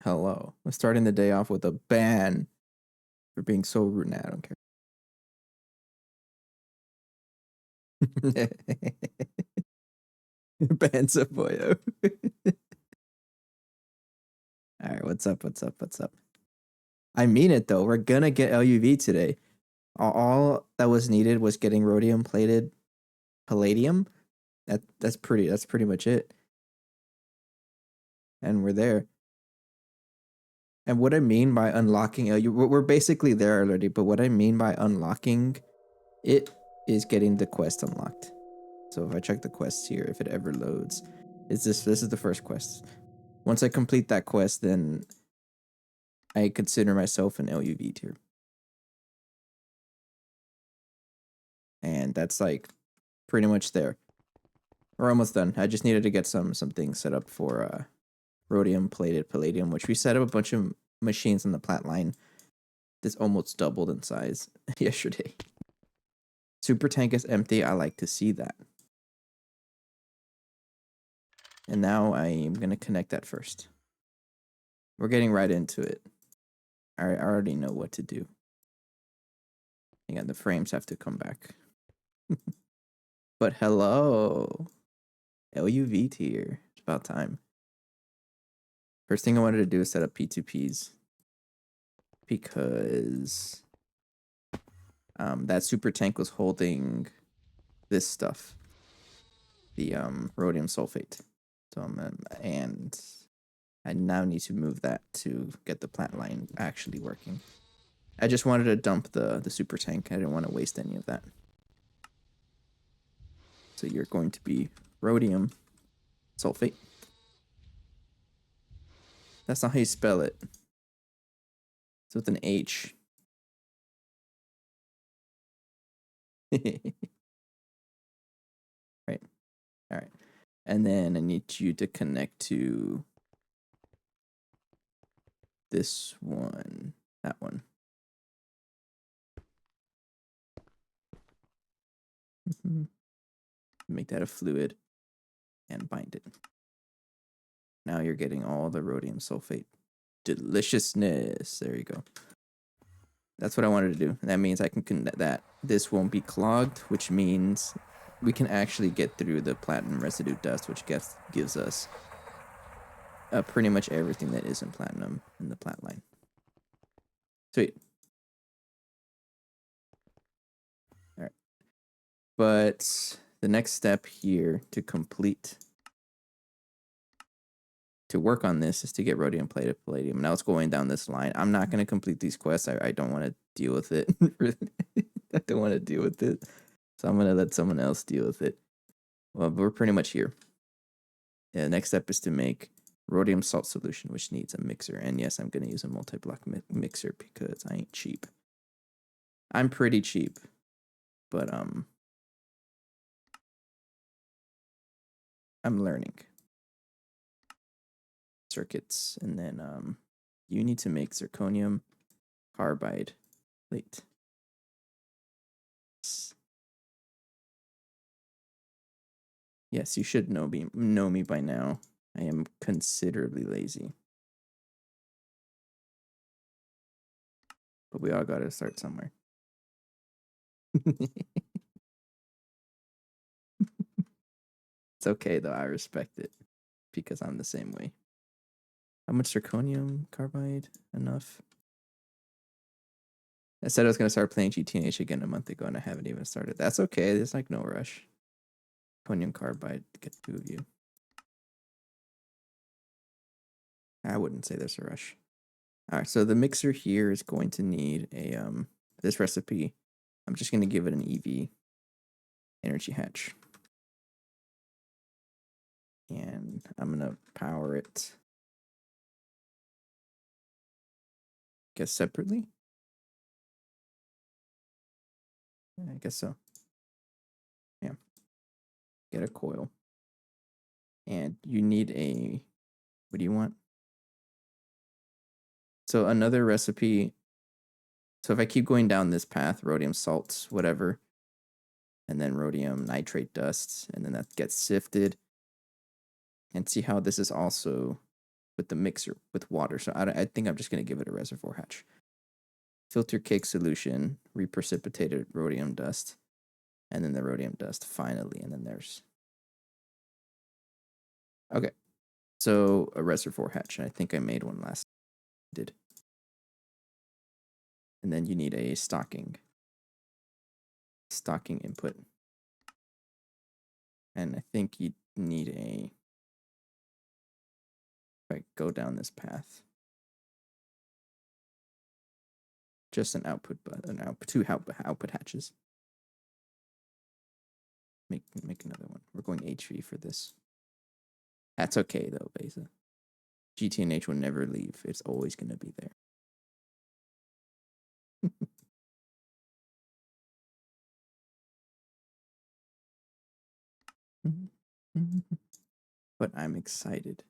Hello. We're starting the day off with a ban for being so rude. Nah, I don't care. Ban Sapoyo. Alright, what's up? I mean it though. We're gonna get LuV today. All that was needed was getting rhodium plated palladium. That's pretty much it. And we're there. And what I mean by unlocking we're basically there already, but what I mean by unlocking it is getting the quest unlocked. So if I check the quests here, if it ever loads, this is the first quest. Once I complete that quest, then I consider myself an LuV tier. And that's like pretty much there. We're almost done. I just needed to get some things set up for rhodium plated palladium, which we set up a bunch of machines on the plat line. This almost doubled in size yesterday. Super tank is empty. I like to see that. And now I am going to connect that first. We're getting right into it. I already know what to do. Hang on, the frames have to come back. But hello. LuV tier. It's about time. First thing I wanted to do is set up P2Ps. Because that super tank was holding this stuff. The rhodium sulfate. So and I now need to move that to get the plant line actually working. I just wanted to dump the super tank. I didn't want to waste any of that. So you're going to be rhodium sulfate. That's not how you spell it. It's with an H. Right. All right. And then I need you to connect to this one, that one. Make that a fluid and bind it. Now you're getting all the rhodium sulfate deliciousness. There you go. That's what I wanted to do. That means I can connect that. This won't be clogged, which means we can actually get through the platinum residue dust, which gives us pretty much everything that isn't platinum in the plat line. Sweet. All right. But the next step here to work on this is to get rhodium plated palladium. Now it's going down this line. I'm not going to complete these quests. I don't want to deal with it. I don't want to deal with it. So I'm going to let someone else deal with it. Well, we're pretty much here. Yeah, next step is to make rhodium salt solution, which needs a mixer. And yes, I'm going to use a multi-block mixer because I ain't cheap. I'm pretty cheap, but I'm learning circuits. And then you need to make zirconium carbide plate. Yes, you should know me by now. I am considerably lazy. But we all gotta start somewhere. It's okay though, I respect it. Because I'm the same way. How much zirconium carbide? Enough? I said I was gonna start playing GTNH again a month ago and I haven't even started. That's okay, there's like no rush. Zirconium carbide to get 2 of you. I wouldn't say there's a rush. Alright, so the mixer here is going to need a this recipe. I'm just gonna give it an EV energy hatch. And I'm gonna power it. Guess separately? Yeah, I guess so. Yeah. Get a coil. And you need a, what do you want? So another recipe. So if I keep going down this path, rhodium salts, whatever, and then rhodium nitrate dust, and then that gets sifted. And see how this is also with the mixer with water. So I think I'm just gonna give it a reservoir hatch. Filter cake solution, reprecipitated rhodium dust, and then the rhodium dust finally, and then there's okay. So a reservoir hatch. I think I made one last did. And then you need a stocking input. And I think you need a if I go down this path. Just an output button, two output hatches. Make another one. We're going HV for this. That's okay though, Beza. GTNH will never leave. It's always gonna be there. But I'm excited.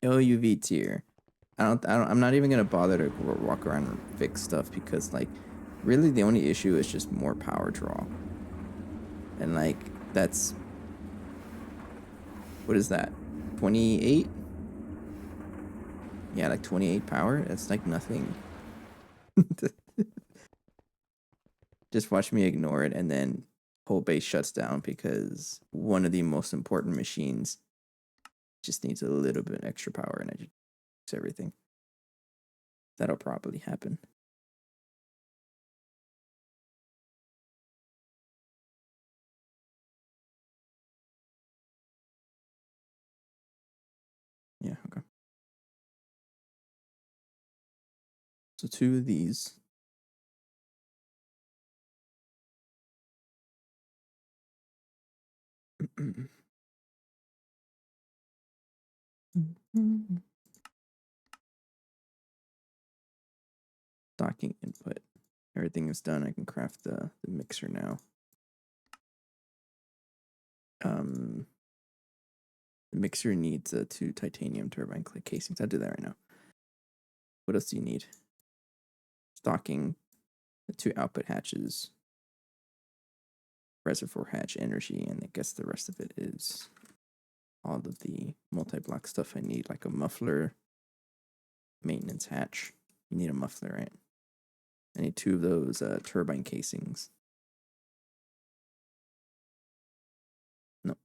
LuV tier. I'm not even gonna bother to walk around and fix stuff because like, really the only issue is just more power draw. And like that's what is that? 28? Yeah, like 28 power. That's like nothing. Just watch me ignore it, and then whole base shuts down because one of the most important machines just needs a little bit extra power, and I just fix everything. That'll probably happen. Yeah, okay. So 2 of these. Stocking input. Everything is done. I can craft the mixer now. The mixer needs 2 titanium turbine click casings. I'll do that right now. What else do you need? Stocking, the 2 output hatches, reservoir hatch energy, and I guess the rest of it is all of the multi-block stuff I need, like a muffler, maintenance hatch. You need a muffler, right? I need 2 of those turbine casings. No.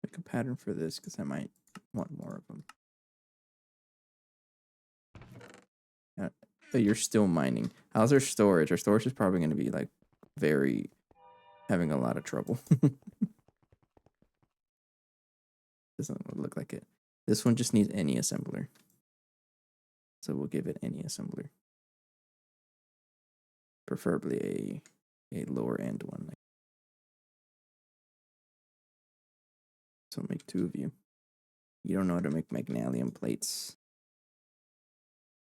Make a pattern for this because I might want more of them. Oh, you're still mining. How's our storage? Our storage is probably going to be like having a lot of trouble. Doesn't look like it. This one just needs any assembler. So we'll give it any assembler. Preferably a lower end one. So make 2 of you. You don't know how to make magnesium plates.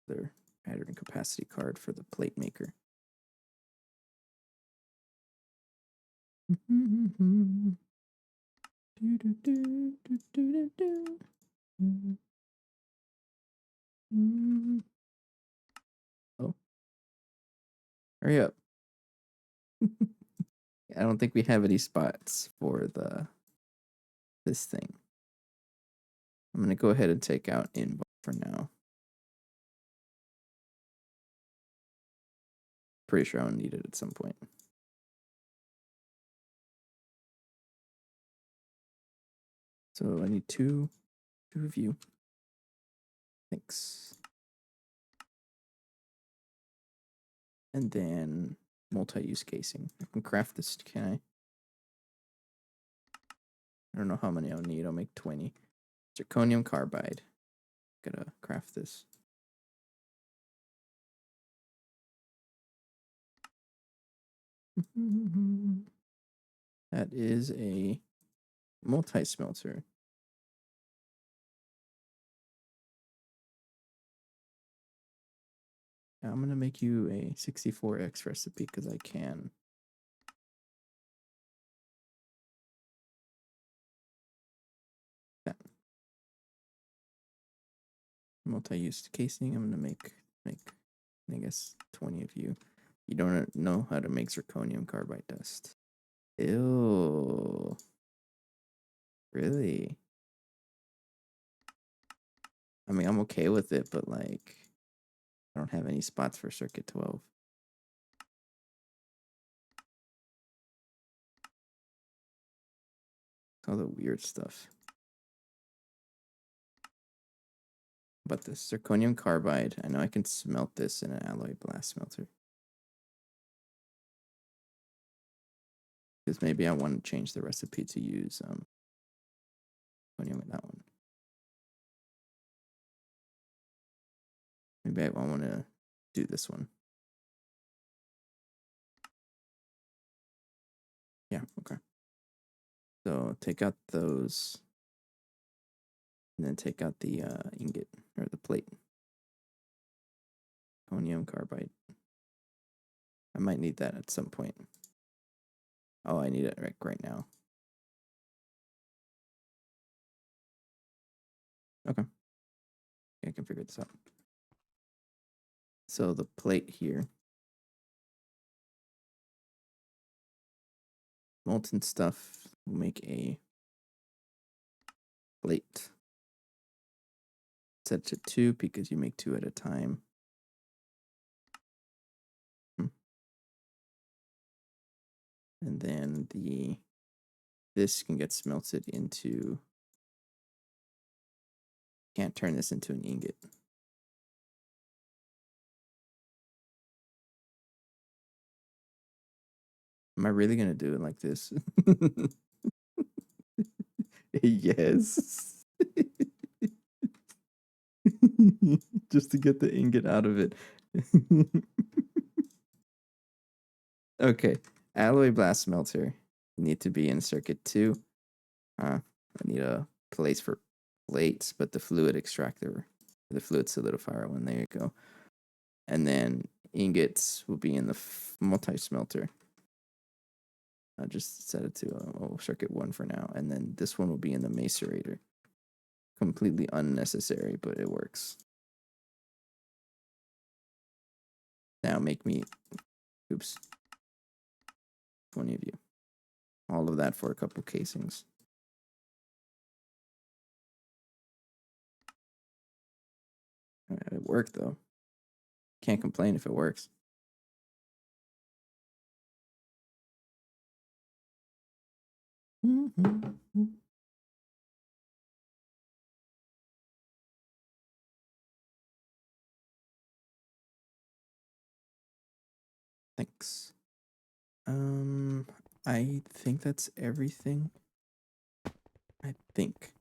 They're pattern capacity card for the plate maker. Oh, hurry up. I don't think we have any spots for this thing. I'm going to go ahead and take out inbox for now. Pretty sure I'll need it at some point. So I need two of you. Thanks. And then multi-use casing. I can craft this, can I? I don't know how many I'll need. I'll make 20. Zirconium carbide. Gotta craft this. That is a multi-smelter. I'm gonna make you a 64X recipe because I can. That multi-use casing. I'm gonna make I guess 20 of you. You don't know how to make zirconium carbide dust. Ew. Really? I mean, I'm okay with it, but like, I don't have any spots for circuit 12. All the weird stuff. But the zirconium carbide, I know I can smelt this in an alloy blast smelter. Because maybe I want to change the recipe to use zirconium in that one. Maybe I want to do this one. Yeah, okay. So take out those. And then take out the ingot or the plate. Zirconium carbide. I might need that at some point. Oh, I need it right now. Okay. I can figure this out. So the plate here. Molten stuff will make a plate. Set to 2 because you make 2 at a time. And then this can get smelted into. Can't turn this into an ingot. Am I really gonna do it like this? Yes. Just to get the ingot out of it. Okay. Alloy blast smelter. Need to be in circuit 2. I need a place for plates, but the fluid extractor, the fluid solidifier one, there you go. And then ingots will be in the multi-smelter. I'll just set it to circuit 1 for now. And then this one will be in the macerator. Completely unnecessary, but it works. Now make me, oops, 20 of you. All of that for a couple casings. It worked though. Can't complain if it works. Thanks. I think that's everything. I think.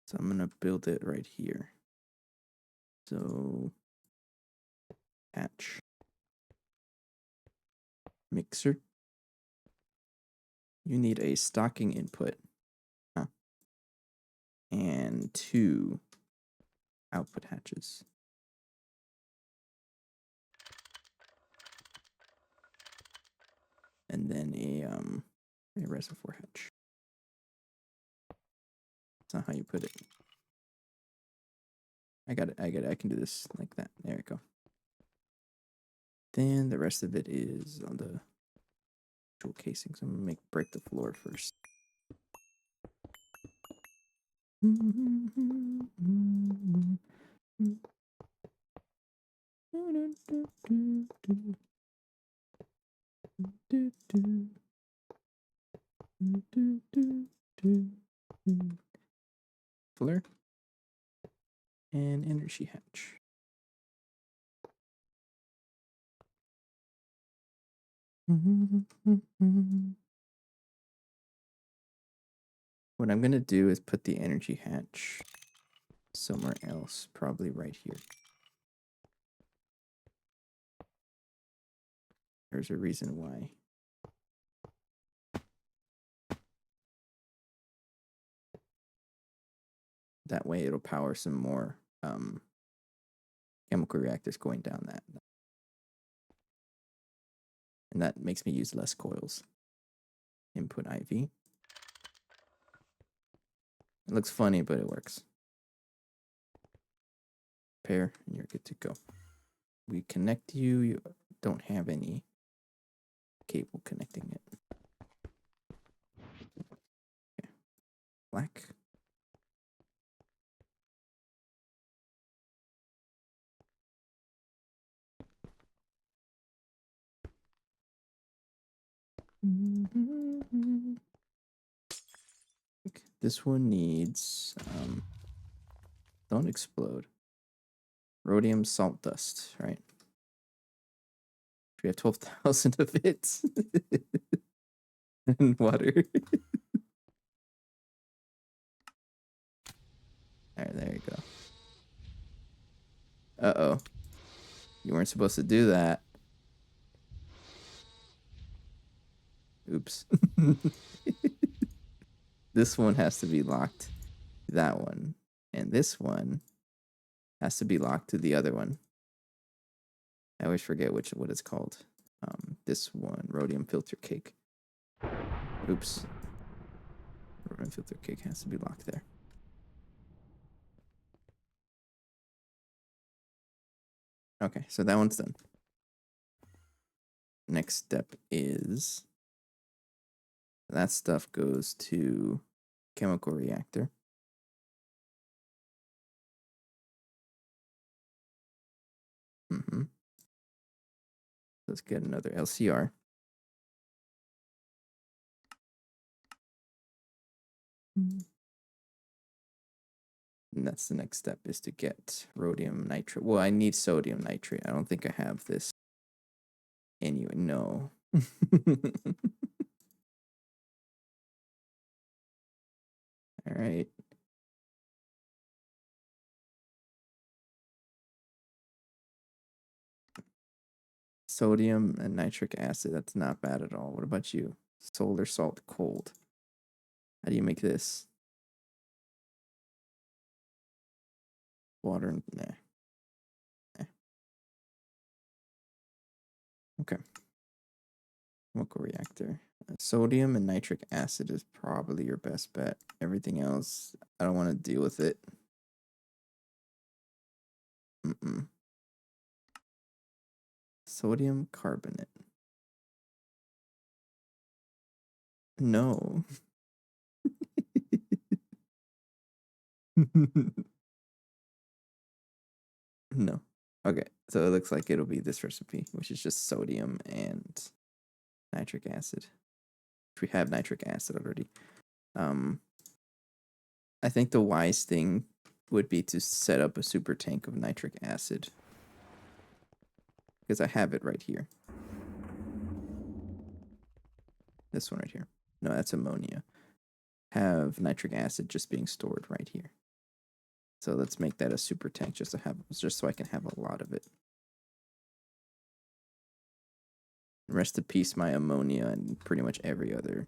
So I'm gonna build it right here. So hatch. Mixer. You need a stocking input. Huh. And 2 output hatches. And then a reservoir hatch. That's not how you put it. I got it. I can do this like that. There we go. Then the rest of it is on the actual casings. I'm gonna break the floor first. Flare and energy hatch. What I'm gonna do is put the energy hatch somewhere else, probably right here. There's a reason why. That way it'll power some more chemical reactors going down that. And that makes me use less coils. Input IV. It looks funny, but it works. Pair, and you're good to go. We connect you. don't have any cable connecting it. Okay. Black. Okay. This one needs don't explode. Rhodium salt dust, right? We have 12,000 of it. And water. Alright, there you go. Uh-oh. You weren't supposed to do that. Oops. This one has to be locked to that one. And this one has to be locked to the other one. I always forget what it's called. This one, rhodium filter cake. Oops. Rhodium filter cake has to be locked there. Okay, so that one's done. Next step is that stuff goes to chemical reactor. Let's get another LCR. And that's the next step, is to get rhodium nitrate. Well, I need sodium nitrate. I don't think I have this. Anyway, no. All right. Sodium and nitric acid. That's not bad at all. What about you? Solar salt cold. How do you make this? Water and nah. Okay. Chemical reactor. Sodium and nitric acid is probably your best bet. Everything else, I don't want to deal with it. Sodium carbonate. No. No. Okay, so it looks like it'll be this recipe, which is just sodium and nitric acid. We have nitric acid already. I think the wise thing would be to set up a super tank of nitric acid, because I have it right here. This one right here. No, that's ammonia. Have nitric acid just being stored right here. So let's make that a super tank just so I can have a lot of it. Rest in peace, my ammonia and pretty much every other.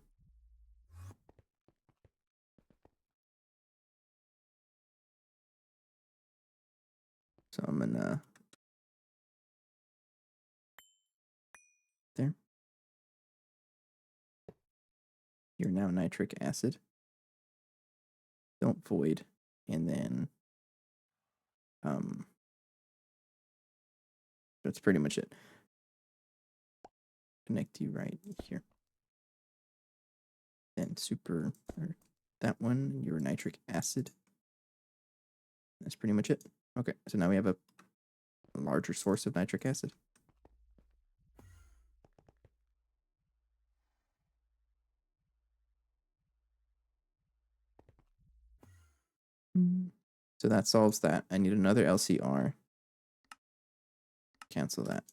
So I'm gonna there. You're now nitric acid. Don't void, and then that's pretty much it. Connect you right here. Then super, or that one, your nitric acid. That's pretty much it. Okay, so now we have a larger source of nitric acid. So that solves that. I need another LCR. Cancel that.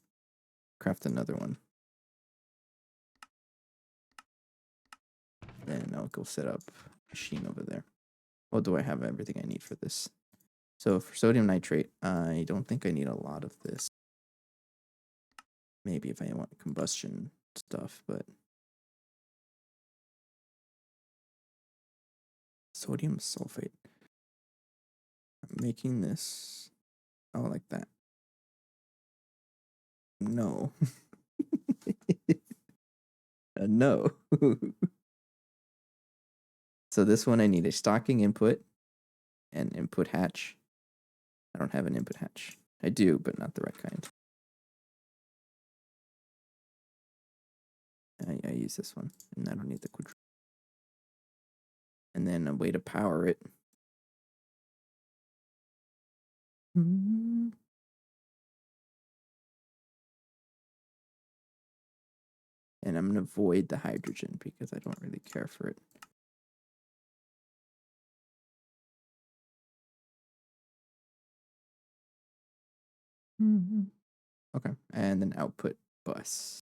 Craft another one. Then I'll go set up a machine over there. Well, do I have everything I need for this? So for sodium nitrate, I don't think I need a lot of this. Maybe if I want combustion stuff, but sodium sulfate. I'm making this. Oh, like that. No. No. So this one I need a stocking input and input hatch. I don't have an input hatch. I do, but not the right kind. I use this one, and I don't need the quadruple. And then a way to power it. And I'm going to avoid the hydrogen because I don't really care for it. Okay, and then output bus.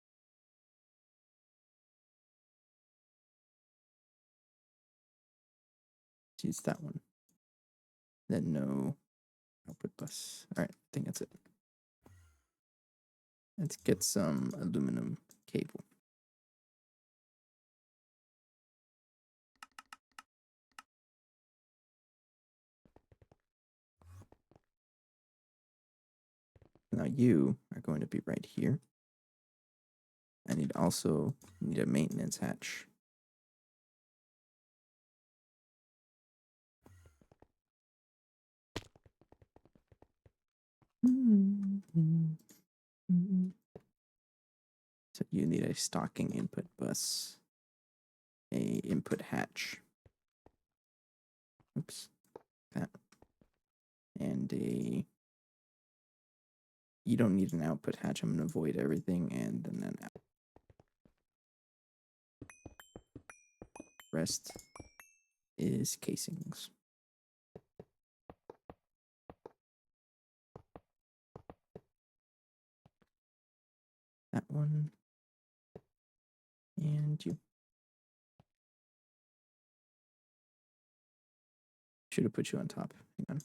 Let's use that one. Then no output bus. All right, I think that's it. Let's get some aluminum cable. Now you are going to be right here. I need a maintenance hatch. So you need a stocking input bus, a input hatch. Oops, that. And you don't need an output hatch. I'm going to avoid everything and then an out. Rest is casings. That one. And you. Should have put you on top. Hang on.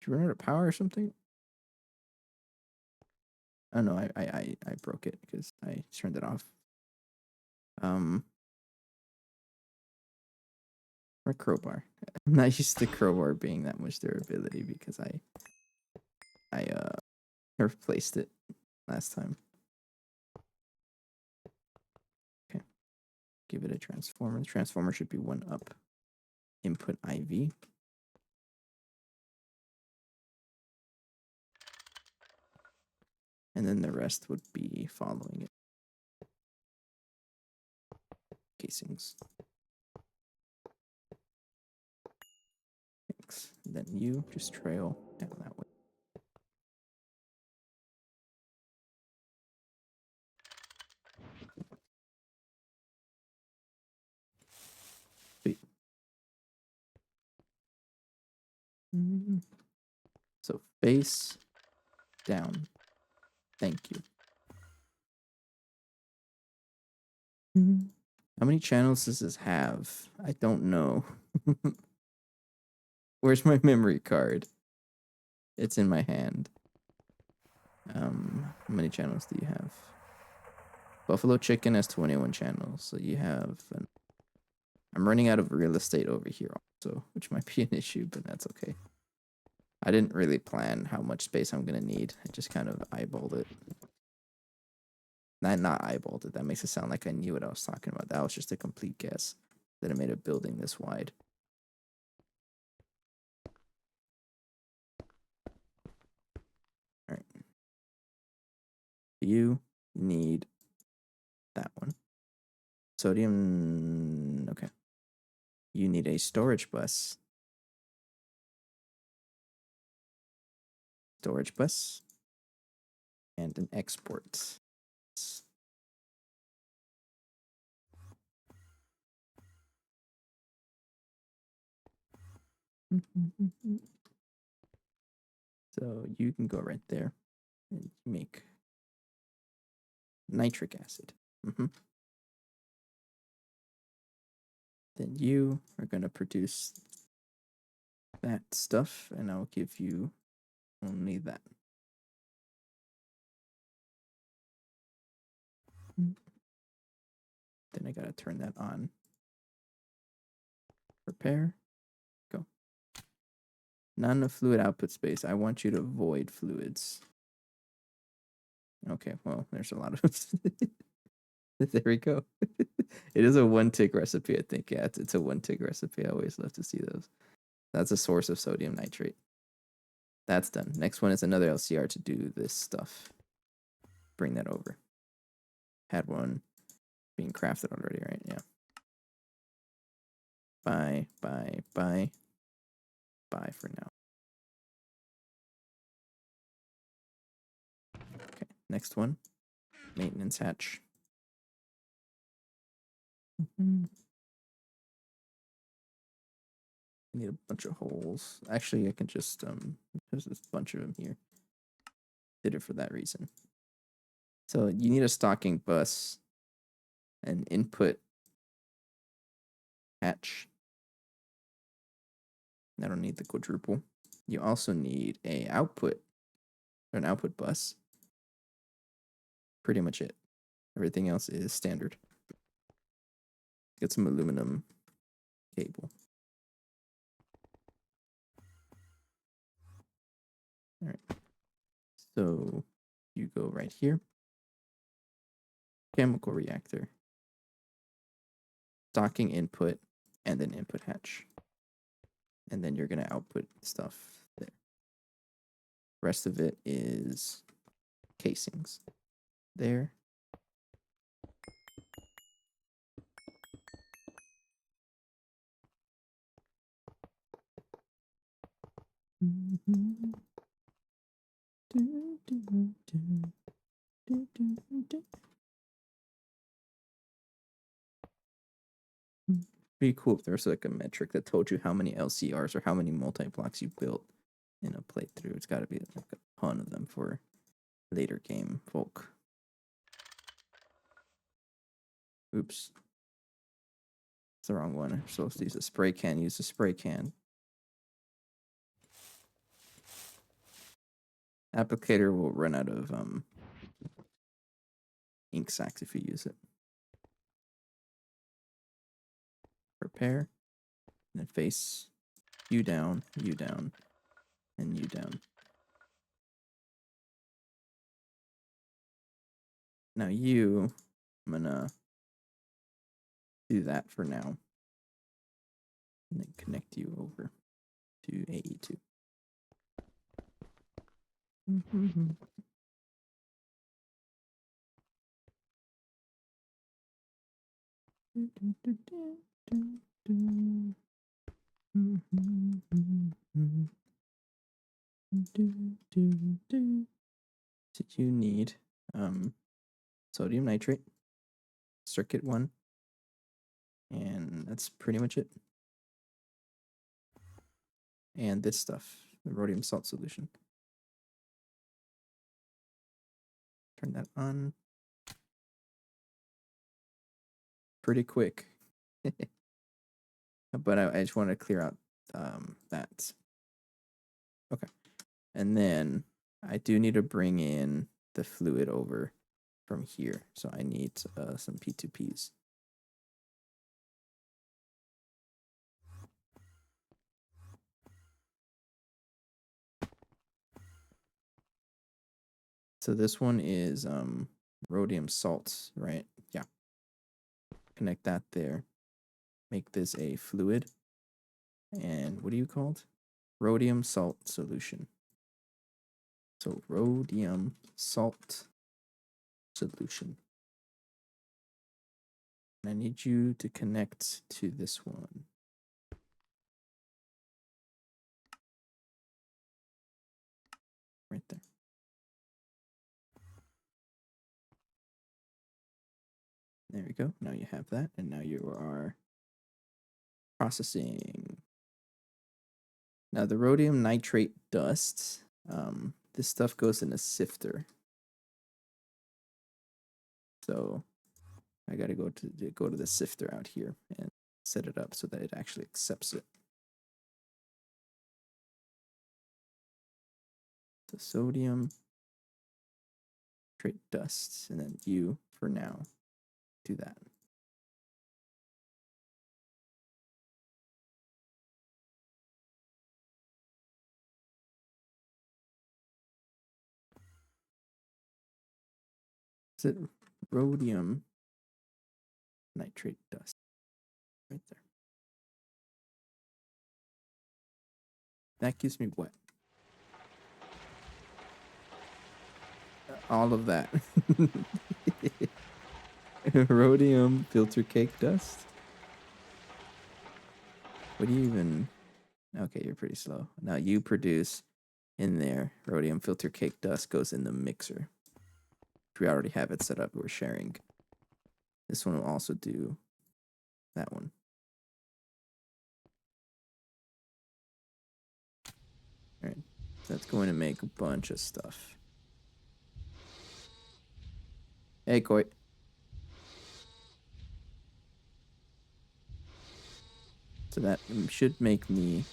Did you run out of power or something? Oh no, I broke it because I turned it off. Or crowbar. I'm not used to crowbar being that much durability because I replaced it last time. Okay. Give it a transformer. The transformer should be one up. Input IV. And then the rest would be following it. Casings. Thanks. And then you just trail down that way. Sweet. So face down. Thank you. How many channels does this have? I don't know. Where's my memory card? It's in my hand. How many channels do you have? Buffalo Chicken has 21 channels. So you have... I'm running out of real estate over here also, which might be an issue, but that's okay. I didn't really plan how much space I'm going to need. I just kind of eyeballed it. Not eyeballed it. That makes it sound like I knew what I was talking about. That was just a complete guess that I made a building this wide. All right. You need that one. Sodium. Okay. You need a storage bus. Storage bus. And an export. So you can go right there and make nitric acid. Then you are going to produce that stuff, and I'll give you only that. Then I got to turn that on. Prepare. Go. None of fluid output space. I want you to avoid fluids. Okay, well, there's a lot of... There we go. It is a one-tick recipe, I think. Yeah, it's a one-tick recipe. I always love to see those. That's a source of sodium nitrate. That's done. Next one is another LCR to do this stuff. Bring that over. Had one being crafted already, right? Yeah. Bye for now. Okay, next one. Maintenance hatch. I need a bunch of holes. Actually, I can just there's a bunch of them here. Did it for that reason. So you need a stocking bus, an input hatch. I don't need the quadruple. You also need an output bus. Pretty much it. Everything else is standard. Get some aluminum cable. All right. So you go right here. Chemical reactor. Stocking input and then input hatch. And then you're going to output stuff there. Rest of it is casings. There. Pretty cool if there's like a metric that told you how many LCRs or how many multi-blocks you built in a playthrough. It's got to be like a ton of them for later game folk. Oops. It's the wrong one. I'm supposed to use a spray can. Use a spray can. Applicator will run out of ink sacs if you use it. Prepare. And then face you down, and you down. Now I'm gonna do that for now. And then connect you over to AE2. Did you need sodium nitrate, circuit 1, and that's pretty much it. And this stuff, the rhodium salt solution. Turn that on. Pretty quick. But I just want to clear out that. Okay. And then I do need to bring in the fluid over from here. So I need some P2Ps. So this one is rhodium salt, right? Yeah. Connect that there. Make this a fluid. And what are you called? Rhodium salt solution. So rhodium salt solution. And I need you to connect to this one. Right there. There we go. Now you have that. And now you are processing. Now the rhodium nitrate dust, this stuff goes in a sifter. So I got to go to the sifter out here and set it up so that it actually accepts it. So sodium nitrate dust, and then you for now do that. Is it rhodium nitrate dust? Right there. That gives me what? All of that. Rhodium filter cake dust. What do you even... Okay, you're pretty slow. Now you produce in there. Rhodium filter cake dust goes in the mixer. We already have it set up. We're sharing. This one will also do that one. All right. That's going to make a bunch of stuff. Hey, Koi. So that should make me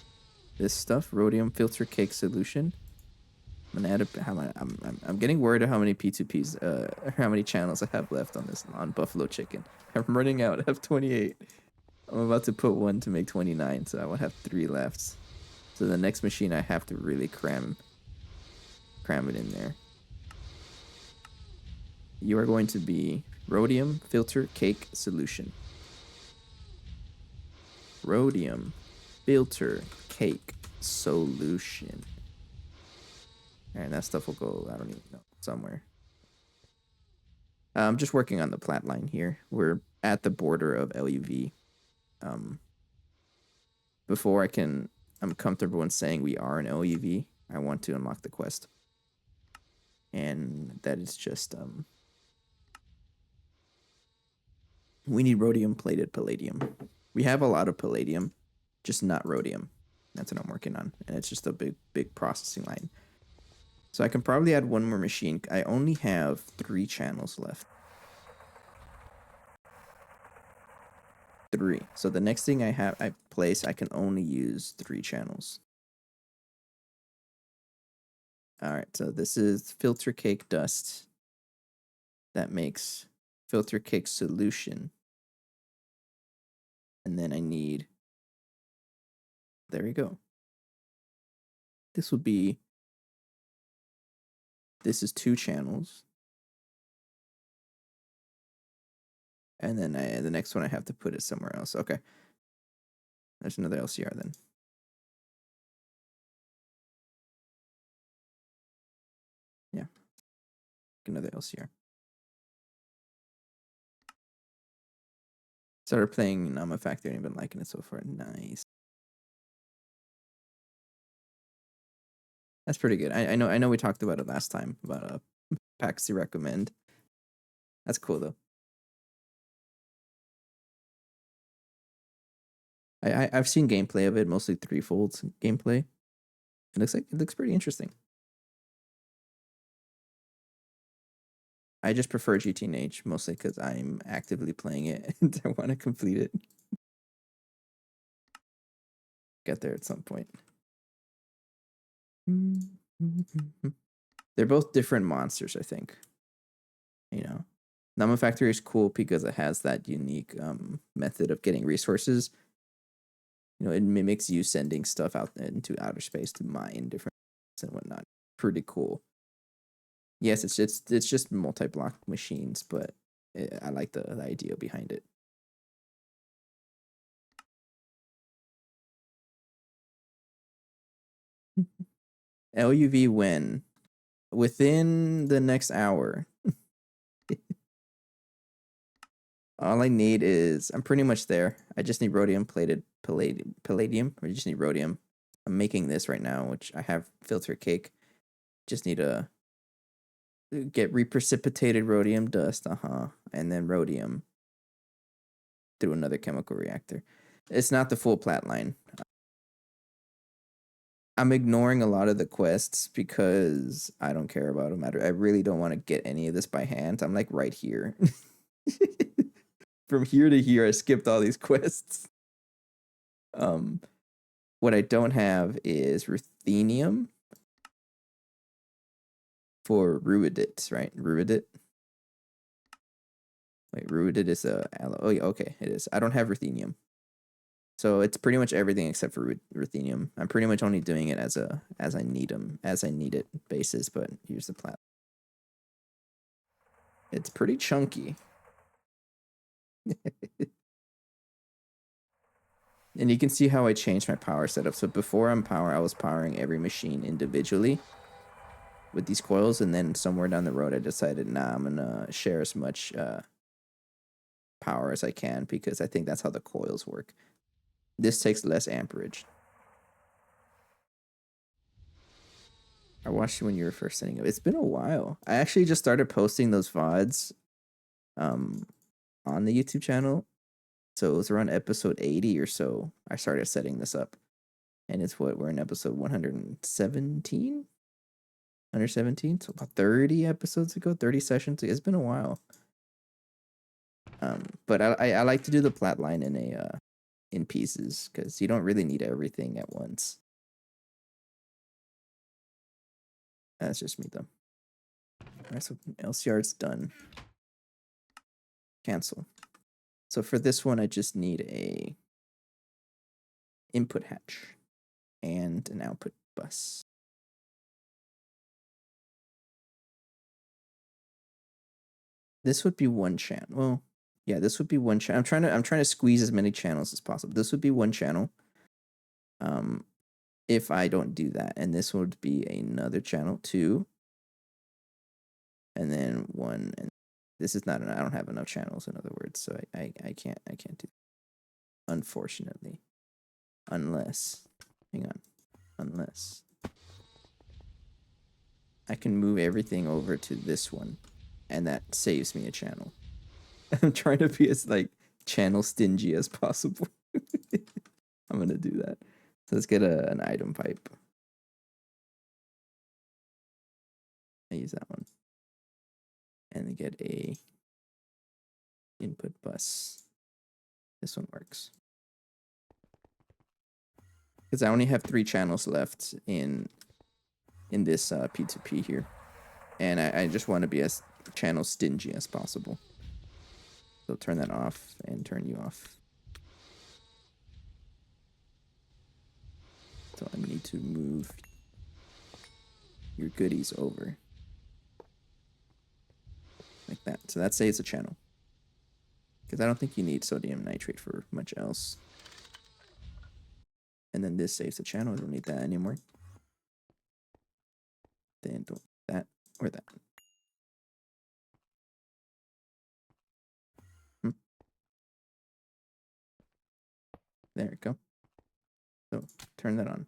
this stuff, rhodium filter cake solution. I'm gonna add I'm getting worried of how many P2Ps, how many channels I have left on Buffalo Chicken. I'm running out. I have 28. I'm about to put one to make 29, so I will have 3 left. So the next machine I have to really cram it in there. You are going to be rhodium filter cake solution. Rhodium filter cake solution. And that stuff will go, I don't even know, somewhere. I'm just working on the plat line here. We're at the border of LuV. Before I'm comfortable in saying we are in LuV, I want to unlock the quest. And that is just, we need rhodium plated palladium. We have a lot of palladium, just not rhodium. That's what I'm working on. And it's just a big processing line. So I can probably add one more machine. I only have 3 channels left. 3. So the next thing I place, I can only use 3 channels. All right, so this is filter cake dust. That makes filter cake solution. And then I need, there we go. This is 2 channels. And then the next one I have to put it somewhere else. Okay. There's another LCR then. Yeah. Another LCR. Started playing Nama Factory and been liking it so far. Nice. That's pretty good. I know we talked about it last time about packs to recommend. That's cool though. I've seen gameplay of it, mostly threefolds gameplay. It looks pretty interesting. I just prefer GTNH mostly because I'm actively playing it and I want to complete it. Get there at some point. They're both different monsters, I think. You know, Nama Factory is cool because it has that unique method of getting resources. You know, it mimics you sending stuff out into outer space to mine different and whatnot. Pretty cool. Yes, it's just multi-block machines, but I like the idea behind it. LuV when? Within the next hour. All I need is, I'm pretty much there. I just need rhodium plated palladium. I just need rhodium. I'm making this right now, which I have filter cake. Just need to get reprecipitated rhodium dust, and then rhodium through another chemical reactor. It's not the full plat line. I'm ignoring a lot of the quests because I don't care about them. I really don't want to get any of this by hand. I'm like right here. From here to here, I skipped all these quests. What I don't have is ruthenium for ruidit, right? Ruidit. Wait, ruidit is a alloy. Oh yeah, okay, it is. I don't have ruthenium. So it's pretty much everything except for ruthenium. I'm pretty much only doing it as I need it basis, but here's the plat. It's pretty chunky. And you can see how I changed my power setup. So before I was powering every machine individually. with these coils, and then somewhere down the road I decided, nah, I'm gonna share as much power as I can because I think that's how the coils work. This takes less amperage. I watched you when you were first setting up. It's been a while. I actually just started posting those VODs on the YouTube channel. So it was around episode 80 or so. I started setting this up. And it's what we're in episode 117? 117? So about 30 episodes ago, 30 sessions ago. It's been a while. But I like to do the plat line in pieces because you don't really need everything at once. That's just me though. Alright, so LCR's done. Cancel. So for this one, I just need a input hatch and an output bus. This would be one channel. Well, yeah, this would be one channel. I'm trying to squeeze as many channels as possible. This would be one channel. If I don't do that, and this would be another channel, 2, and then 1, and this is not. I don't have enough channels, in other words, so I can't do that, unfortunately, unless I can move everything over to this one, and that saves me a channel. I'm trying to be as like channel stingy as possible. I'm gonna do that. So let's get an item pipe. I use that one. And then get a input bus. This one works. Because I only have 3 channels left in this P2P here. And I just want to be as channel stingy as possible. So turn that off and turn you off. So I need to move your goodies over. Like that. So that saves a channel. Because I don't think you need sodium nitrate for much else. And then this saves the channel. I don't need that anymore. Then don't that or that. There we go. So turn that on.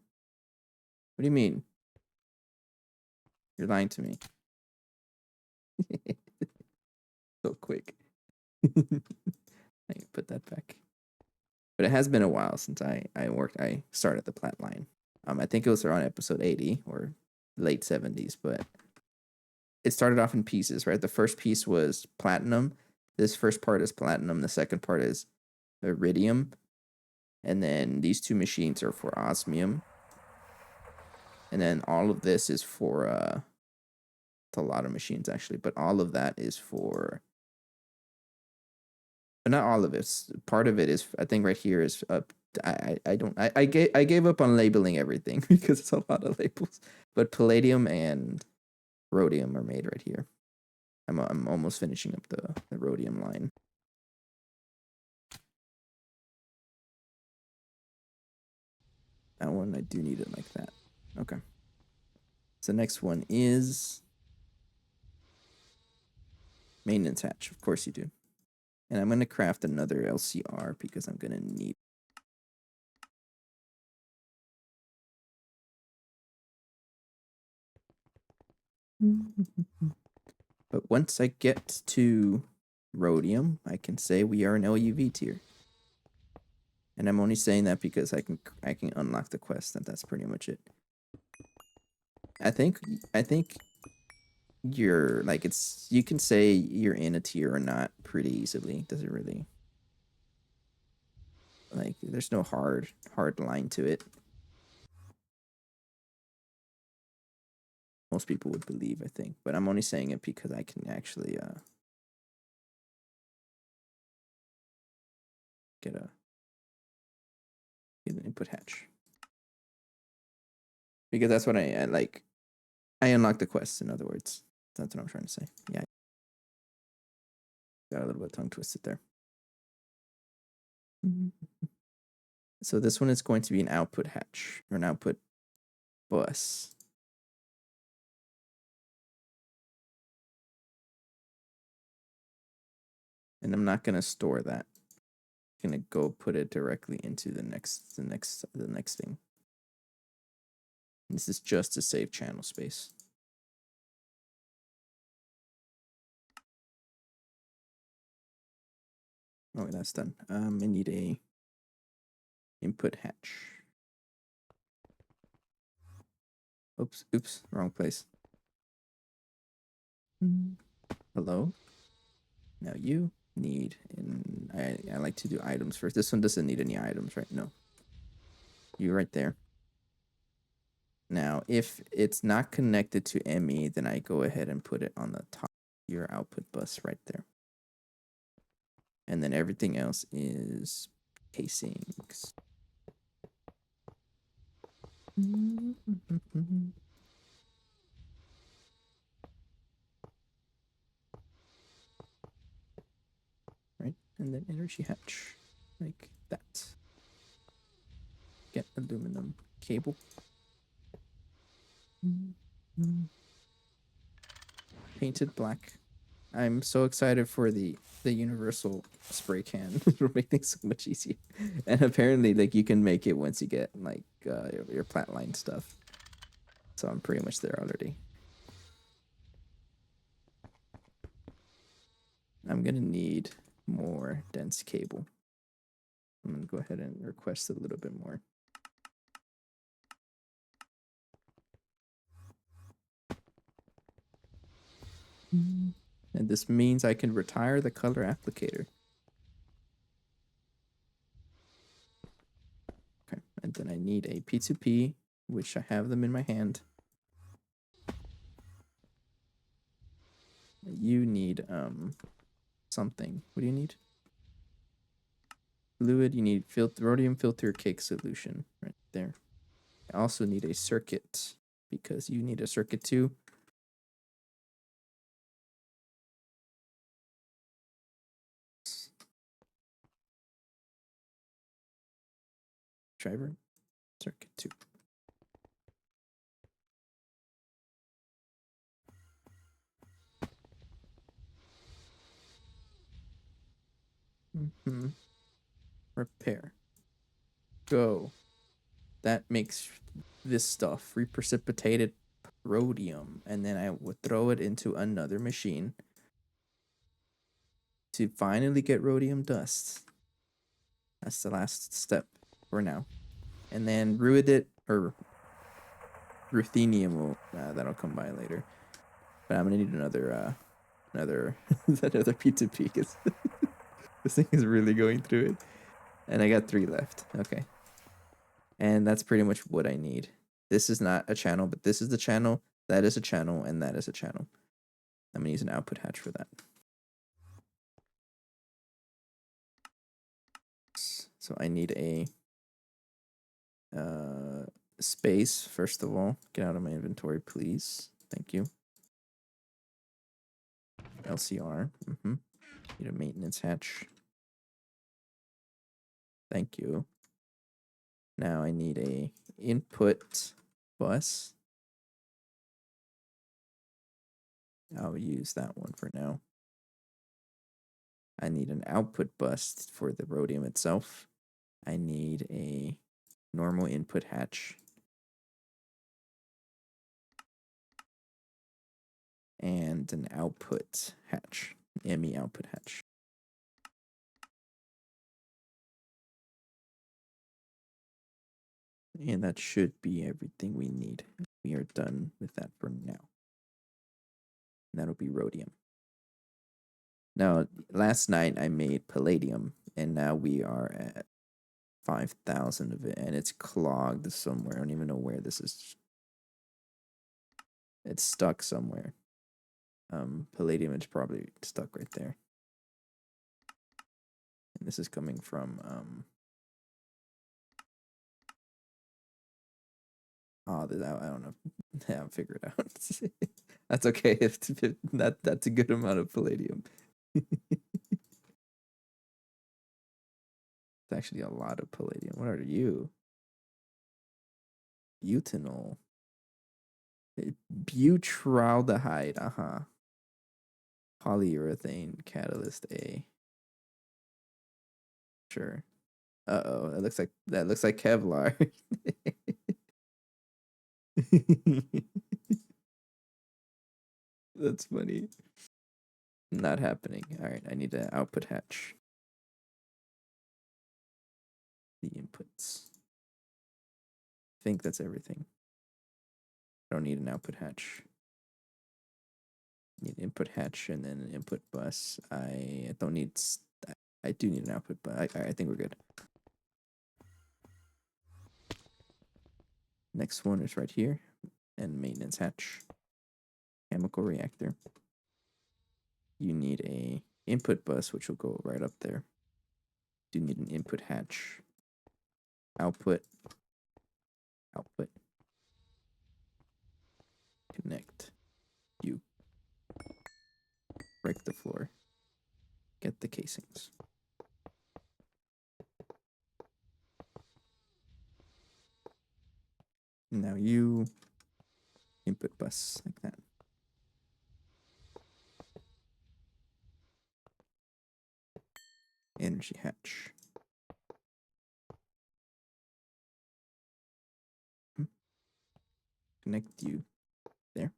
What do you mean? You're lying to me. So quick. I put that back. But it has been a while since I started the plat line. I think it was around episode 80 or late 70s, but it started off in pieces, right? The first piece was platinum. This first part is platinum. The second part is iridium. And then these 2 machines are for osmium. And then all of this is for it's a lot of machines actually, but all of that is for, but not all of it. Part of it is, I think right here is I gave up on labeling everything because it's a lot of labels. But palladium and rhodium are made right here. I'm almost finishing up the rhodium line. That one I do need it like that. Okay. So next one is maintenance hatch. Of course you do. And I'm going to craft another LCR because I'm going to need. But once I get to rhodium, I can say we are an LuV tier. And I'm only saying that because I can unlock the quest, and that's pretty much it. I think you're like, you can say you're in a tier or not pretty easily. Does it really? Like, there's no hard line to it. Most people would believe, I think, but I'm only saying it because I can actually get an input hatch. Because that's what I like. I unlocked the quest, in other words. That's what I'm trying to say. Yeah. Got a little bit tongue twisted there. So this one is going to be an output hatch or an output bus. And I'm not gonna store that. I'm gonna go put it directly into the next thing. This is just to save channel space. Oh, that's done. I need a input hatch. Oops, wrong place. Hello. Now you need, and I like to do items first. This one doesn't need any items, right? No. You right there. Now, if it's not connected to ME, then I go ahead and put it on the top of your output bus right there. And then everything else is casings. Right, and then energy hatch, like that. Get aluminum cable. Painted black. I'm so excited for the universal spray can. It'll make things so much easier. And apparently, like, you can make it once you get like your plant line stuff. So I'm pretty much there already. I'm gonna need more dense cable. I'm gonna go ahead and request a little bit more. And this means I can retire the color applicator. Okay, and then I need a P2P, which I have them in my hand. You need something. What do you need? Fluid. You need rhodium filter cake solution right there. I also need a circuit because you need a circuit too. Driver circuit 2. Repair. Go. That makes this stuff reprecipitated rhodium, and then I would throw it into another machine to finally get rhodium dust. That's the last step for now. And then ruthenium will that'll come by later. But I'm gonna need another another P2P because this thing is really going through it. And I got 3 left. Okay. And that's pretty much what I need. This is not a channel, but this is the channel. That is a channel, and that is a channel. I'm gonna use an output hatch for that. So I need a space, first of all. Get out of my inventory, please. Thank you. LCR. Need a maintenance hatch. Thank you. Now I need a input bus. I'll use that one for now. I need an output bus for the rhodium itself. I need a normal input hatch. And an output hatch. ME output hatch. And that should be everything we need. We are done with that for now. And that'll be rhodium. Now, last night I made palladium, and now we are at 5,000 of it, and it's clogged somewhere. I don't even know where this is. It's stuck somewhere. Palladium is probably stuck right there. And this is coming from I don't know. Yeah, I'll figure it out. That's okay. If that's a good amount of palladium. It's actually a lot of palladium. What are you? Butanol. Butraldehyde. Polyurethane catalyst A. Sure. Uh-oh, that looks like Kevlar. That's funny. Not happening. All right, I need to output hatch the inputs. I think that's everything. I don't need an output hatch. Need input hatch and then an input bus. I don't need. I do need an output, but I think we're good. Next one is right here, and maintenance hatch. Chemical reactor. You need a input bus, which will go right up there. Do need an input hatch. Output. Output. Connect. You. Break the floor. Get the casings. Now you input bus like that. Energy hatch. Connect you there.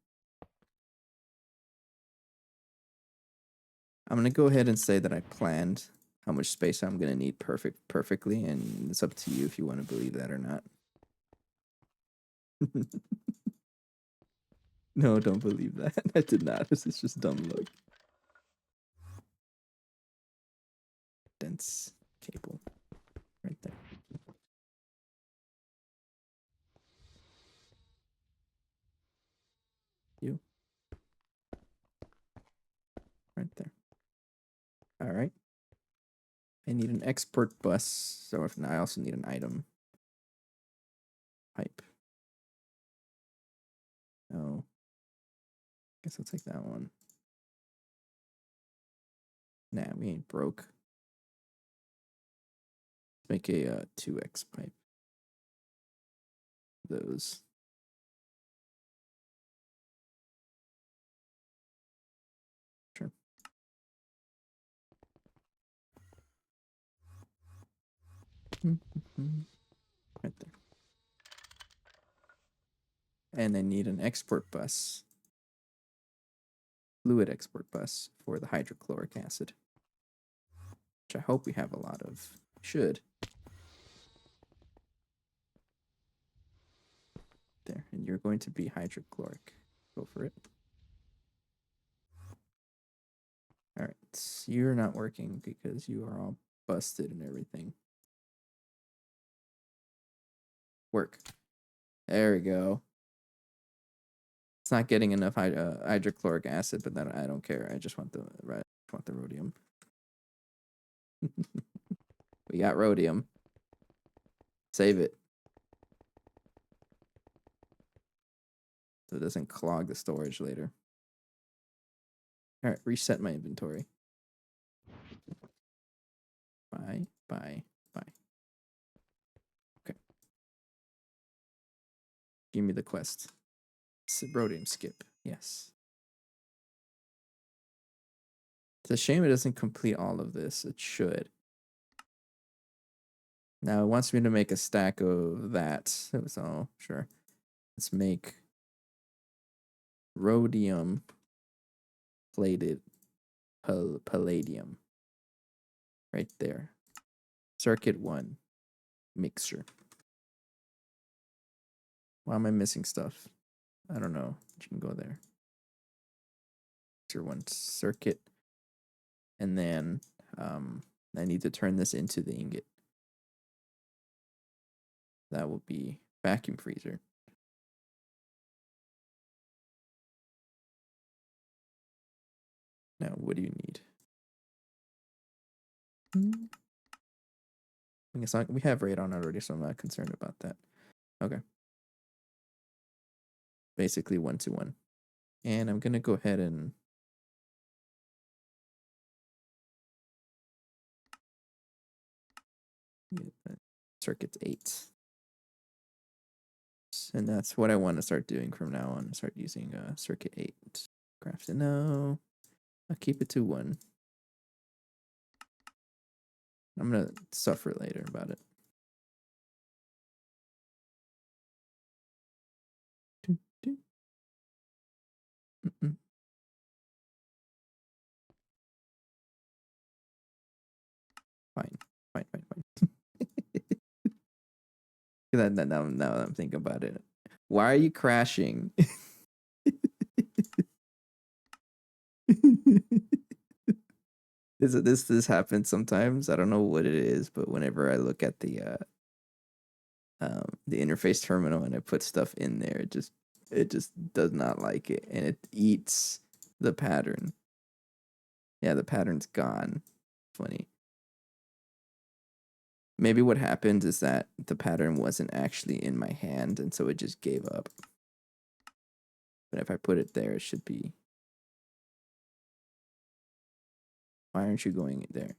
I'm going to go ahead and say that I planned how much space I'm going to need perfectly, and it's up to you if you want to believe that or not. No, don't believe that. I did not. This is just dumb luck. Dense cable right there. You. Right there. All right. I need an export bus, so if I also need an item pipe. Oh, guess I'll take that one. Nah, we ain't broke. Let's make a 2x pipe. Those. Sure. Right there. And I need an export bus. Fluid export bus for the hydrochloric acid. Which I hope we have a lot of. Should. There. And you're going to be hydrochloric. Go for it. Alright. You're not working because you are all busted and everything. Work. There we go. It's not getting enough hydrochloric acid, but I don't care. I just want the rhodium. We got rhodium. Save it. So it doesn't clog the storage later. All right, reset my inventory. Bye. Okay. Give me the quest. Rhodium skip. Yes. It's a shame it doesn't complete all of this. It should. Now it wants me to make a stack of that. So sure. Let's make rhodium plated palladium. Right there. Circuit 1. Mixture. Why am I missing stuff? I don't know. You can go there. Mixture 1 circuit. And then I need to turn this into the ingot. That will be vacuum freezer. Now, what do you need? I guess we have radon already, so I'm not concerned about that. Okay. Basically 1-to-1. And I'm going to go ahead and circuit 8. And that's what I want to start doing from now on. Start using circuit 8. Craft it. No. I'll keep it to 1. I'm gonna suffer later about it. Mm-mm. Fine, fine, fine, fine. Now that I'm thinking about it, why are you crashing? This happens sometimes. I don't know what it is, but whenever I look at the interface terminal and I put stuff in there, it just does not like it, and it eats the pattern. Yeah, the pattern's gone. Funny. Maybe what happened is that the pattern wasn't actually in my hand, and so it just gave up. But if I put it there, it should be. Why aren't you going there?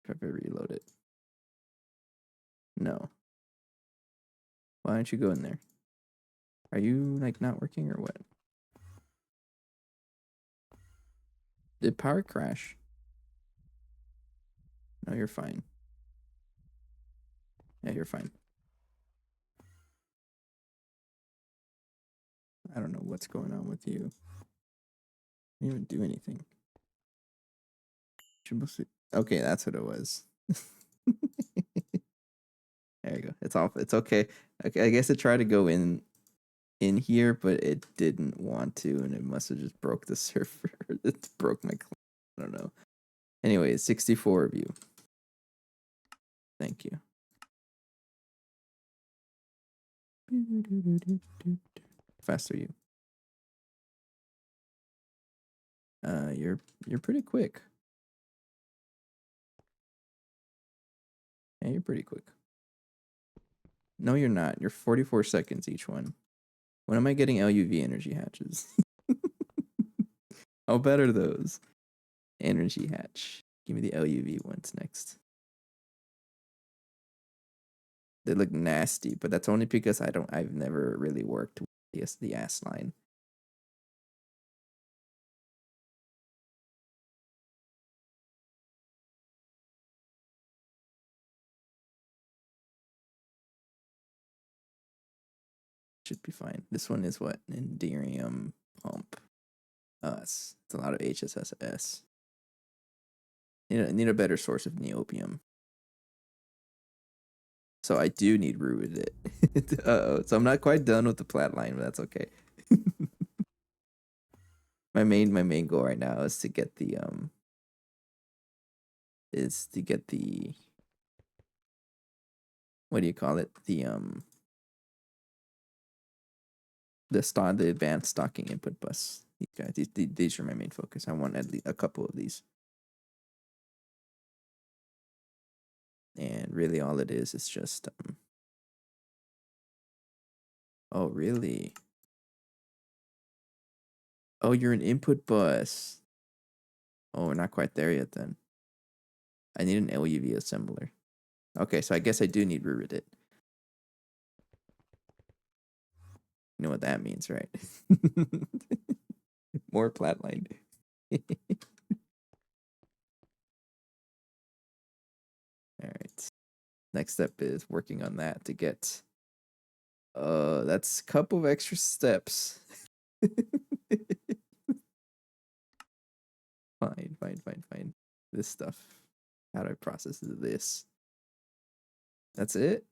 If I reload it. No. Why don't you go in there? Are you like not working or what? Did power crash? No, you're fine. Yeah, you're fine. I don't know what's going on with you. You didn't even do anything. Okay, that's what it was. There you go. It's off. It's okay. Okay, I guess it tried to go in here, but it didn't want to, and it must have just broke the server. It broke my client. I don't know. Anyway, 64 of you. Thank you. Fast are you? You're pretty quick. Yeah, you're pretty quick. No, you're not. You're 44 seconds each one. When am I getting LuV energy hatches? How bad are those? Energy hatch. Give me the LuV ones next. They look nasty, but that's only because I've never really worked with the Assline. Should be fine. This one is what? Enderium pump. It's a lot of HSSS. Need a better source of neobium. So I do need rooted it. Uh-oh. So I'm not quite done with the plat line, but that's okay. my main goal right now is to get the what do you call it? The advanced stocking input bus. These are my main focus. I want at least a couple of these. And really all it is just oh really? Oh, you're an input bus. Oh, we're not quite there yet then. I need an LuV assembler. Okay, so I guess I do need rooted. You know what that means, right? More platline. All right. Next step is working on that to get. That's a couple of extra steps. Fine. This stuff. How do I process this? That's it.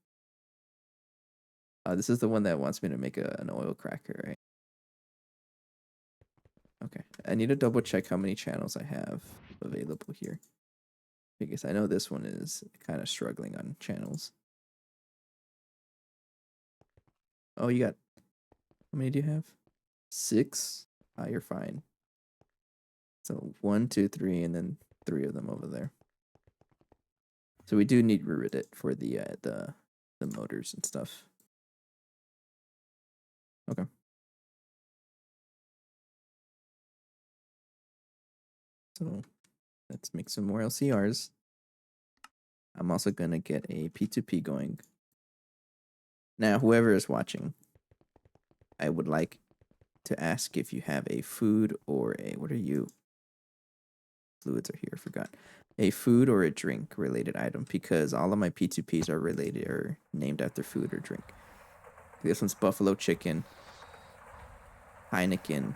This is the one that wants me to make an oil cracker, right? Okay. I need to double check how many channels I have available here, because I know this one is kind of struggling on channels. Oh, you got, how many do you have? 6? Ah, you're fine. So 1, 2, 3, and then 3 of them over there. So we do need Ruridit for the motors and stuff. Okay. So let's make some more LCRs. I'm also gonna get a P2P going. Now, whoever is watching, I would like to ask if you have a food or a, what are you? Fluids are here, forgot. A food or a drink related item, because all of my P2Ps are related or named after food or drink. This one's buffalo chicken, Heineken,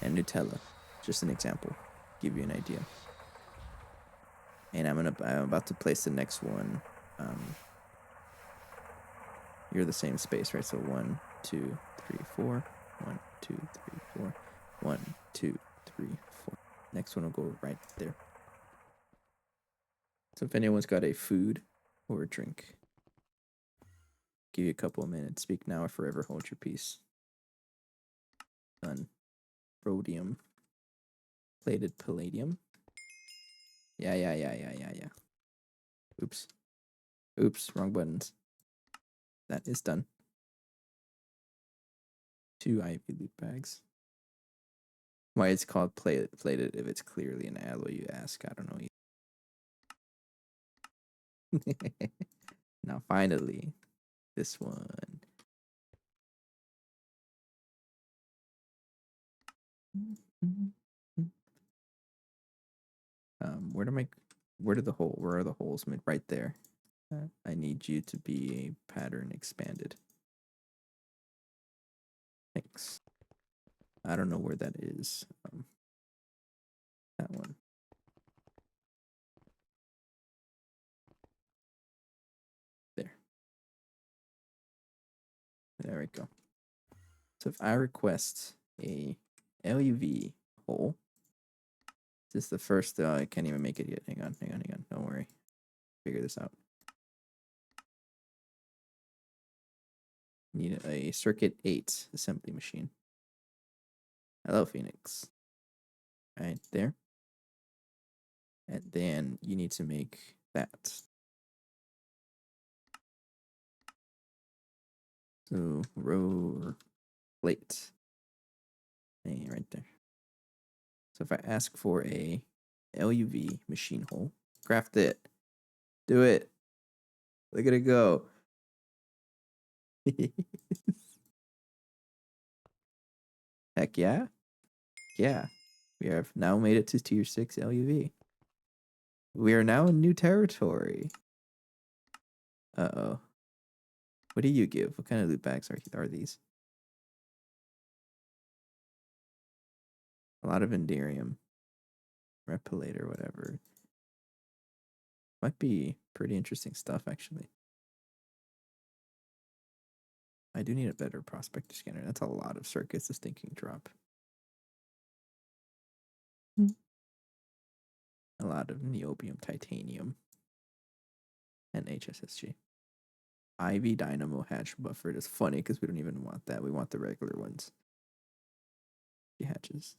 and Nutella. Just an example. Give you an idea. And I'm about to place the next one. You're the same space, right? So 1, 2, 3, 4. 1, 2, 3, 4. 1, 2, 3, 4. Next one will go right there. So if anyone's got a food or a drink, give you a couple of minutes. Speak now or forever hold your peace. Done. Rhodium. Plated palladium. Yeah. Oops, wrong buttons. That is done. 2 IV loot bags. Why it's called plated if it's clearly an alloy, you ask. I don't know. Now finally, this one. Where are the holes made? Right there. I need you to be a pattern expanded. Thanks. I don't know where that is. That one. There. There we go. So if I request a LuV hole, this is the first. I can't even make it yet. Hang on. Don't worry. Figure this out. Need a circuit 8 assembly machine. Hello, Phoenix. Right there. And then you need to make that. So row plate. Hey, right there. So if I ask for a LuV machine hole, craft it. Do it. Look at it go. Heck yeah. Yeah. We have now made it to tier 6 LuV. We are now in new territory. Uh-oh. What do you give? What kind of loot bags are these? A lot of Enderium. Repillator, whatever. Might be pretty interesting stuff, actually. I do need a better prospector scanner. That's a lot of circuits this thing can drop. A lot of niobium, titanium, and HSSG. IV dynamo hatch buffered is funny because we don't even want that. We want the regular ones. Hatches.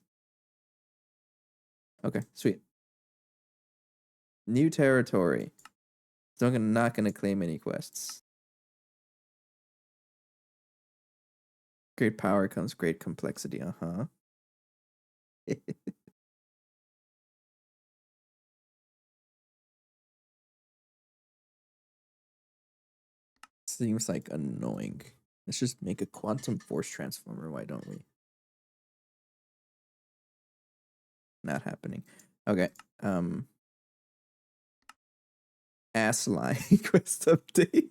Okay, sweet. New territory. So I'm not gonna claim any quests. Great power comes great complexity. Uh-huh. Seems like annoying. Let's just make a quantum force transformer. Why don't we? Not happening. Okay. Assline quest update.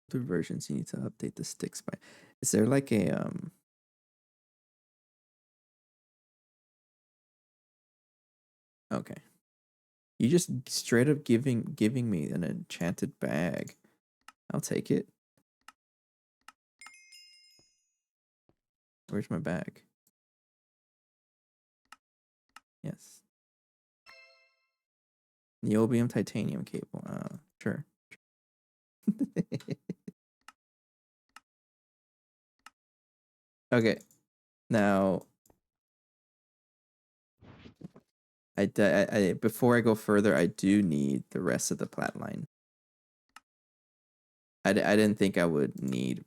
The versions you need to update the sticks by. Is there like a Okay. You just straight up giving me an enchanted bag. I'll take it. Where's my bag? Yes. Niobium titanium cable. Sure. Okay. Now, I before I go further, I do need the rest of the plat line. I didn't think I would need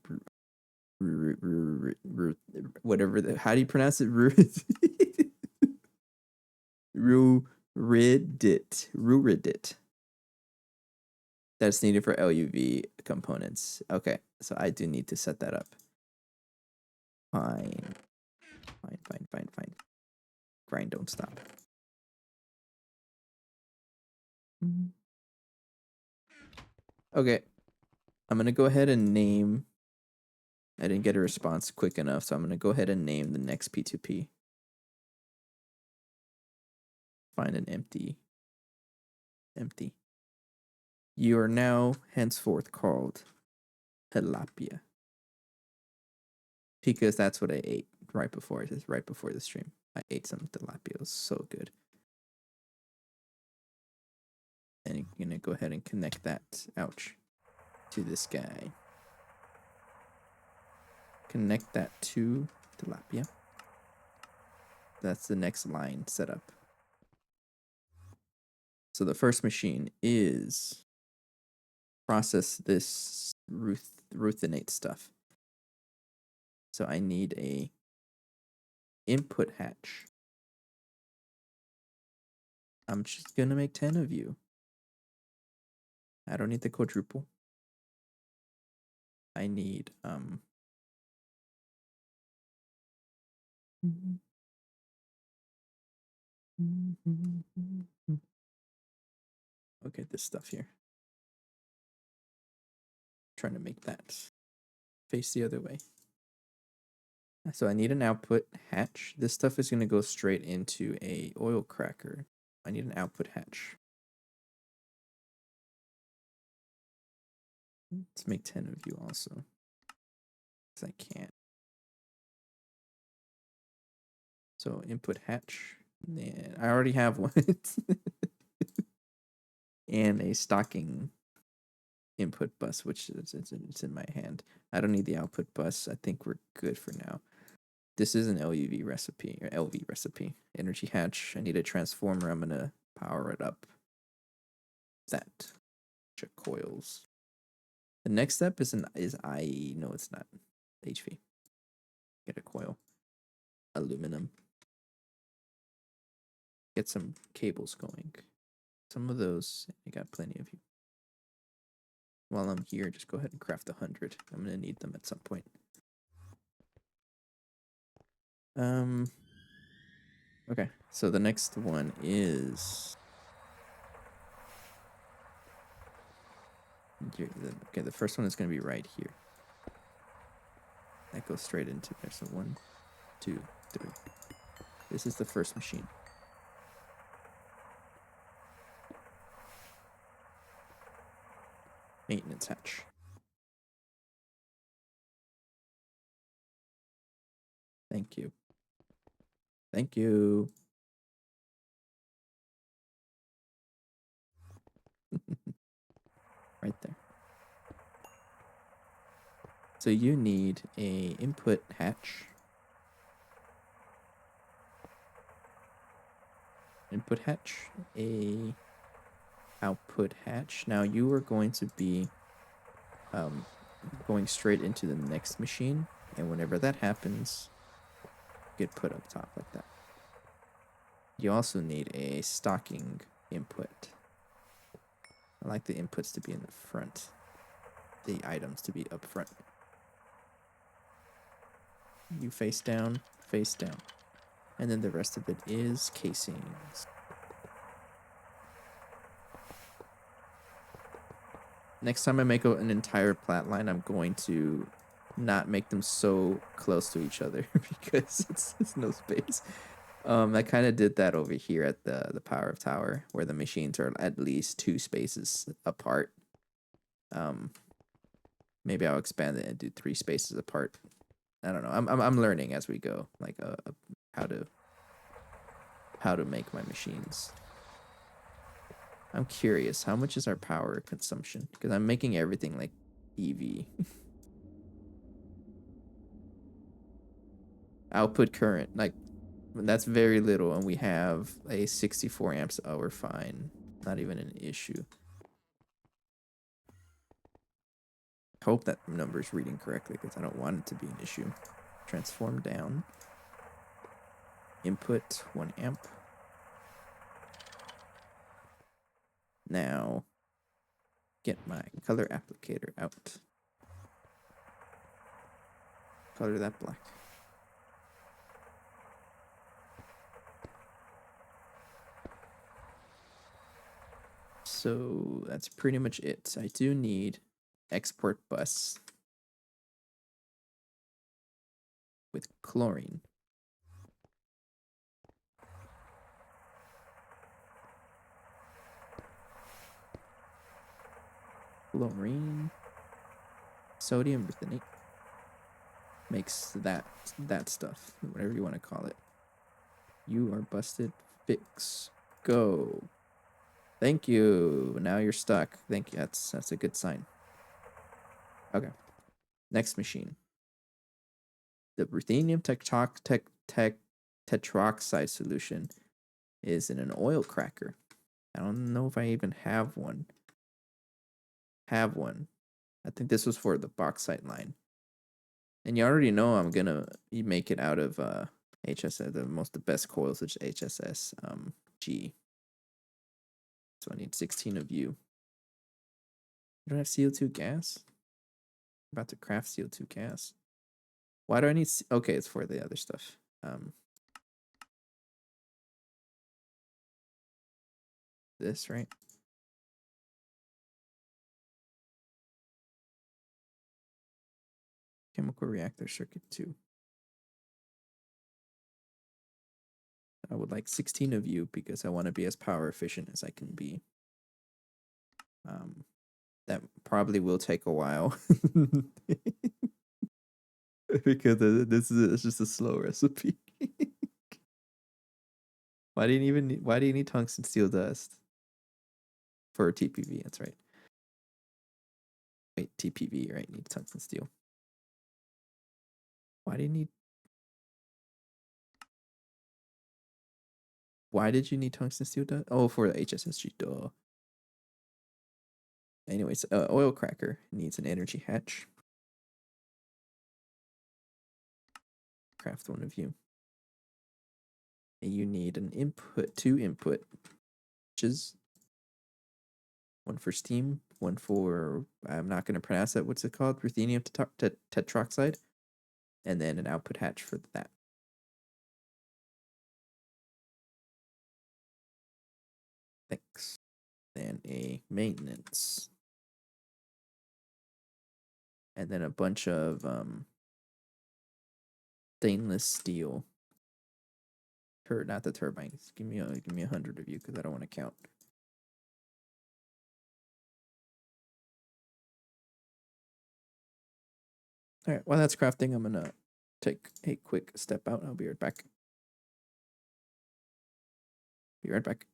whatever how do you pronounce it? Ruridit. That's needed for LuV components. Okay, so I do need to set that up. Fine. Grind don't stop. Okay. I'm going to go ahead and name... I didn't get a response quick enough, so I'm going to go ahead and name the next P2P. Find an empty. You are now henceforth called tilapia. Because that's what I ate right before the stream. I ate some tilapia. It was so good. And you're going to go ahead and connect that, ouch, to this guy. Connect that to tilapia. That's the next line set up. So the first machine is process this ruthenate stuff. So I need a input hatch. I'm just gonna make 10 of you. I don't need the quadruple. I need okay, this stuff here. Trying to make that face the other way. So I need an output hatch. This stuff is going to go straight into a oil cracker. I need an output hatch. Let's make 10 of you also. Because I can't. So input hatch. And I already have one. And a stocking input bus, which it's in my hand. I don't need the output bus. I think we're good for now. This is an LUV recipe, or LV recipe. Energy hatch. I need a transformer. I'm gonna power it up. That. Check coils. The next step is IE. No, it's not. HV. Get a coil. Aluminum. Get some cables going. Some of those, I got plenty of you. While I'm here, just go ahead and craft 100. I'm gonna need them at some point. Okay, so the next one is okay. The first one is gonna be right here. That goes straight into there. So 1, 2, 3. This is the first machine. Maintenance hatch. Thank you. Thank you. Right there. So you need a input hatch. Input hatch, a output hatch. Now you are going to be going straight into the next machine, and whenever that happens, get put up top like that. You also need a stocking input. I like the inputs to be in the front, the items to be up front. You face down, and then the rest of it is casings. Next time I make an entire plat line, I'm going to not make them so close to each other because it's no space. I kind of did that over here at the Power of Tower, where the machines are at least 2 spaces apart. Maybe I'll expand it and do 3 spaces apart. I don't know. I'm learning as we go, like how to make my machines. I'm curious, how much is our power consumption? Because I'm making everything like EV. Output current, like that's very little, and we have a 64 amps. Oh, we're fine. Not even an issue. Hope that number's reading correctly because I don't want it to be an issue. Transform down. Input 1 amp. Now, get my color applicator out. Color that black. So that's pretty much it. I do need export bus with chlorine. Chlorine, sodium ruthenate makes that stuff, whatever you want to call it. You are busted. Fix. Go. Thank you. Now you're stuck. Thank you. That's a good sign. Okay. Next machine. The ruthenium tetroxide solution is in an oil cracker. I don't know if I even have one. I think this was for the bauxite line. And you already know I'm gonna make it out of HSS, the best coils, which is HSS G. So I need 16 of you. You don't have CO2 gas? I'm about to craft CO2 gas. Why do I need... Okay, it's for the other stuff. This, right? Chemical reactor circuit 2. I would like 16 of you because I want to be as power efficient as I can be. That probably will take a while. Because this is just a slow recipe. Why do you need tungsten steel dust? For TPV, that's right. Wait, TPV, right? Need tungsten steel. Why did you need tungsten steel dust? Oh, for the HSSG, duh. Anyways, oil cracker needs an energy hatch. Craft one of you. And you need an input, 2 input, which is one for steam, one for, I'm not going to pronounce that. What's it called? Ruthenium tetroxide. And then an output hatch for that. Thanks. Then a maintenance. And then a bunch of stainless steel. Not the turbines. Give me 100 of you because I don't want to count. All right, while that's crafting, I'm gonna take a quick step out. I'll be right back. Be right back.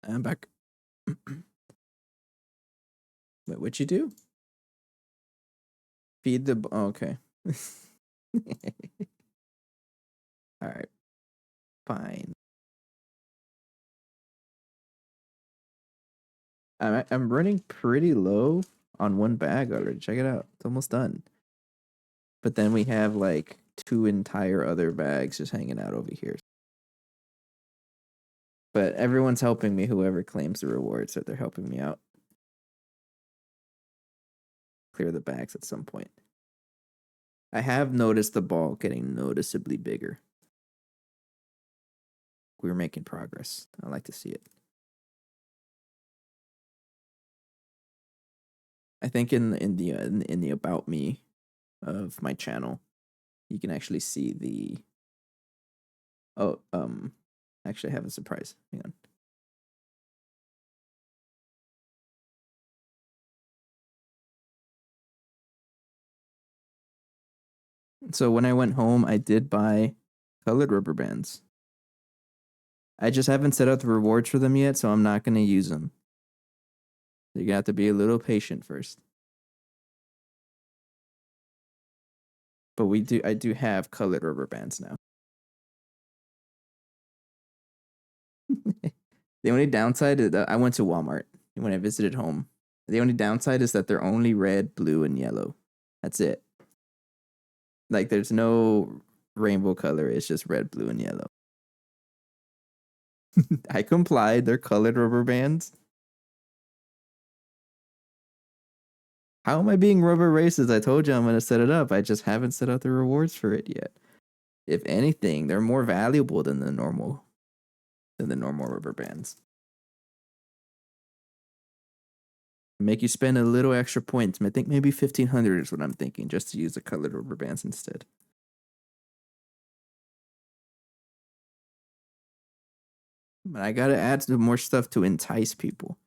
I'm back. Wait, what'd you do? Feed the... Oh, okay. All right. Fine. I'm running pretty low on one bag already. Check it out. It's almost done. But then we have like 2 entire other bags just hanging out over here. But everyone's helping me. Whoever claims the rewards, that they're helping me out. Clear the bags at some point. I have noticed the ball getting noticeably bigger. We're making progress. I like to see it. I think in the about me of my channel, you can actually see the. Oh, actually, I have a surprise. Hang on. So when I went home, I did buy colored rubber bands. I just haven't set up the rewards for them yet, so I'm not gonna use them. You're gonna have to be a little patient first. But I do have colored rubber bands now. The only downside is that I went to Walmart when I visited home. The only downside is that they're only red, blue, and yellow. That's it. Like there's no rainbow color. It's just red, blue, and yellow. I complied. They're colored rubber bands. How am I being rubber racist? I told you I'm gonna set it up. I just haven't set up the rewards for it yet. If anything, they're more valuable than the normal rubber bands. Make you spend a little extra points. I think maybe 1,500 is what I'm thinking, just to use the colored rubber bands instead. But I gotta add some more stuff to entice people.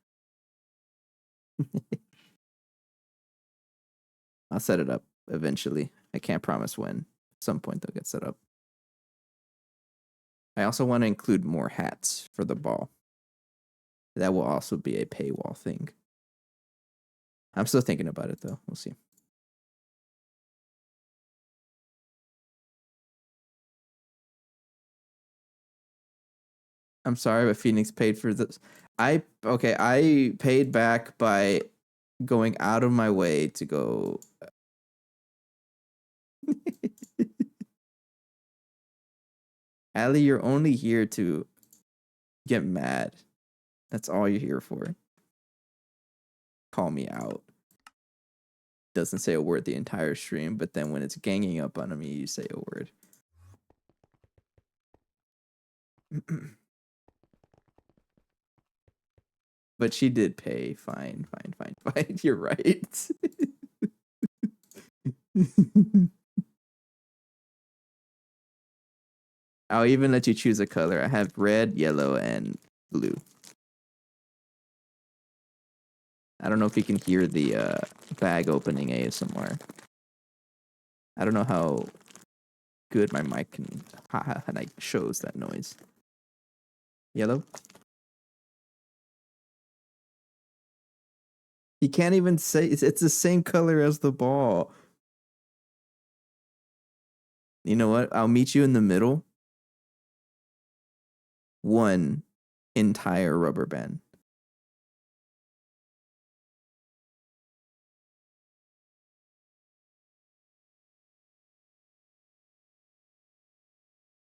I'll set it up eventually. I can't promise when. At some point they'll get set up. I also want to include more hats for the ball. That will also be a paywall thing. I'm still thinking about it though. We'll see. I'm sorry, but Phoenix paid for this. I paid back by going out of my way to go. Allie, you're only here to get mad. That's all you're here for. Call me out. Doesn't say a word the entire stream, but then when it's ganging up on me, you say a word. But she did pay. Fine. You're right. I'll even let you choose a color. I have red, yellow, and blue. I don't know if you can hear the bag opening ASMR. I don't know how good my mic can like shows that noise. Yellow? You can't even say it's the same color as the ball. You know what? I'll meet you in the middle. One entire rubber band.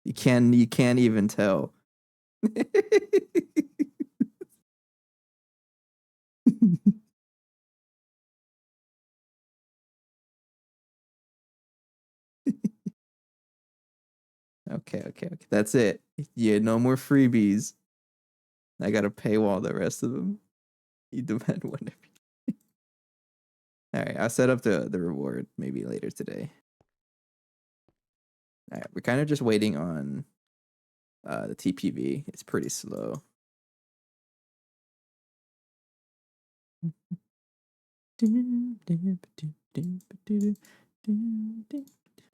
You can't even tell. Okay. That's it. Yeah, no more freebies. I gotta paywall the rest of them. You demand one. All right, I'll set up the reward maybe later today. All right, we're kind of just waiting on the TPV. It's pretty slow.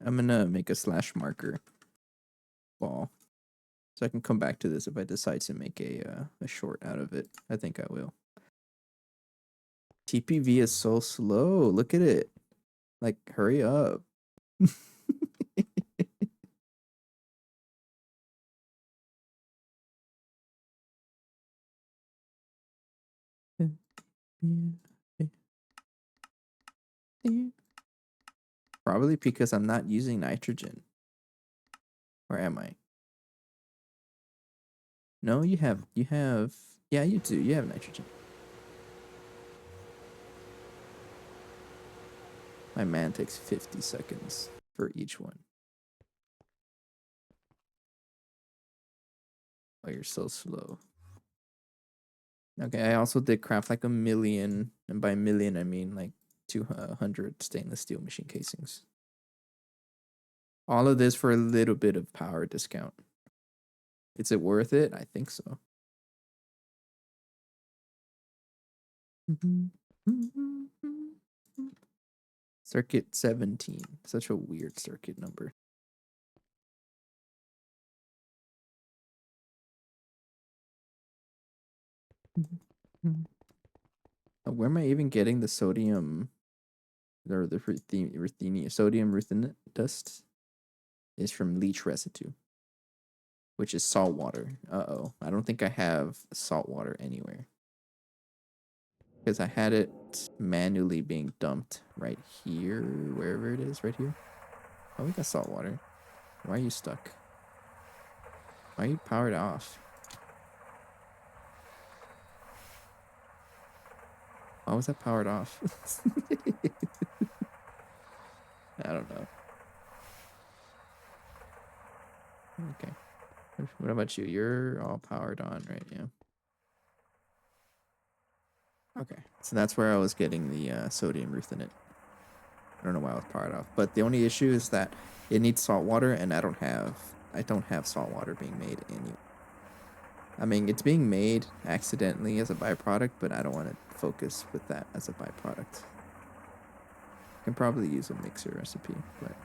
I'm gonna make a slash marker ball, so I can come back to this if I decide to make a short out of it. I think I will. TPV is so slow. Look at it. Like, hurry up. Probably because I'm not using nitrogen. Or am I? No, you have, yeah, you do. You have nitrogen. My man takes 50 seconds. for each one. Oh, you're so slow. Okay, I also did craft like 1,000,000, and by million I mean like 200 stainless steel machine casings. All of this for a little bit of power discount. Is it worth it? I think so. Circuit 17. Such a weird circuit number. Where am I even getting the sodium or the ruthenium? Sodium ruthenate dust is from leech residue, which is salt water. Uh-oh. I don't think I have salt water anywhere. Because I had it manually being dumped right here, wherever it is, right here. Oh, we got salt water. Why are you stuck? Why are you powered off? Why was that powered off? I don't know. Okay. What about you? You're all powered on, right? Yeah. Okay. So that's where I was getting the sodium ruthenate. I don't know why I was powered off. But the only issue is that it needs salt water, and I don't have salt water being made anyway. I mean, it's being made accidentally as a byproduct, but I don't want to focus with that as a byproduct. I can probably use a mixer recipe, but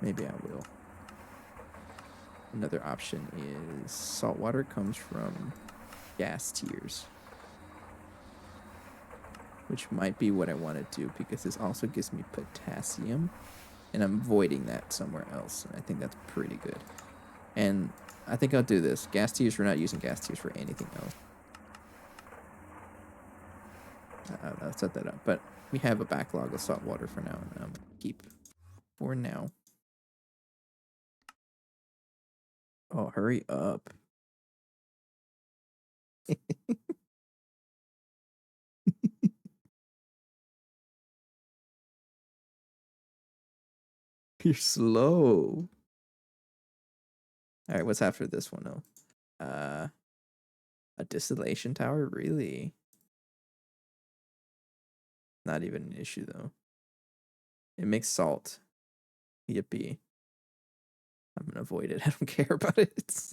maybe I will. Another option is salt water comes from gas tiers, which might be what I want to do because this also gives me potassium, and I'm voiding that somewhere else. And I think that's pretty good. And I think I'll do this. Gas tiers, we're not using gas tiers for anything else. I'll set that up. But we have a backlog of salt water for now, and I'm keep for now. Oh, hurry up. You're slow. All right, what's after this one, though? A distillation tower? Really? Not even an issue, though. It makes salt. Yippee. I'm gonna avoid it. I don't care about it.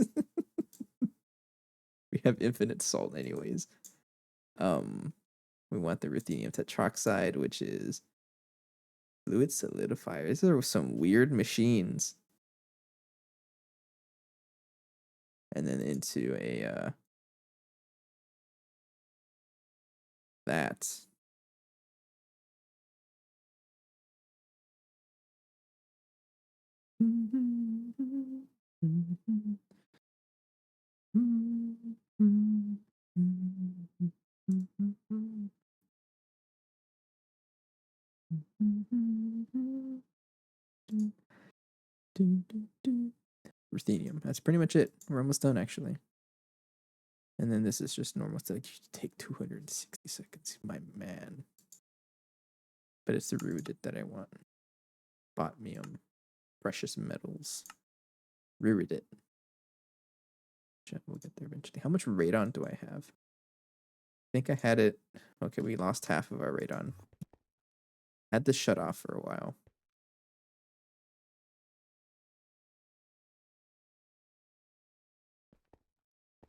We have infinite salt anyways. We want the ruthenium tetroxide, which is fluid solidifier. These are some weird machines. And then into a that. Ruthenium. That's pretty much it. We're almost done, actually. And then this is just normal stuff. You take 260 seconds, my man. But it's the rooted that I want. Botmium. Precious metals. Rooted. We'll get there eventually. How much radon do I have? I think I had it. Okay, we lost half of our radon. Had this shut off for a while.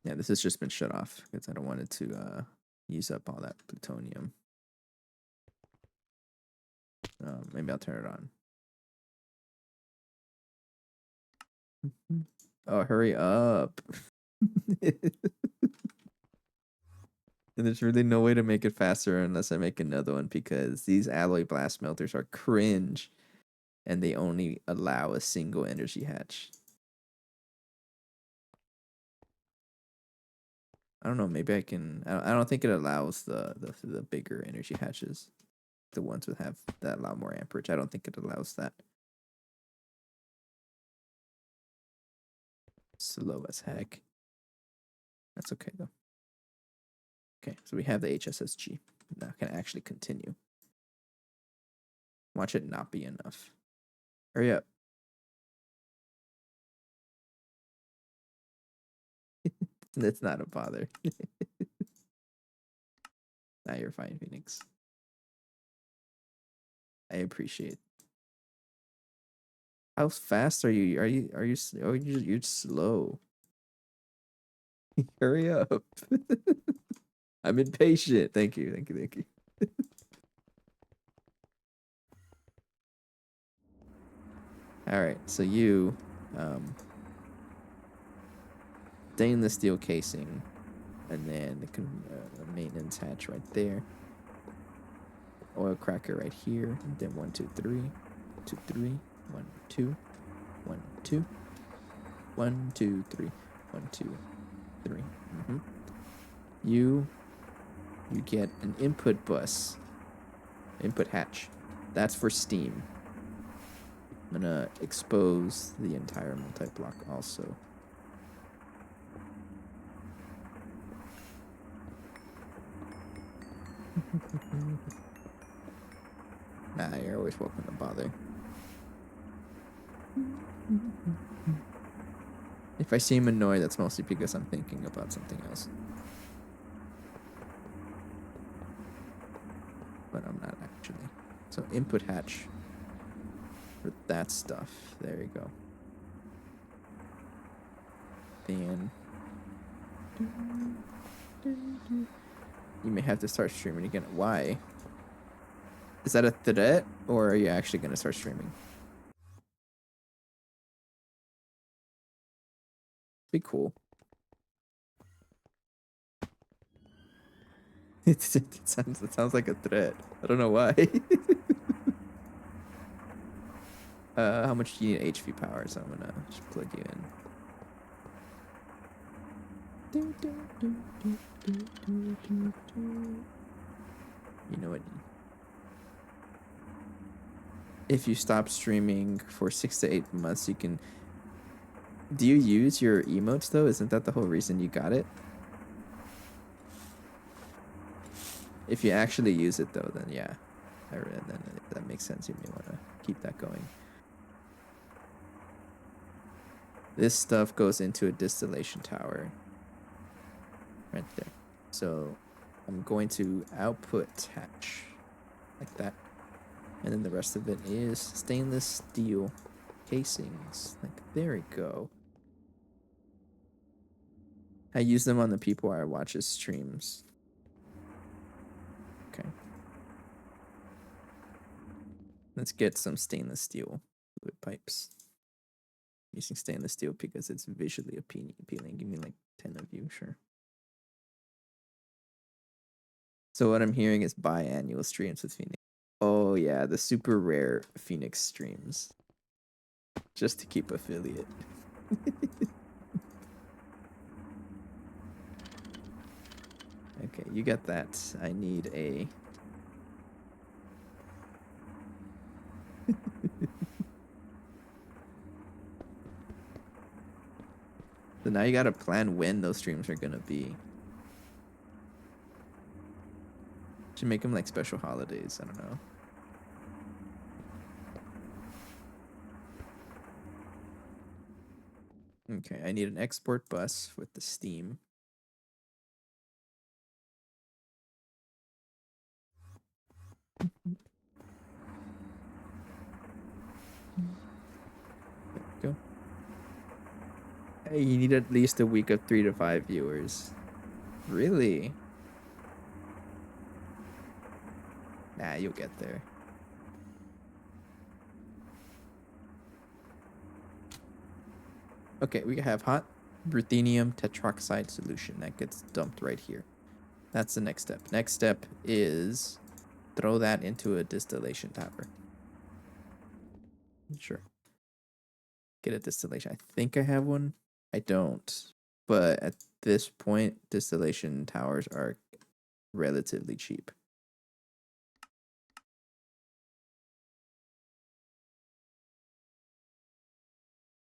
Yeah, this has just been shut off because I don't want it to use up all that plutonium. Maybe I'll turn it on. Oh, hurry up. And there's really no way to make it faster unless I make another one because these alloy blast melters are cringe and they only allow a single energy hatch. I don't know, maybe I can I don't think it allows the bigger energy hatches. The ones that allow more amperage. I don't think it allows that. Slow as heck. That's okay though. Okay, so we have the HSSG. Now can I actually continue? Watch it not be enough. Hurry up. That's not a bother. Now you're fine, Phoenix. I appreciate. How fast are you? Oh, you're slow. Hurry up. I'm impatient. Thank you. All right, so you stainless steel casing, and then the maintenance hatch right there. Oil cracker right here. And then 1, 2, 3, 2, 3, 1, 2, 1, 2, 1, 2, 3, 1, 2, 3. You get an input bus, input hatch. That's for steam. I'm gonna expose the entire multi-block also. Nah, you're always welcome to bother. If I seem annoyed, that's mostly because I'm thinking about something else. But I'm not actually. So input hatch for that stuff. There you go. Then you may have to start streaming again. Why? Is that a threat, or are you actually going to start streaming? Be cool. It sounds like a threat. I don't know why. How much do you need HP power? So I'm gonna just plug you in. You know what? If you stop streaming for 6 to 8 months, you can. Do you use your emotes though? Isn't that the whole reason you got it? If you actually use it though, then yeah, then that makes sense. You may want to keep that going. This stuff goes into a distillation tower right there. So I'm going to output hatch like that. And then the rest of it is stainless steel casings. Like, there we go. I use them on the people I watch's streams. Okay. Let's get some stainless steel fluid pipes. Using stainless steel because it's visually appealing. Give me like 10 of you, sure. So what I'm hearing is biannual streams with Phoenix. Oh yeah, the super rare Phoenix streams. Just to keep affiliate. Okay, you got that. I need a... So now you gotta plan when those streams are gonna be. Should make them like special holidays. I don't know. Okay, I need an export bus with the steam. Go. Hey, you need at least a week of 3 to 5 viewers. Really? Nah, you'll get there. Okay, we have hot ruthenium tetroxide solution that gets dumped right here. That's the next step. Next step is throw that into a distillation tower. Sure. Get a distillation. I think I have one. I don't. But at this point, distillation towers are relatively cheap.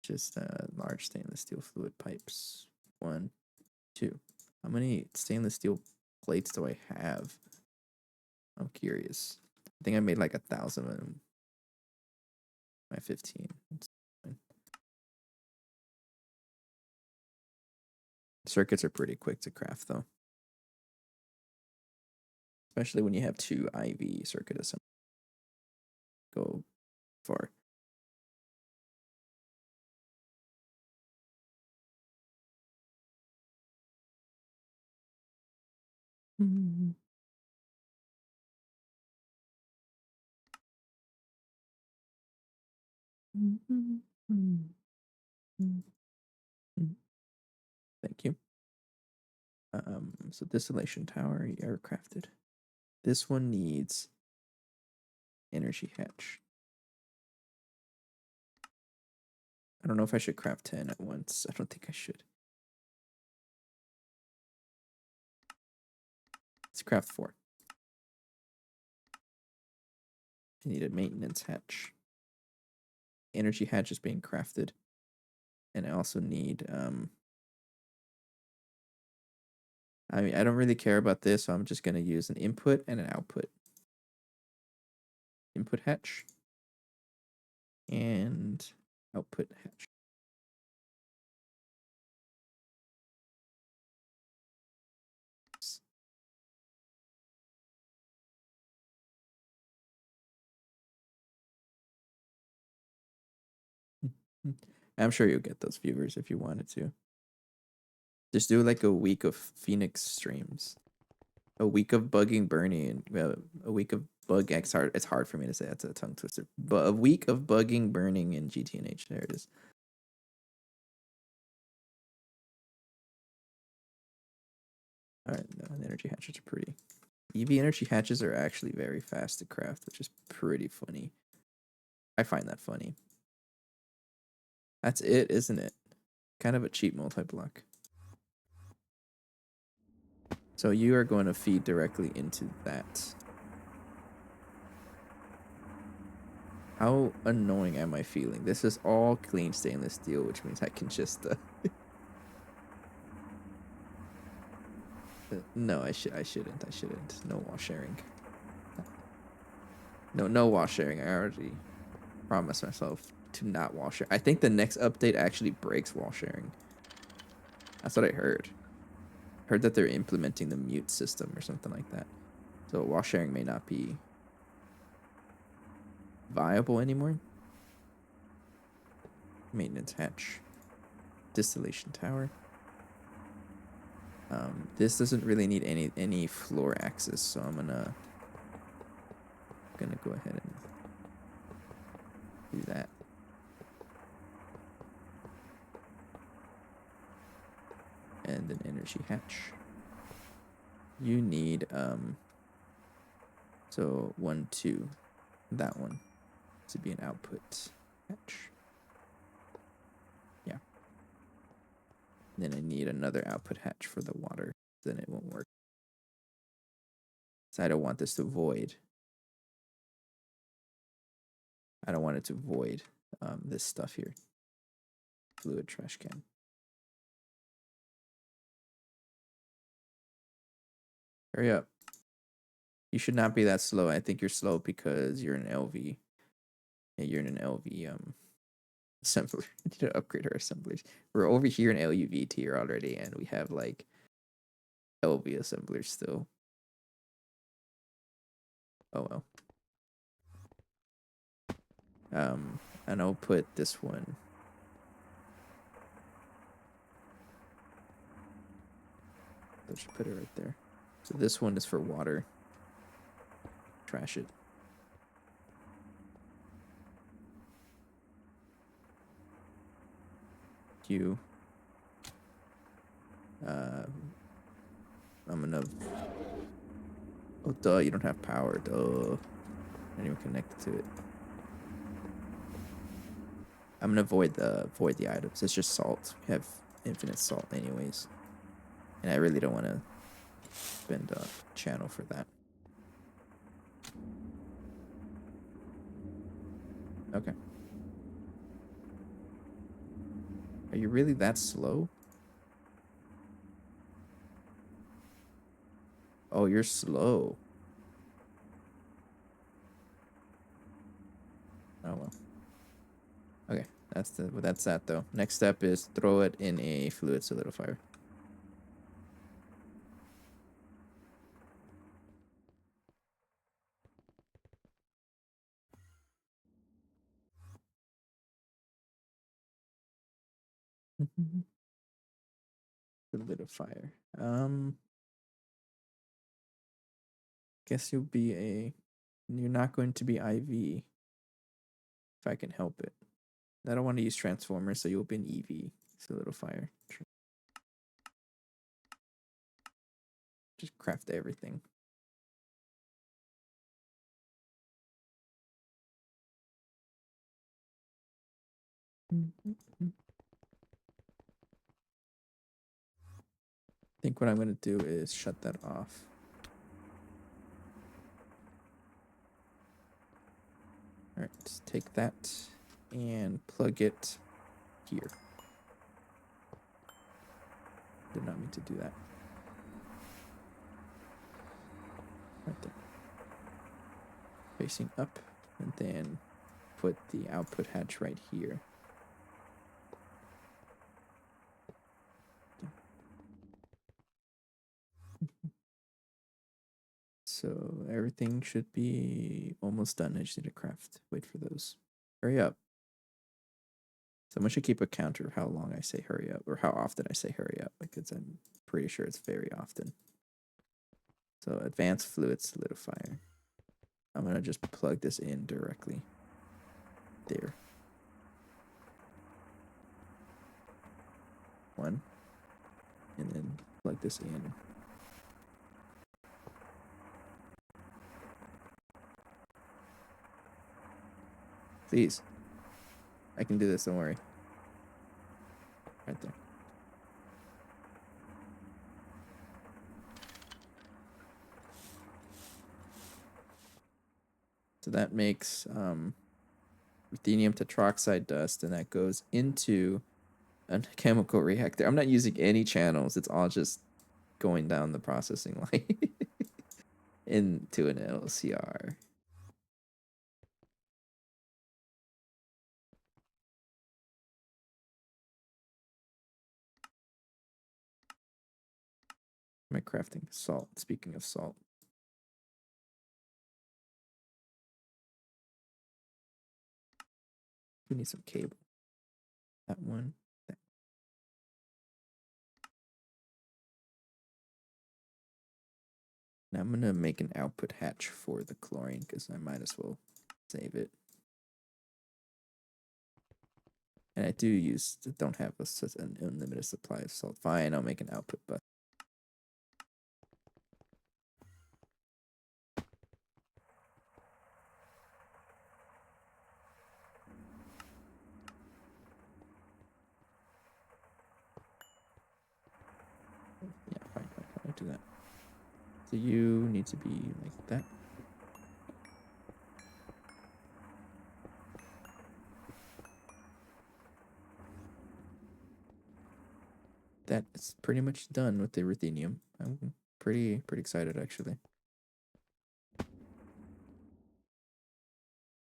Just large stainless steel fluid pipes. 1, 2. How many stainless steel plates do I have? I'm curious. I think I made like 1,000 of them. My 15. Circuits are pretty quick to craft, though. Especially when you have 2 IV circuit assemblies. Go far. Mm-hmm. Thank you. So distillation tower, aircrafted. This one needs energy hatch. I don't know if I should craft 10 at once. I don't think I should. Let's craft 4. I need a maintenance hatch. Energy hatch is being crafted. And I also need I mean, I don't really care about this, so I'm just going to use an input and an output. Input hatch and output hatch. I'm sure you'll get those viewers if you wanted to. Just do like a week of Phoenix streams. A week of bugging Bernie and a week of bug X hard. It's hard for me to say. That's a tongue twister. But a week of bugging burning in GTNH. There it is. All right, no, the energy hatches are pretty. EV energy hatches are actually very fast to craft, which is pretty funny. I find that funny. That's it, isn't it? Kind of a cheap multi-block. So you are going to feed directly into that. How annoying am I feeling? This is all clean stainless steel, which means I can just no, I shouldn't. No wall sharing. No wall sharing. I already promised myself to not wall share. I think the next update actually breaks wall sharing. That's what I heard. Heard that they're implementing the mute system or something like that. So wall sharing may not be viable anymore. Maintenance hatch. Distillation tower. This doesn't really need any floor access, so I'm gonna go ahead and do that. And an energy hatch. You need so 1, 2, that one to be an output hatch. Yeah. Then I need another output hatch for the water. Then it won't work. So I don't want this to void. I don't want it to void this stuff here. Fluid trash can. Hurry up. You should not be that slow. I think you're slow because you're an LV. Yeah, you're in an LV assembler. We need to upgrade our assemblers. We're over here in LUV tier already, and we have like LV assemblers still. Oh well. And I'll put this one. I should put it right there. So this one is for water. Trash it. Q. I'm gonna. Oh, duh! You don't have power. Duh. Not even connected to it. I'm gonna void the items. It's just salt. We have infinite salt anyways, and I really don't want to spend a channel for that. Okay. Are you really that slow? Oh, you're slow. Oh well. that's that though. Next step is throw it in a fluid solidifier. Solidifier. Guess you'll be you're not going to be IV if I can help it. I don't want to use transformer, so you'll be an EV solidifier. Just craft everything. I think what I'm going to do is shut that off. All right, just take that and plug it here. Did not mean to do that. Right there. Facing up, and then put the output hatch right here. So everything should be almost done. I just need to craft. Wait for those. Hurry up. Someone should keep a counter of how long I say hurry up, or how often I say hurry up, because I'm pretty sure it's very often. So advanced fluid solidifier. I'm going to just plug this in directly. There. One. And then plug this in. Please. I can do this, don't worry. Right there. So that makes ruthenium tetroxide dust, and that goes into a chemical reactor. I'm not using any channels. It's all just going down the processing line into an LCR. Am I crafting salt? Speaking of salt. We need some cable. That one. That. Now I'm going to make an output hatch for the chlorine because I might as well save it. And I don't have such an unlimited supply of salt. Fine, I'll make an output bus. Yeah, fine, I'll do that. So you need to be like that. That is pretty much done with the ruthenium. I'm pretty excited actually.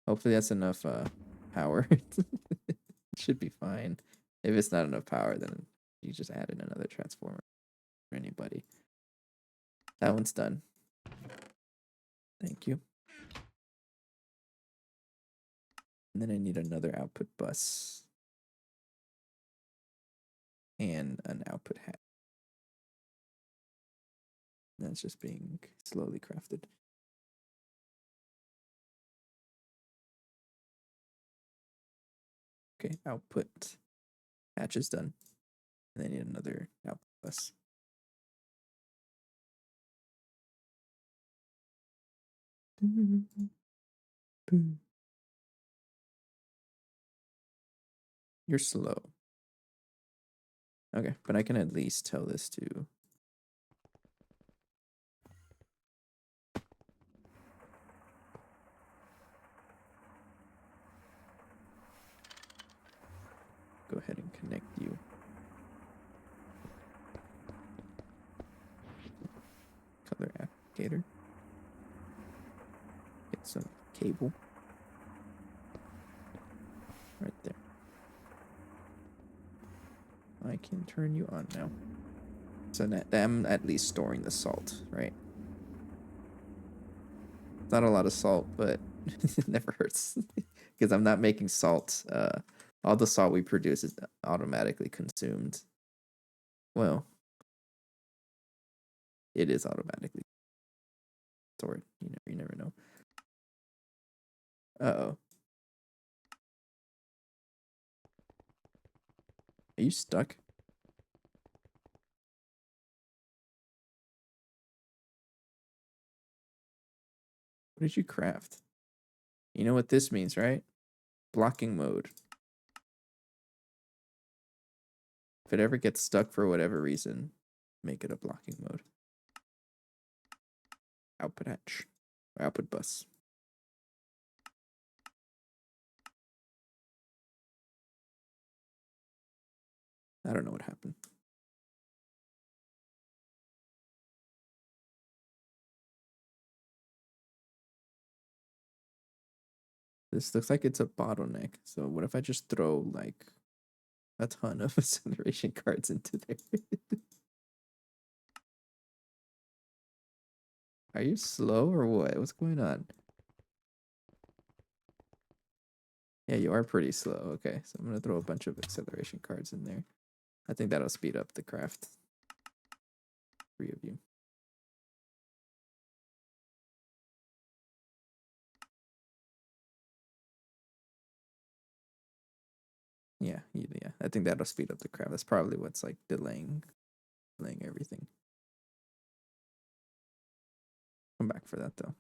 Hopefully that's enough power. It should be fine. If it's not enough power, then you just add in another transformer for anybody. That one's done. Thank you. And then I need another output bus and an output hat. That's just being slowly crafted. Okay, output hatch is done. And I need another output bus. You're slow. Okay, but I can at least tell this to... Go ahead and connect you. Color applicator. Get some cable. Right there. can turn you on now. So I'm at least storing the salt, right? It's not a lot of salt, but it never hurts because I'm not making salt. All the salt we produce is automatically consumed. Well, it is automatically stored. You never know. Uh-oh. Are you stuck? What did you craft? You know what this means, right? Blocking mode. If it ever gets stuck for whatever reason, make it a blocking mode. Output hatch. Or output bus. I don't know what happened. This looks like it's a bottleneck. So what if I just throw like a ton of acceleration cards into there? Are you slow or what? What's going on? Yeah, you are pretty slow. Okay, so I'm gonna throw a bunch of acceleration cards in there. I think that'll speed up the craft. 3 of you. Yeah. I think that'll speed up the craft. That's probably what's like delaying everything. Come back for that though.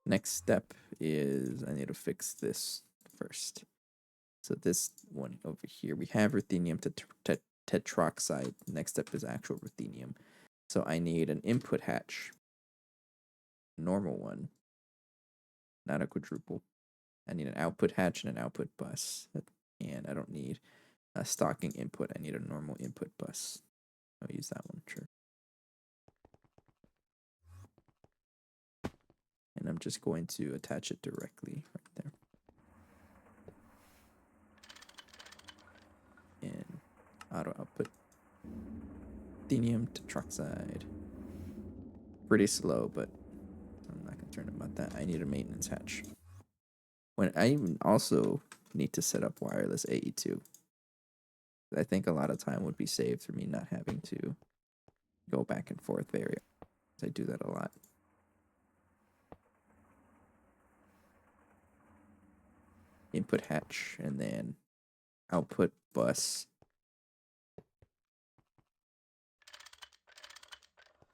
Next step is I need to fix this first. So this one over here, we have ruthenium tetroxide. Next step is actual ruthenium. So I need an input hatch. Normal one. Not a quadruple. I need an output hatch and an output bus. And I don't need a stocking input. I need a normal input bus. I'll use that one, sure. And I'm just going to attach it directly right there. And auto output. Ruthenium tetroxide. Pretty slow, but I'm not concerned about that. I need a maintenance hatch. When I even also need to set up wireless AE2. I think a lot of time would be saved for me not having to go back and forth very. I do that a lot. Input hatch and then output bus.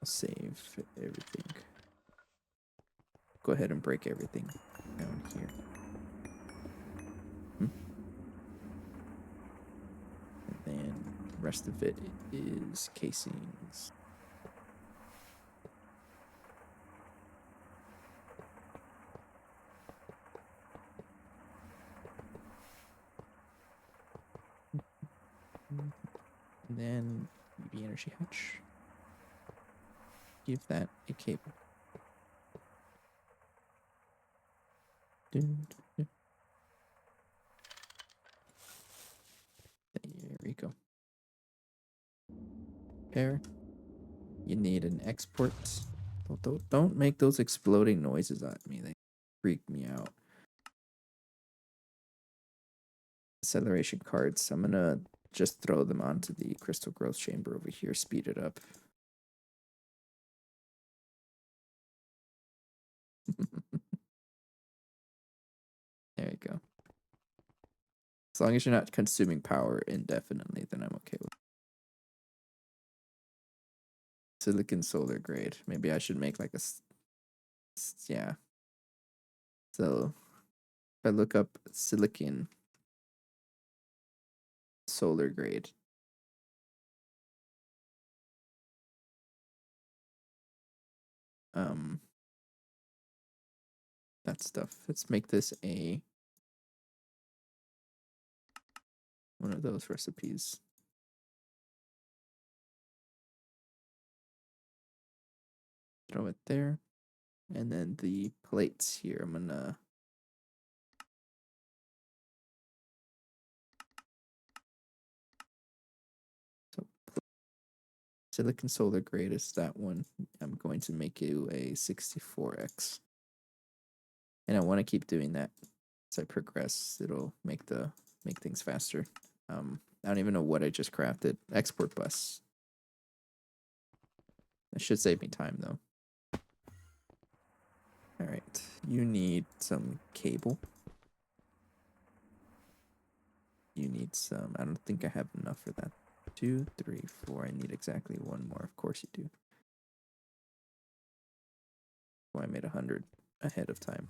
I'll save everything. Go ahead and break everything down here. And then the rest of it is casings. And then UV energy hatch. Give that a cable. There we go. Pair. You need an export. Don't make those exploding noises at me. They freak me out. Acceleration cards. I'm gonna just throw them onto the crystal growth chamber over here. Speed it up. There you go. As long as you're not consuming power indefinitely, then I'm okay with it. Silicon solar grade. Maybe I should make like a... Yeah. So if I look up silicon solar grade. That stuff. Let's make this one of those recipes. Throw it there. And then the plates here, I'm gonna Silicon solar grade is that one. I'm going to make you a 64x. And I want to keep doing that as I progress. It'll make things faster. I don't even know what I just crafted. Export bus. That should save me time though. All right, you need some cable. You need some. I don't think I have enough for that. 2, 3, 4. I need exactly one more. Of course you do. Oh, I made 100 ahead of time.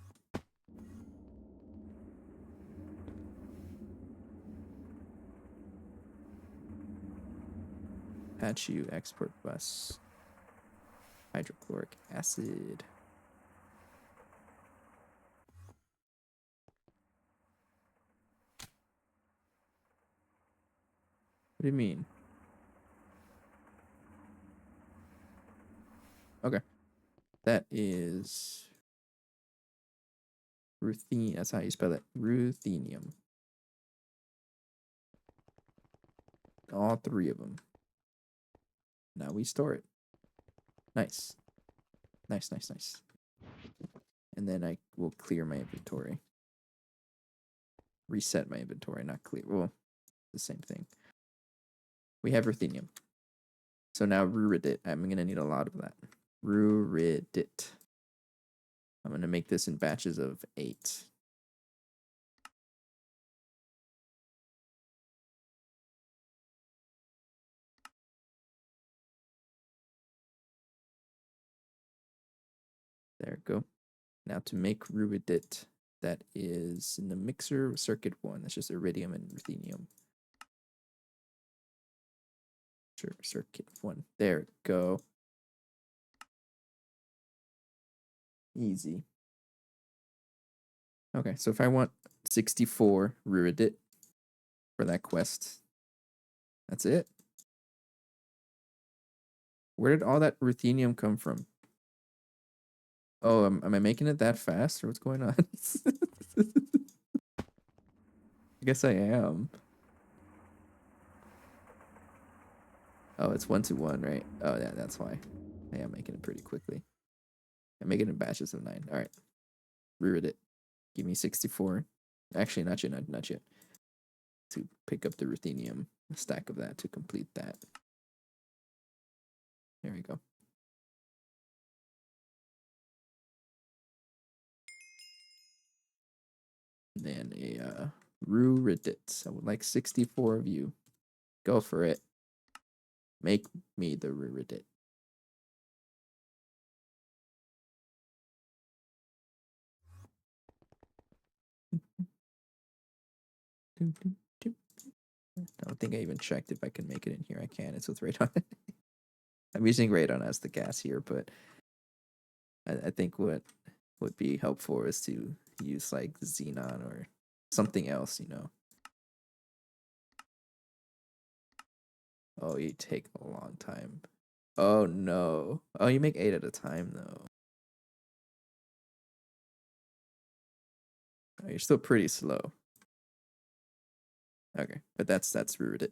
Patch you export bus. Hydrochloric acid. What do you mean? Okay. That is ruthenium. That's how you spell it. Ruthenium. All 3 of them. Now we store it. Nice. Nice, nice, nice. And then I will clear my inventory. Reset my inventory, not clear. Well, the same thing. We have ruthenium. So now ruridit. I'm going to need a lot of that. Ruridit. I'm going to make this in batches of 8. There we go. Now to make ruridit, that is in the mixer circuit 1. That's just iridium and ruthenium. Sure, circuit 1. There we go. Easy. Okay, so if I want 64 ruridit for that quest, that's it. Where did all that ruthenium come from? Oh, am I making it that fast, or what's going on? I guess I am. Oh, it's 1 to 1, right? Oh, yeah, that's why. I am making it pretty quickly. I'm making it in batches of 9. All right, reread it. Give me 64. Actually, not yet, not yet. To pick up the ruthenium, a stack of that to complete that. There we go. Then a ruridit. I would like 64 of you. Go for it. Make me the ruridit. I don't think I even checked if I can make it in here. I can. It's with radon. I'm using radon as the gas here, but I think what would be helpful is to use like xenon or something else, you know. Oh, you take a long time. Oh no. Oh, you make 8 at a time though. Oh, you're still pretty slow. Okay, but that's rude. It.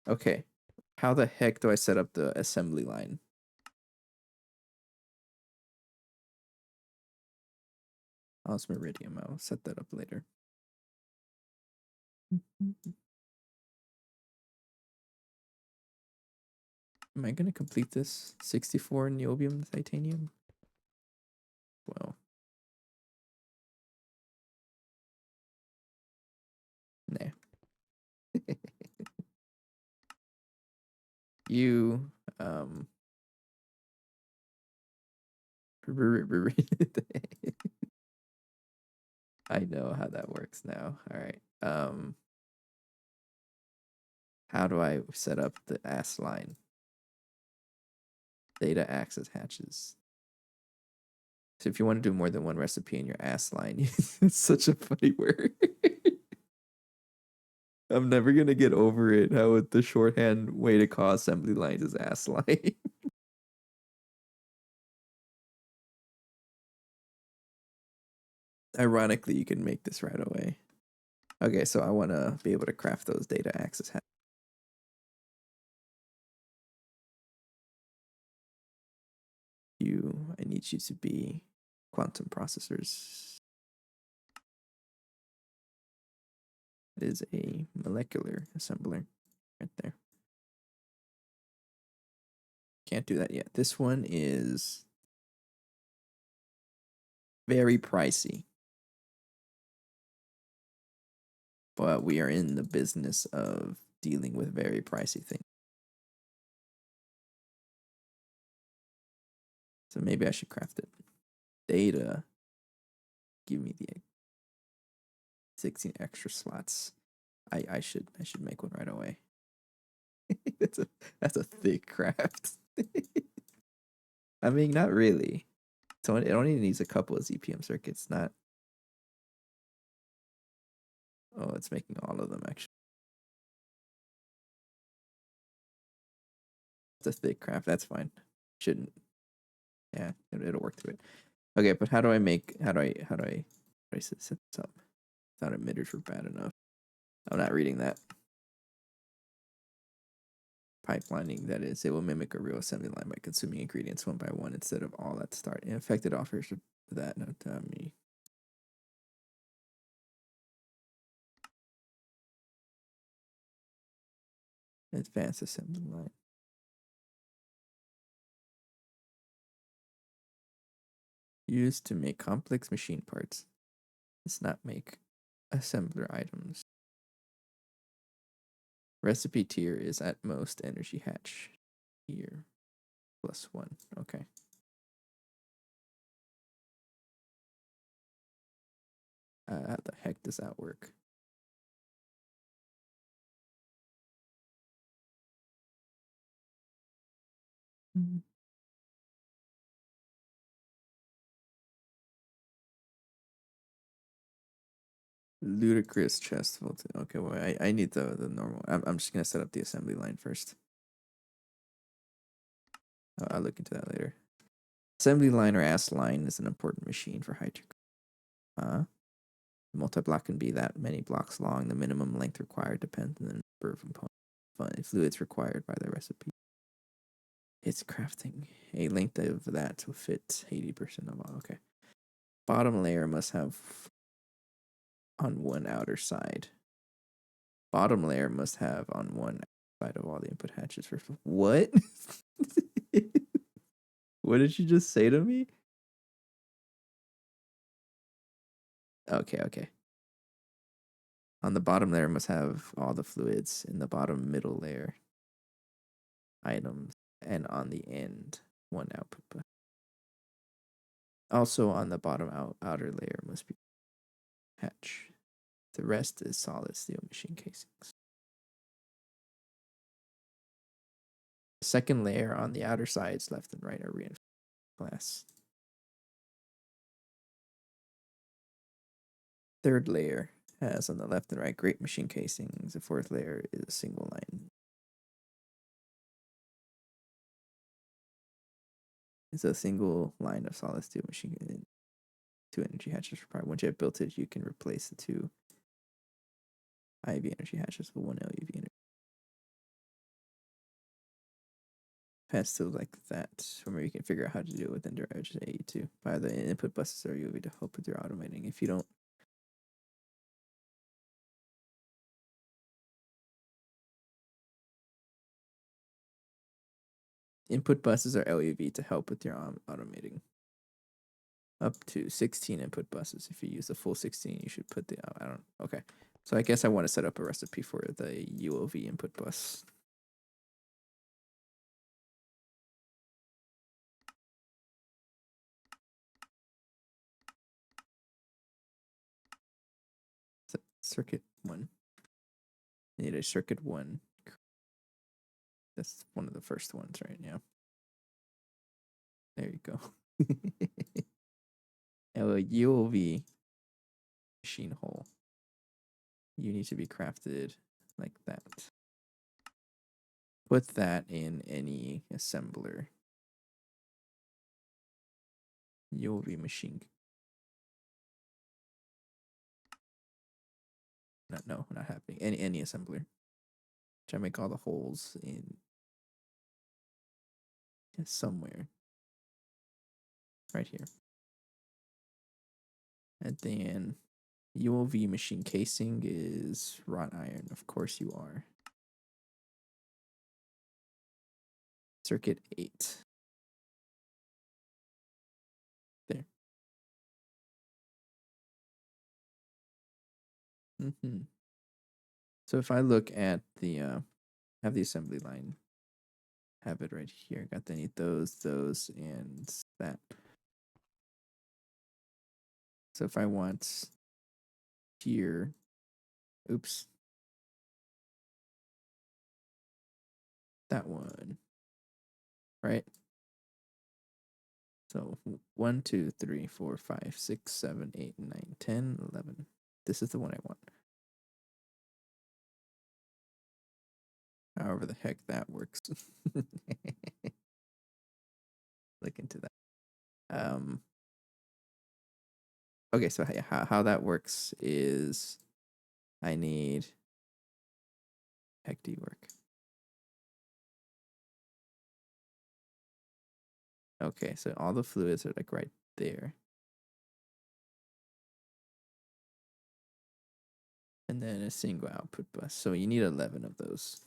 Okay. How the heck do I set up the assembly line? Osmiridium. I'll set that up later. Am I going to complete this? 64 niobium titanium? Well. Nah. You, I know how that works now. All right. How do I set up the Assline? Data access hatches. So if you want to do more than one recipe in your Assline, it's such a funny word. I'm never gonna get over it. How the shorthand way to call assembly lines is Assline. Ironically, you can make this right away. Okay, so I want to be able to craft those data access hatches. I need you to be quantum processors. It is a molecular assembler right there. Can't do that yet. This one is very pricey. But we are in the business of dealing with very pricey things. So maybe I should craft it. Data. Give me the 16 extra slots. I should make one right away. that's a thick craft. I mean, not really. So it only needs a couple of ZPM circuits, not. Oh, it's making all of them actually. It's a thick craft. That's fine. Shouldn't. Yeah, it'll work through it. Okay, but how do I set this up? Thought emitters were bad enough. I'm not reading that. Pipelining, that is, it will mimic a real assembly line by consuming ingredients one by one instead of all at the start. And affected offers that note me. Advanced assembly line. Used to make complex machine parts. Does not make assembler items. Recipe tier is at most energy hatch tier +1. Okay. How the heck does that work? Ludicrous chest vault. Okay, well, I need the normal. I'm just gonna set up the assembly line first. I'll look into that later. Assembly line or Assline is an important machine for high tech. Multi-block can be that many blocks long. The minimum length required depends on the number of components. Fluids required by the recipe. It's crafting. A length of that to fit 80% of all. Okay. Bottom layer must have on one outer side. Bottom layer must have on one side of all the input hatches for what? What did you just say to me? Okay. On the bottom layer must have all the fluids. In the bottom middle layer, items, and on the end, one output. Also on the bottom outer layer must be hatch. The rest is solid steel machine casings. The second layer on the outer sides, left and right, are reinforced glass. Third layer has on the left and right great machine casings. The fourth layer is a single line. It's a single line of solid steel machine. 2 energy hatches required. Once you have built it, you can replace the 2 IV energy hatches with 1 LUV energy. Pass to like that, where you can figure out how to deal with indirect AE2 by the input buses or UV to help with your automating. If you don't, input buses are LUV to help with your automating. Up to 16 input buses. If you use the full 16, you should put the I don't. Okay, so I guess I want to set up a recipe for the UOV input bus. Circuit 1. I need a circuit 1. That's one of the first ones right now. There you go. A UOV machine hole. You need to be crafted like that. Put that in any assembler. UOV machine. No, not happening. Any assembler. Try to make all the holes in somewhere. right here. And then ULV machine casing is wrought iron. Of course you are. Circuit 8. There. So if I look at the have the assembly line, have it right here. Got any those, and that. So if I want here, oops, that one, right? So 1, 2, 3, 4, 5, 6, 7, 8, 9, 10, 11. This is the one I want. However the heck that works. Look into that. Okay, so how that works is I need heck do you work? Okay, so all the fluids are like right there. And then a single output bus. So you need 11 of those.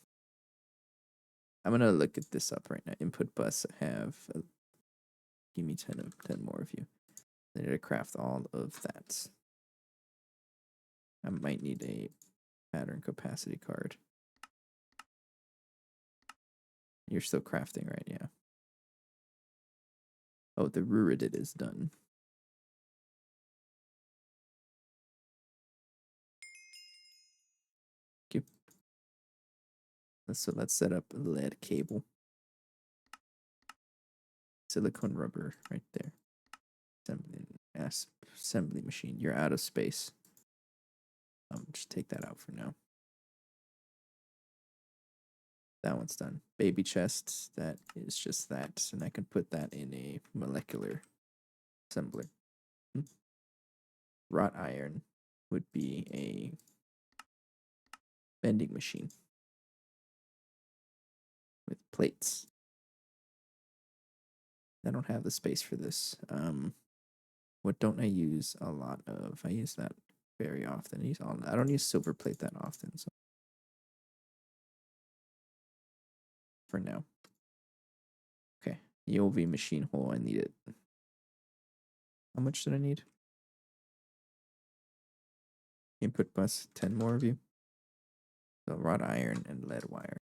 I'm going to look at this up right now. Input bus have, give me 10 more of you. I need to craft all of that. I might need a pattern capacity card. You're still crafting, right? Yeah. Oh, the Ruridit is done. Yep. So let's set up a lead cable. Silicone rubber right there. Assembly machine. You're out of space. Just take that out for now. That one's done. Baby chest, that is just that. And I can put that in a molecular assembler. Wrought iron would be a bending machine with plates. I don't have the space for this. What don't I use a lot of? I use that very often. I don't use silver plate that often. So for now. Okay. ULV machine hole. I need it. How much did I need? Input bus. 10 more of you. So wrought iron and lead wire.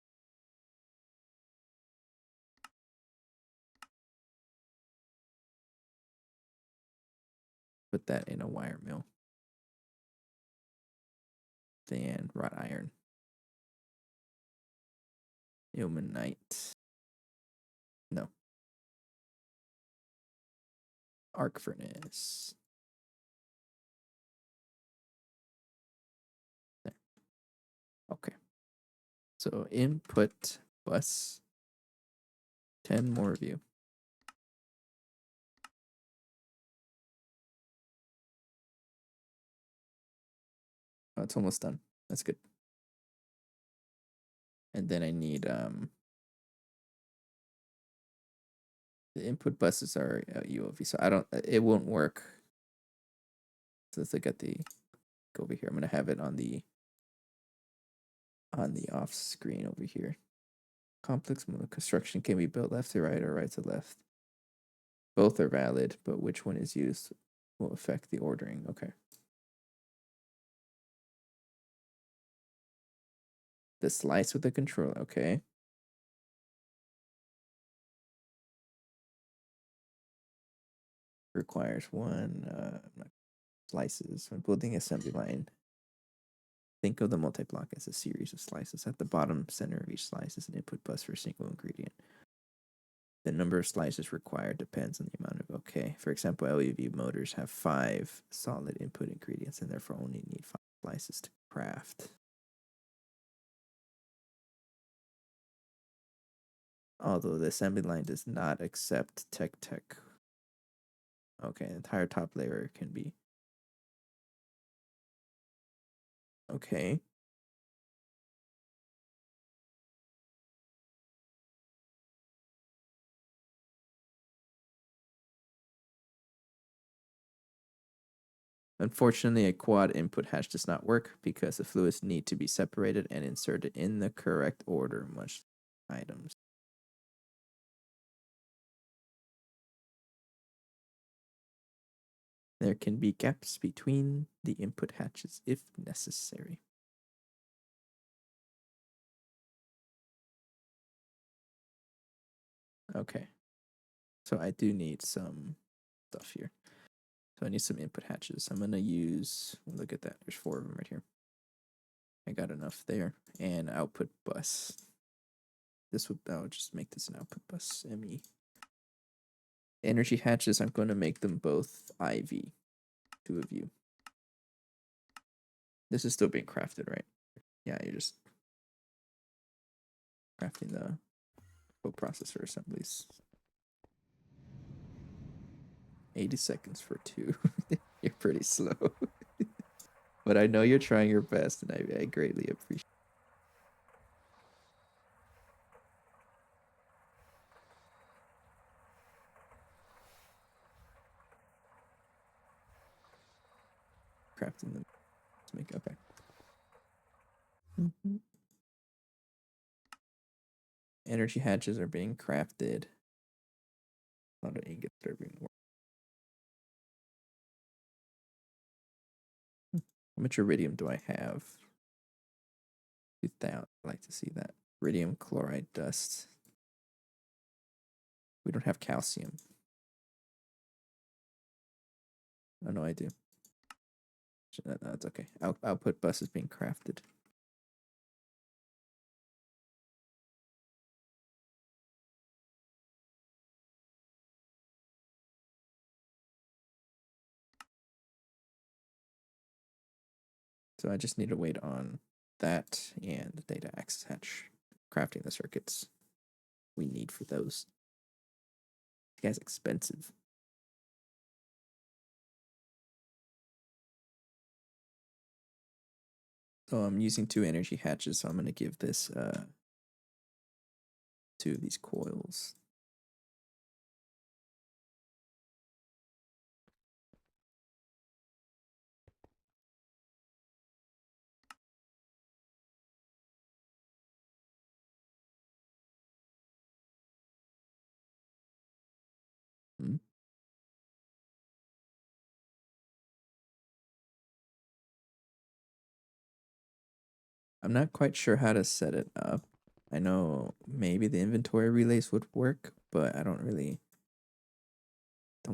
Put that in a wire mill. Then wrought iron. Ilmenite. No. Arc furnace. There. Okay. So input bus. 10 more of you. Oh, it's almost done. That's good. And then I need the input buses are ULV, so it won't work. So let's look at go over here. I'm gonna have it on the off screen over here. Complex model construction can be built left to right or right to left. Both are valid, but which one is used will affect the ordering. Okay. The slice with the controller. Okay. Requires one slices when building assembly line. Think of the multi-block as a series of slices. At the bottom center of each slice is an input bus for a single ingredient. The number of slices required depends on the amount of, okay. For example, LuV motors have 5 solid input ingredients and therefore only need 5 slices to craft. Although the assembly line does not accept Tech. Okay, the entire top layer can be. Okay. Unfortunately, a quad input hatch does not work because the fluids need to be separated and inserted in the correct order, much items. There can be gaps between the input hatches if necessary. Okay. So I do need some stuff here. So I need some input hatches. I'm going to use, look at that. There's 4 of them right here. I got enough there. And output bus. I'll just make this an output bus, ME. Energy hatches, I'm going to make them both IV. 2 of you. This is still being crafted, right? Yeah, you're just crafting the processor assemblies. 80 seconds for 2. You're pretty slow. But I know you're trying your best, and I greatly appreciate it. Crafting them to make okay. Energy hatches are being crafted. A lot of ingots are being worked. How much iridium do I have? 2,000. I'd like to see that. Iridium chloride dust. We don't have calcium. Oh, no, I do. No, that's okay. Output bus is being crafted. So I just need to wait on that and the data access hatch. Crafting the circuits we need for those. This guy's expensive. So I'm using 2 energy hatches, so I'm going to give this 2 of these coils. I'm not quite sure how to set it up. I know maybe the inventory relays would work, but I don't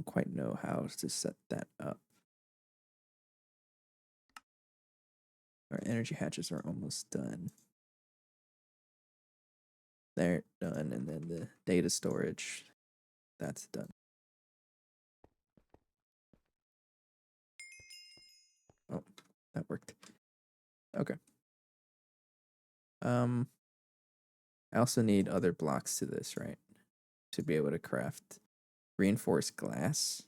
quite know how to set that up. Our energy hatches are almost done. They're done, and then the data storage, that's done. Oh, that worked. Okay. I also need other blocks to this, right? To be able to craft reinforced glass,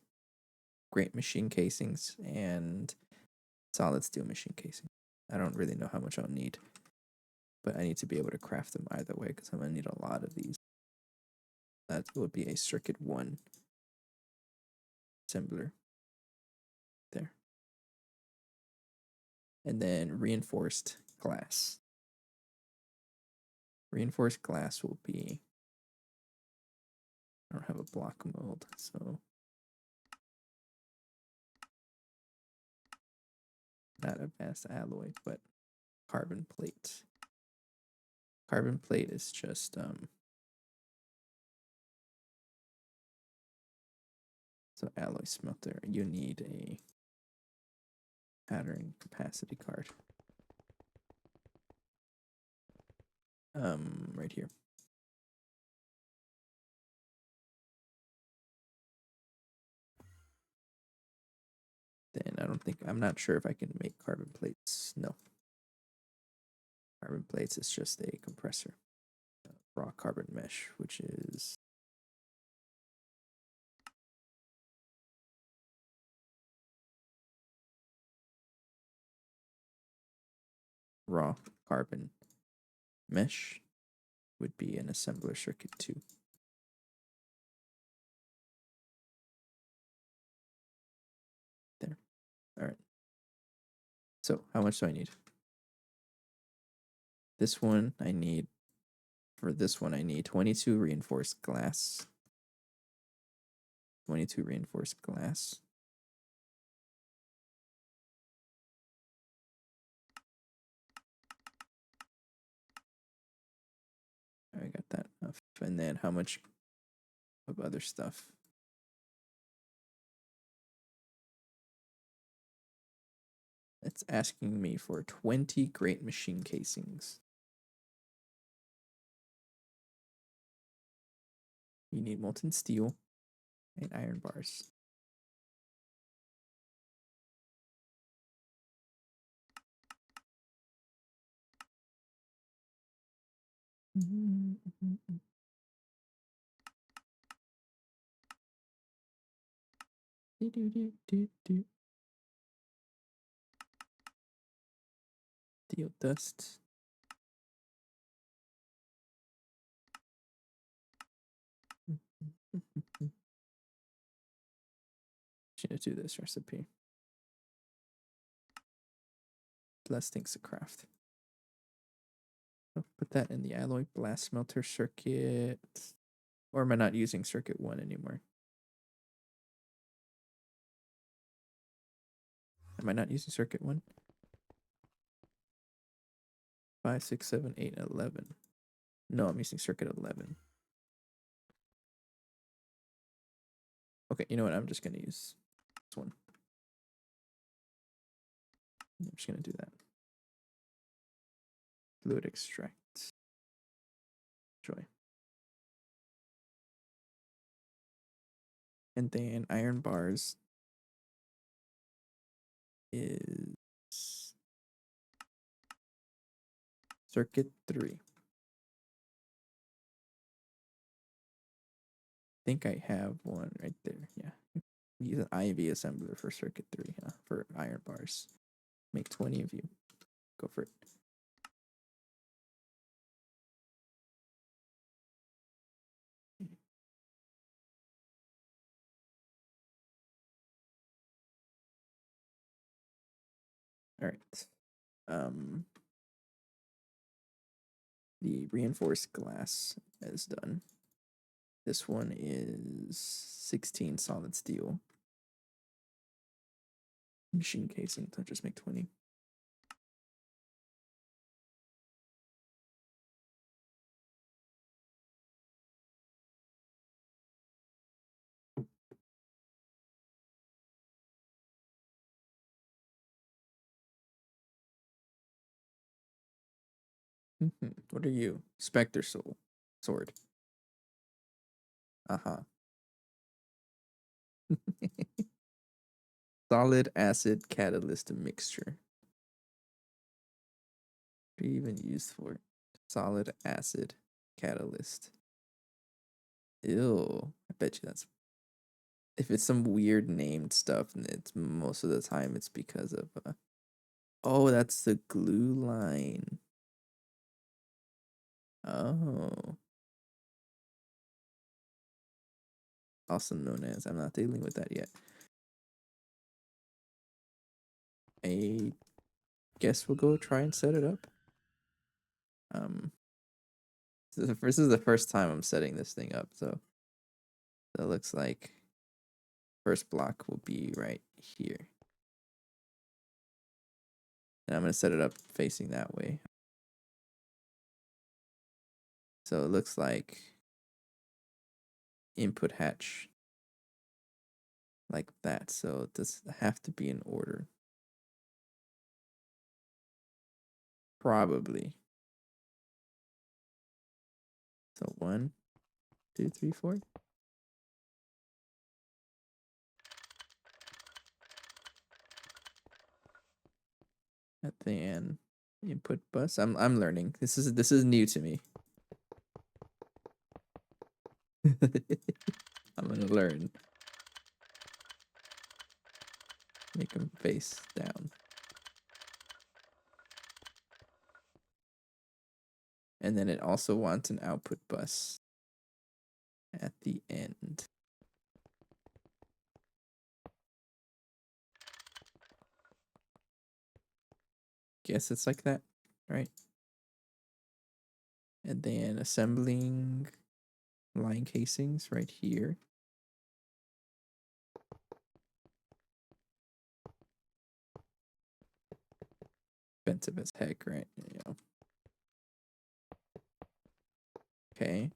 great machine casings, and solid steel machine casing. I don't really know how much I'll need, but I need to be able to craft them either way because I'm going to need a lot of these. That would be a circuit 1 assembler. There. And then reinforced glass. Reinforced glass will be, I don't have a block mold, so not advanced alloy, but carbon plate. Carbon plate is just so alloy smelter. You need a pattern capacity card. Right here. Then I'm not sure if I can make carbon plates. No. Carbon plates is just a compressor. Raw carbon mesh, which is raw carbon mesh would be an assembler circuit 2. There. All right. So how much do I need? This one I need, for this one I need 22 reinforced glass. 22 reinforced glass. I got that enough. And then how much of other stuff? It's asking me for 20 great machine casings. You need molten steel and iron bars. Steel dust. Should do this recipe. Less things to craft. I'll put that in the alloy blast smelter circuit. Or am I not using circuit 1 anymore? Am I not using circuit 1? 5, 6, 7, 8, 11. No, I'm using circuit 11. Okay, you know what? I'm just going to use this one. I'm just going to do that. Fluid extract. Joy. And then iron bars is circuit 3. I think I have one right there. Yeah. Use an IV assembler for circuit 3, for iron bars. Make 20 of you. Go for it. All right. The reinforced glass is done. This one is 16 solid steel. Machine casing, so just make 20. What are you? Spectre soul. Sword. Uh-huh. Solid acid catalyst mixture. What are you even used for? Solid acid catalyst. Ew. I bet you that's, if it's some weird named stuff, and it's most of the time it's because of oh, that's the glue line. Oh. Also known as, I'm not dealing with that yet. I guess we'll go try and set it up. This is the first time I'm setting this thing up, so it looks like first block will be right here. And I'm going to set it up facing that way. So it looks like input hatch like that. So it does have to be in order. Probably. So 1, 2, 3, 4. And then input bus. I'm learning. This is new to me. I'm gonna learn. Make them face down. And then it also wants an output bus at the end. guess it's like that, right? And then assembling line casings right here. Expensive as heck, right? Yeah. Okay.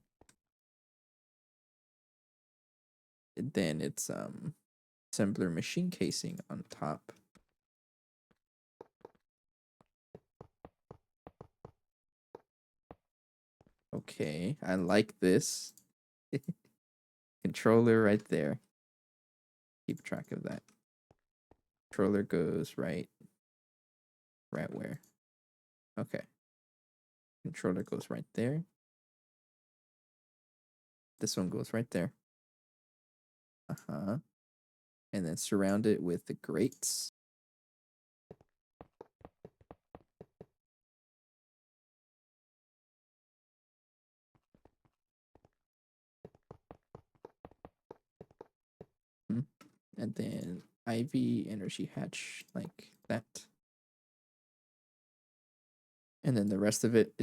And then it's assembler machine casing on top. Okay, I like this. Controller right there. Keep track of that. Controller goes right where? Okay. Controller goes right there. This one goes right there. Uh-huh. And then surround it with the grates. And then IV energy hatch like that. And then the rest of it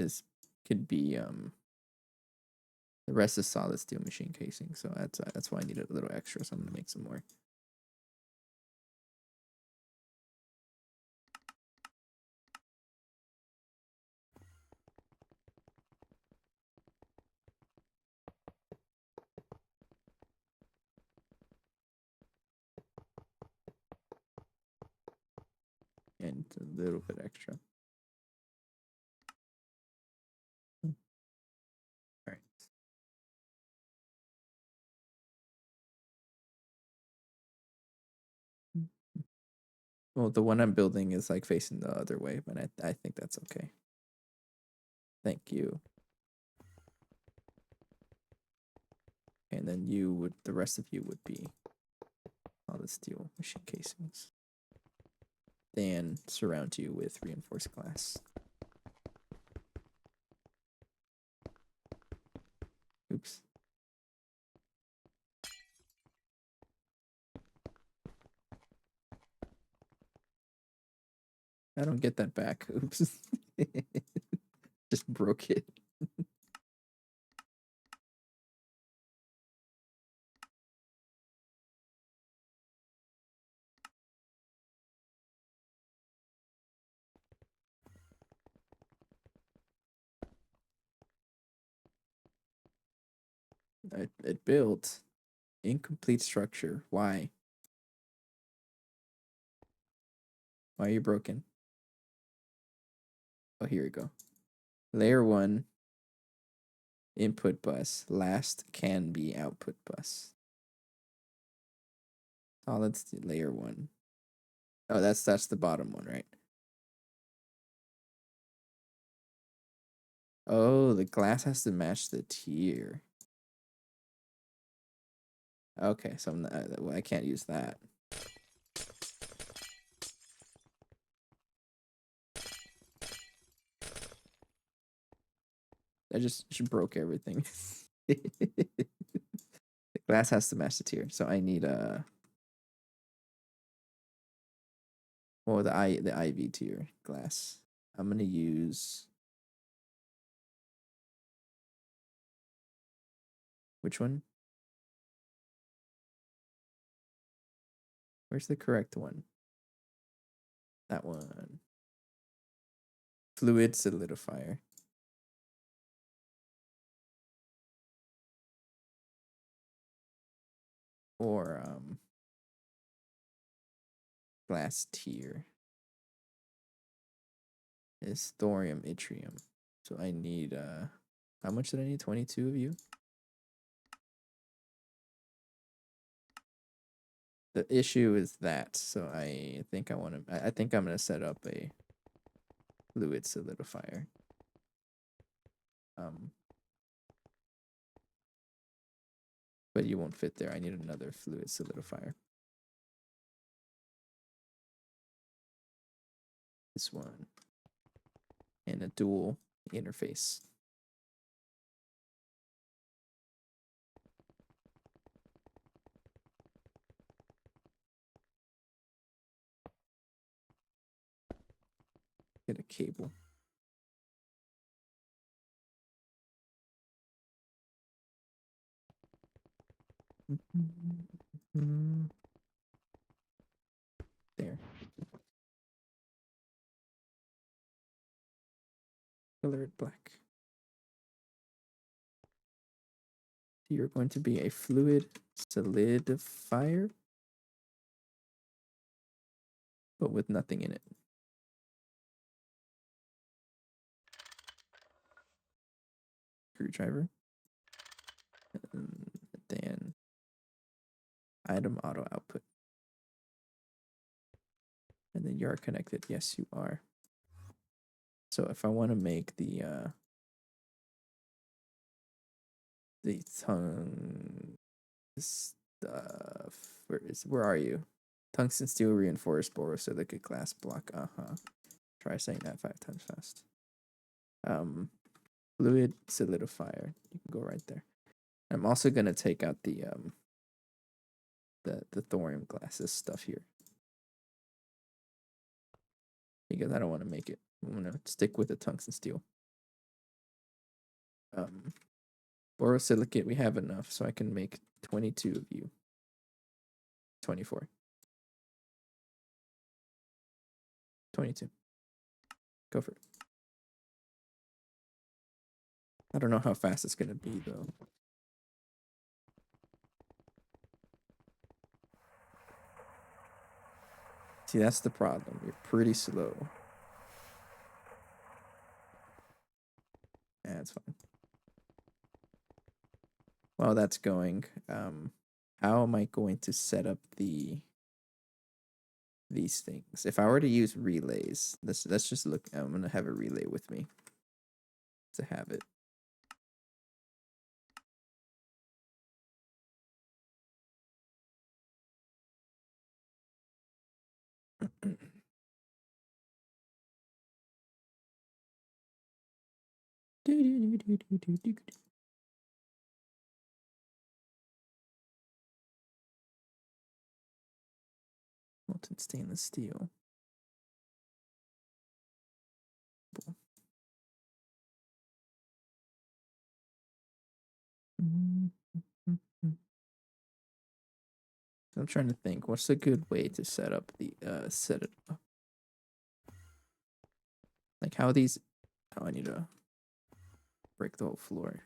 could be the rest is solid steel machine casing. So that's why I needed a little extra. So I'm gonna make some more. And a little bit extra. All right. Well, the one I'm building is like facing the other way, but I think that's okay. Thank you. And then the rest of you would be solid steel machine casings. Then surround you with reinforced glass. Oops. I don't get that back. Oops. Just broke it. It built. Incomplete structure. Why? Why are you broken? Oh, here we go. Layer 1 input bus. Last can be output bus. Solid layer 1. Oh, that's the bottom one, right? Oh, the glass has to match the tier. Okay, so I can't use that. I just broke everything. The glass has to match the tier, so I need the IV tier glass. I'm gonna use which one? Where's the correct one? That one. Fluid solidifier. Or glass tier is thorium yttrium. So I need how much did I need? 22 of you? The issue is that, so I think I think I'm gonna set up a fluid solidifier. But you won't fit there. I need another fluid solidifier. This one. And a dual interface. Get a cable. There. Colored black. You're going to be a fluid solidifier, but with nothing in it. Screwdriver. And then item auto output. And then you're connected. Yes, you are. So if I want to make the tongue stuff, where are you? Tungsten steel reinforced borosilicate glass block. Try saying that 5 times fast. Fluid solidifier. You can go right there. I'm also gonna take out the thorium glasses stuff here because I don't want to make it. I'm gonna stick with the tungsten steel. Borosilicate, we have enough, so I can make 22 of you. 24. 22. Go for it. I don't know how fast it's gonna be though. See, that's the problem. You're pretty slow. Yeah, it's fine. While that's going, how am I going to set up these things? If I were to use relays, let's just look. I'm gonna have a relay with me to have it. Molten stainless steel. I'm trying to think. What's a good way to set up the set it up? Like how these? Oh, I need to break the whole floor.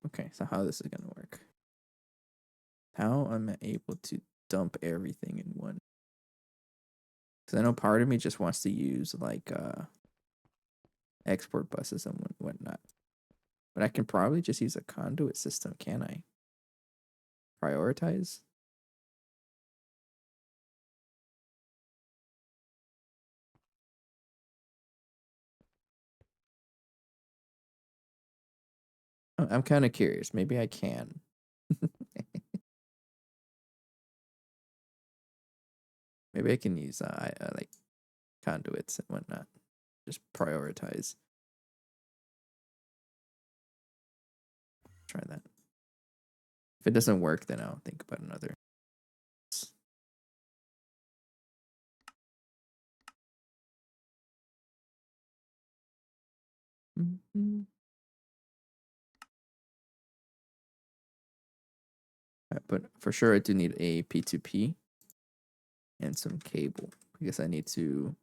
Okay, so how this is gonna work? How am I able to dump everything in one? Because I know part of me just wants to use like export buses and whatnot, but I can probably just use a conduit system, can I? Prioritize. I'm kind of curious. Maybe I can. Maybe I can use like conduits and whatnot. Just prioritize. Try that. If it doesn't work, then I'll think about another. But for sure, I do need a P2P and some cable because I need to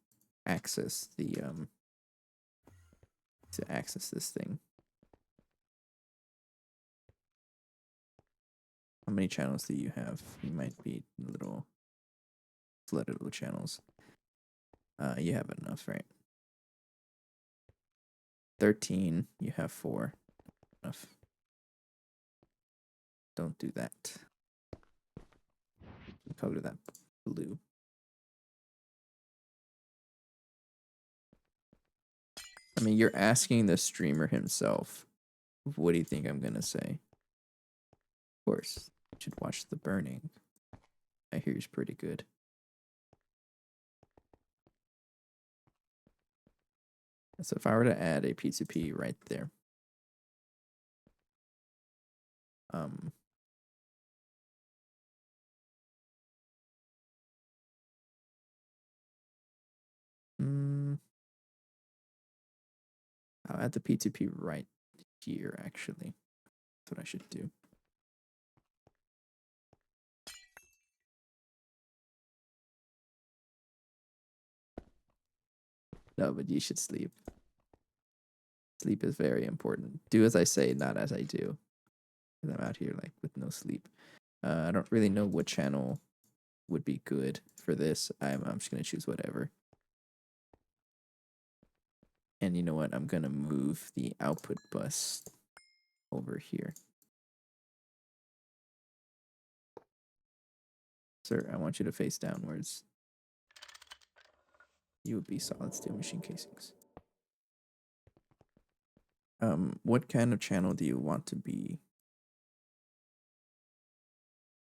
access the this thing. How many channels do you have? You might be little flooded with channels. You have enough, right? 13. You have 4. Enough. Don't do that. Color that blue. I mean, you're asking the streamer himself. What do you think I'm gonna say? Of course, you should watch the burning. I hear he's pretty good. So if I were to add a P2P right there, um, I'll add the P2P right here, actually. That's what I should do. No, but you should sleep. Sleep is very important. Do as I say, not as I do. Because I'm out here like with no sleep. I don't really know what channel would be good for this. I'm just gonna choose whatever. And you know what? I'm gonna move the output bus over here. Sir, I want you to face downwards. You would be solid steel machine casings. What kind of channel do you want to be?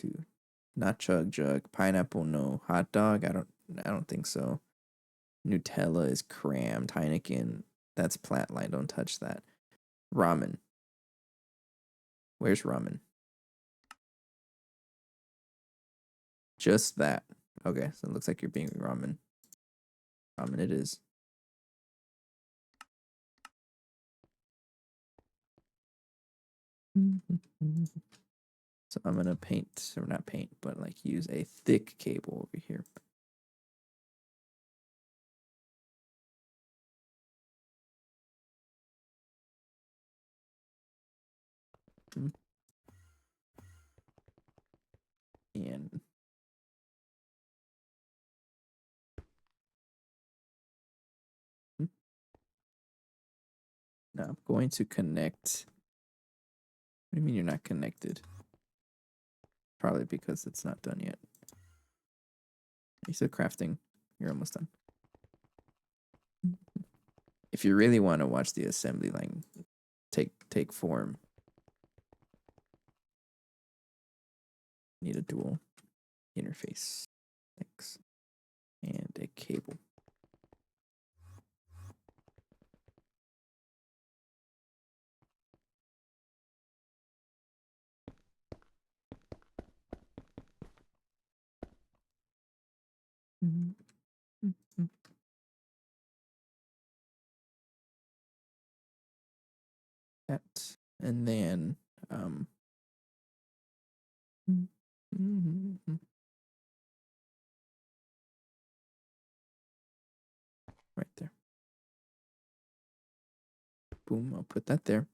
To not chug jug, pineapple no, hot dog I don't think so. Nutella is crammed, Heineken that's Platline, don't touch that. Ramen. Where's ramen? Just that. Okay, so it looks like you're being ramen. Ramen it is. So I'm gonna paint, or not paint, but like use a thick cable over here. And now I'm going to connect. What do you mean you're not connected? Probably because it's not done yet. You still crafting. You're almost done. If you really want to watch the assembly line take form, need a dual interface X and a cable. That and then right there. Boom, I'll put that there.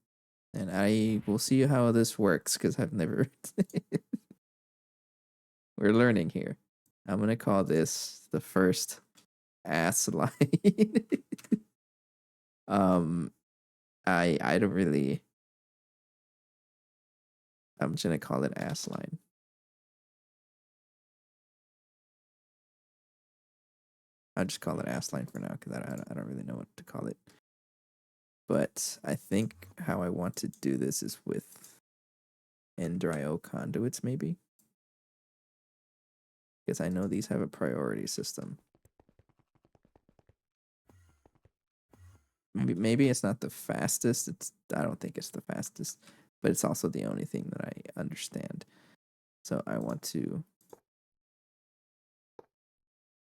And I will see how this works because I've never. We're learning here. I'm going to call this the first Assline. I don't really. I'm just going to call it Assline. I'll just call it Assline for now because I don't really know what to call it. But I think how I want to do this is with NDRIO conduits, maybe. Because I know these have a priority system. Maybe it's not the fastest. I don't think it's the fastest, but it's also the only thing that I understand. So I want to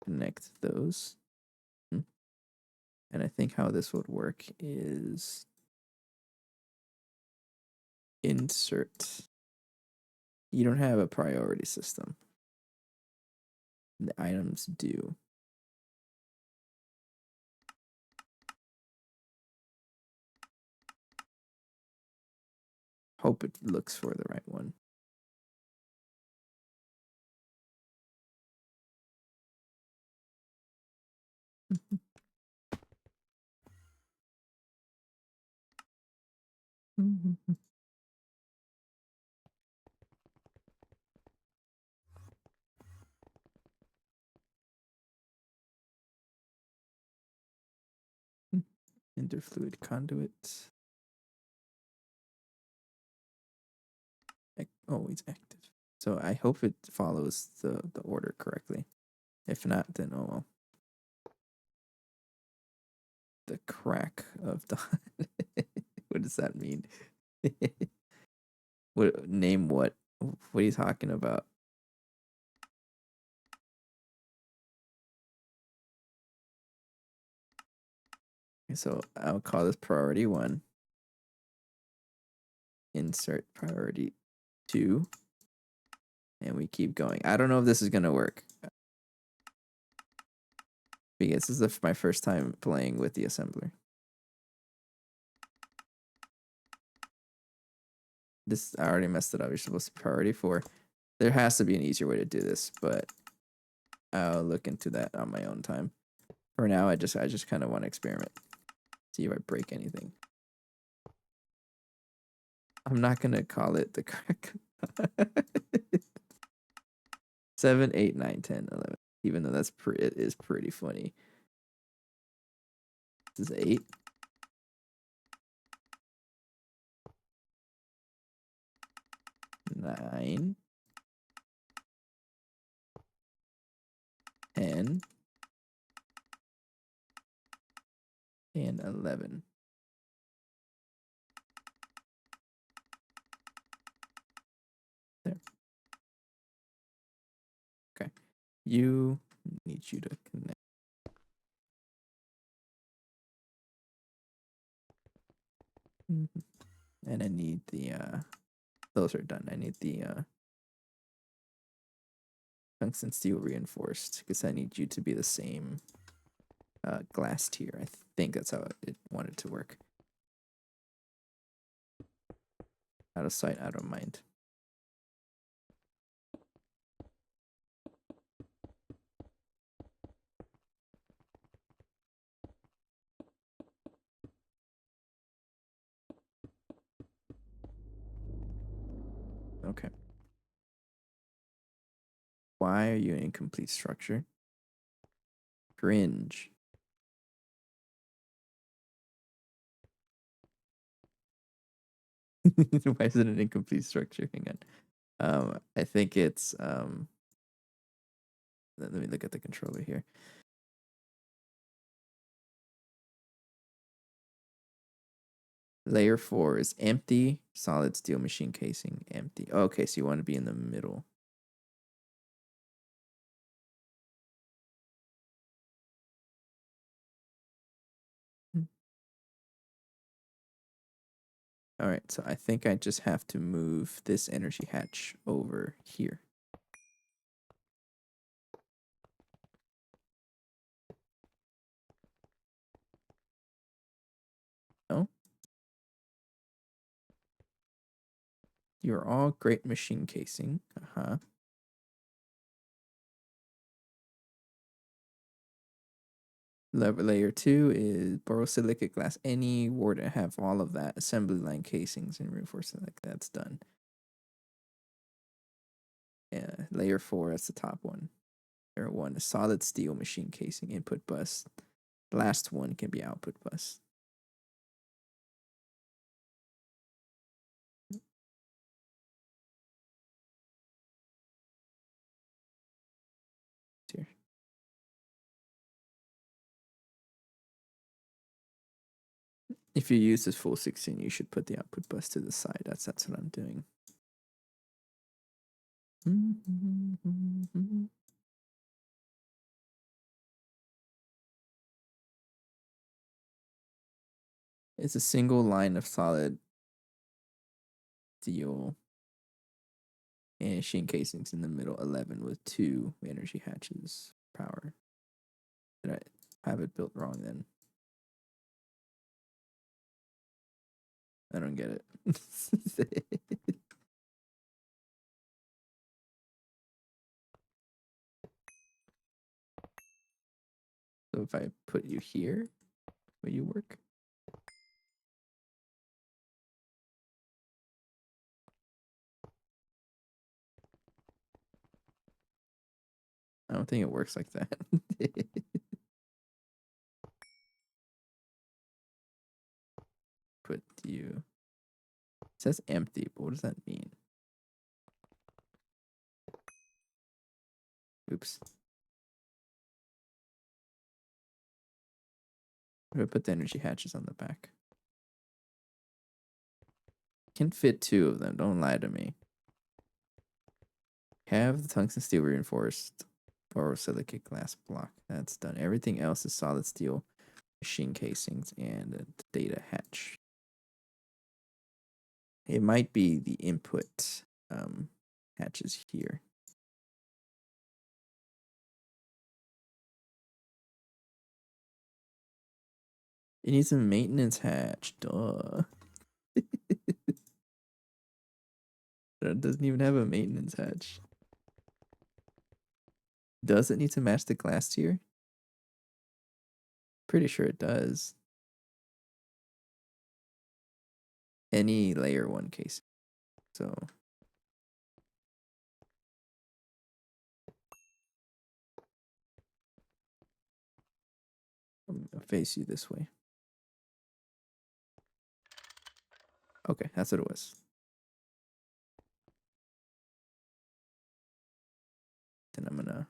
connect those. And I think how this would work is insert. You don't have a priority system. The items do. Hope it looks for the right one. Interfluid conduit. Always active. So I hope it follows the order correctly. If not, then oh well. The crack of the what does that mean? What name what? What are you talking about? So I'll call this priority 1. Insert priority 2. And we keep going. I don't know if this is going to work. Because this is my first time playing with the assembler. This, I already messed it up. You're supposed to priority 4. There has to be an easier way to do this, but I'll look into that on my own time. For now, I just kind of want to experiment. See if I break anything. I'm not going to call it the crack. 7, 8, 9, 10, 11. Even though it is pretty funny. This is 8. 9. 10. And 11. There. Okay. You need you to connect. And I need the those are done. I need the tungsten steel reinforced because I need you to be the same glass tier. I think that's how it wanted to work. Out of sight, out of mind. Okay. Why are you an incomplete structure? Cringe. Why is it an incomplete structure? Hang on. I think it's let me look at the controller here. Layer 4 is empty, solid steel machine casing, empty. Okay, so you want to be in the middle. All right, so I think I just have to move this energy hatch over here. No? You're all great machine casing. Uh-huh. Layer 2 is borosilicate glass. Any word to have all of that. Assembly line casings and reinforcement, like that's done. Yeah, layer 4, that's the top one. Layer 1 is solid steel machine casing input bus. Last one can be output bus. Here. If you use this full 16, you should put the output bus to the side. That's what I'm doing. It's a single line of solid steel and machine casings in the middle, 11 with 2 energy hatches. Power. Did I have it built wrong then? I don't get it. So if I put you here, will you work? I don't think it works like that. Put you. It says empty, but what does that mean? Oops. I'm gonna put the energy hatches on the back. Can fit 2 of them. Don't lie to me. Have the tungsten steel reinforced borosilicate glass block. That's done. Everything else is solid steel machine casings and a data hatch. It might be the input hatches here. It needs a maintenance hatch. Duh. It doesn't even have a maintenance hatch. Does it need to match the glass tier? Pretty sure it does. Any layer 1 case. So I'm gonna face you this way. Okay, that's what it was. Then I'm gonna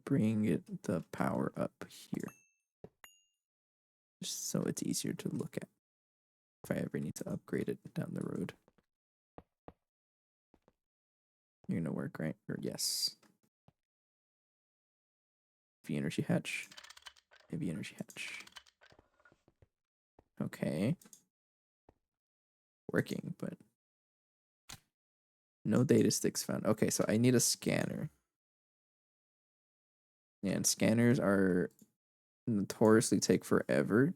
bring the power up here. Just so it's easier to look at if I ever need to upgrade it down the road. You're gonna work, right? Or yes. Heavy energy hatch. Heavy energy hatch. Okay. Working, but no data sticks found. Okay, so I need a scanner. And scanners are notoriously take forever.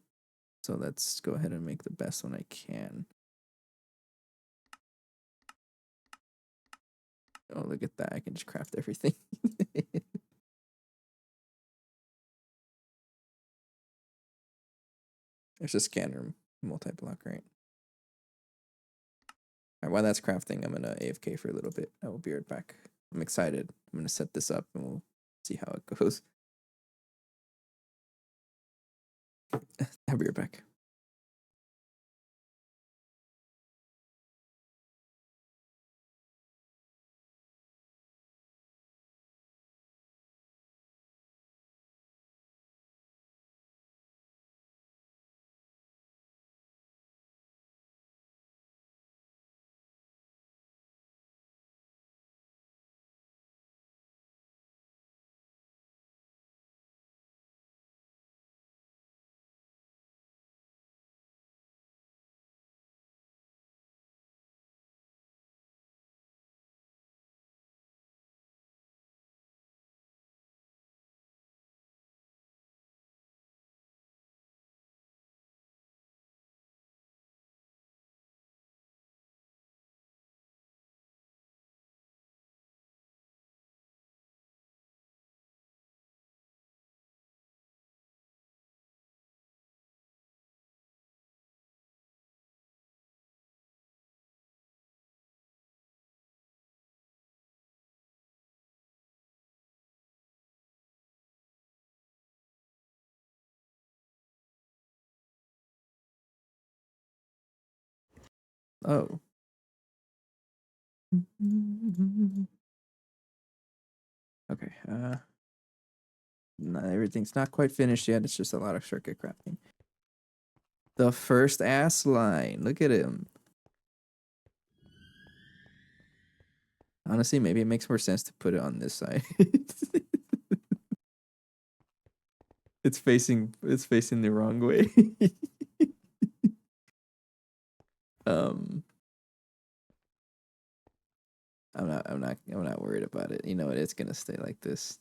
So let's go ahead and make the best one I can. Oh, look at that. I can just craft everything. There's a scanner multi-block, right? All right, while that's crafting, I'm gonna AFK for a little bit. I will be right back. I'm excited. I'm gonna set this up and we'll see how it goes. I'll be right back. Oh. Okay. No, everything's not quite finished yet. It's just a lot of circuit crafting. The first Assline. Look at him. Honestly, maybe it makes more sense to put it on this side. It's facing the wrong way. um I'm not worried about it. You know what? It's gonna stay like this.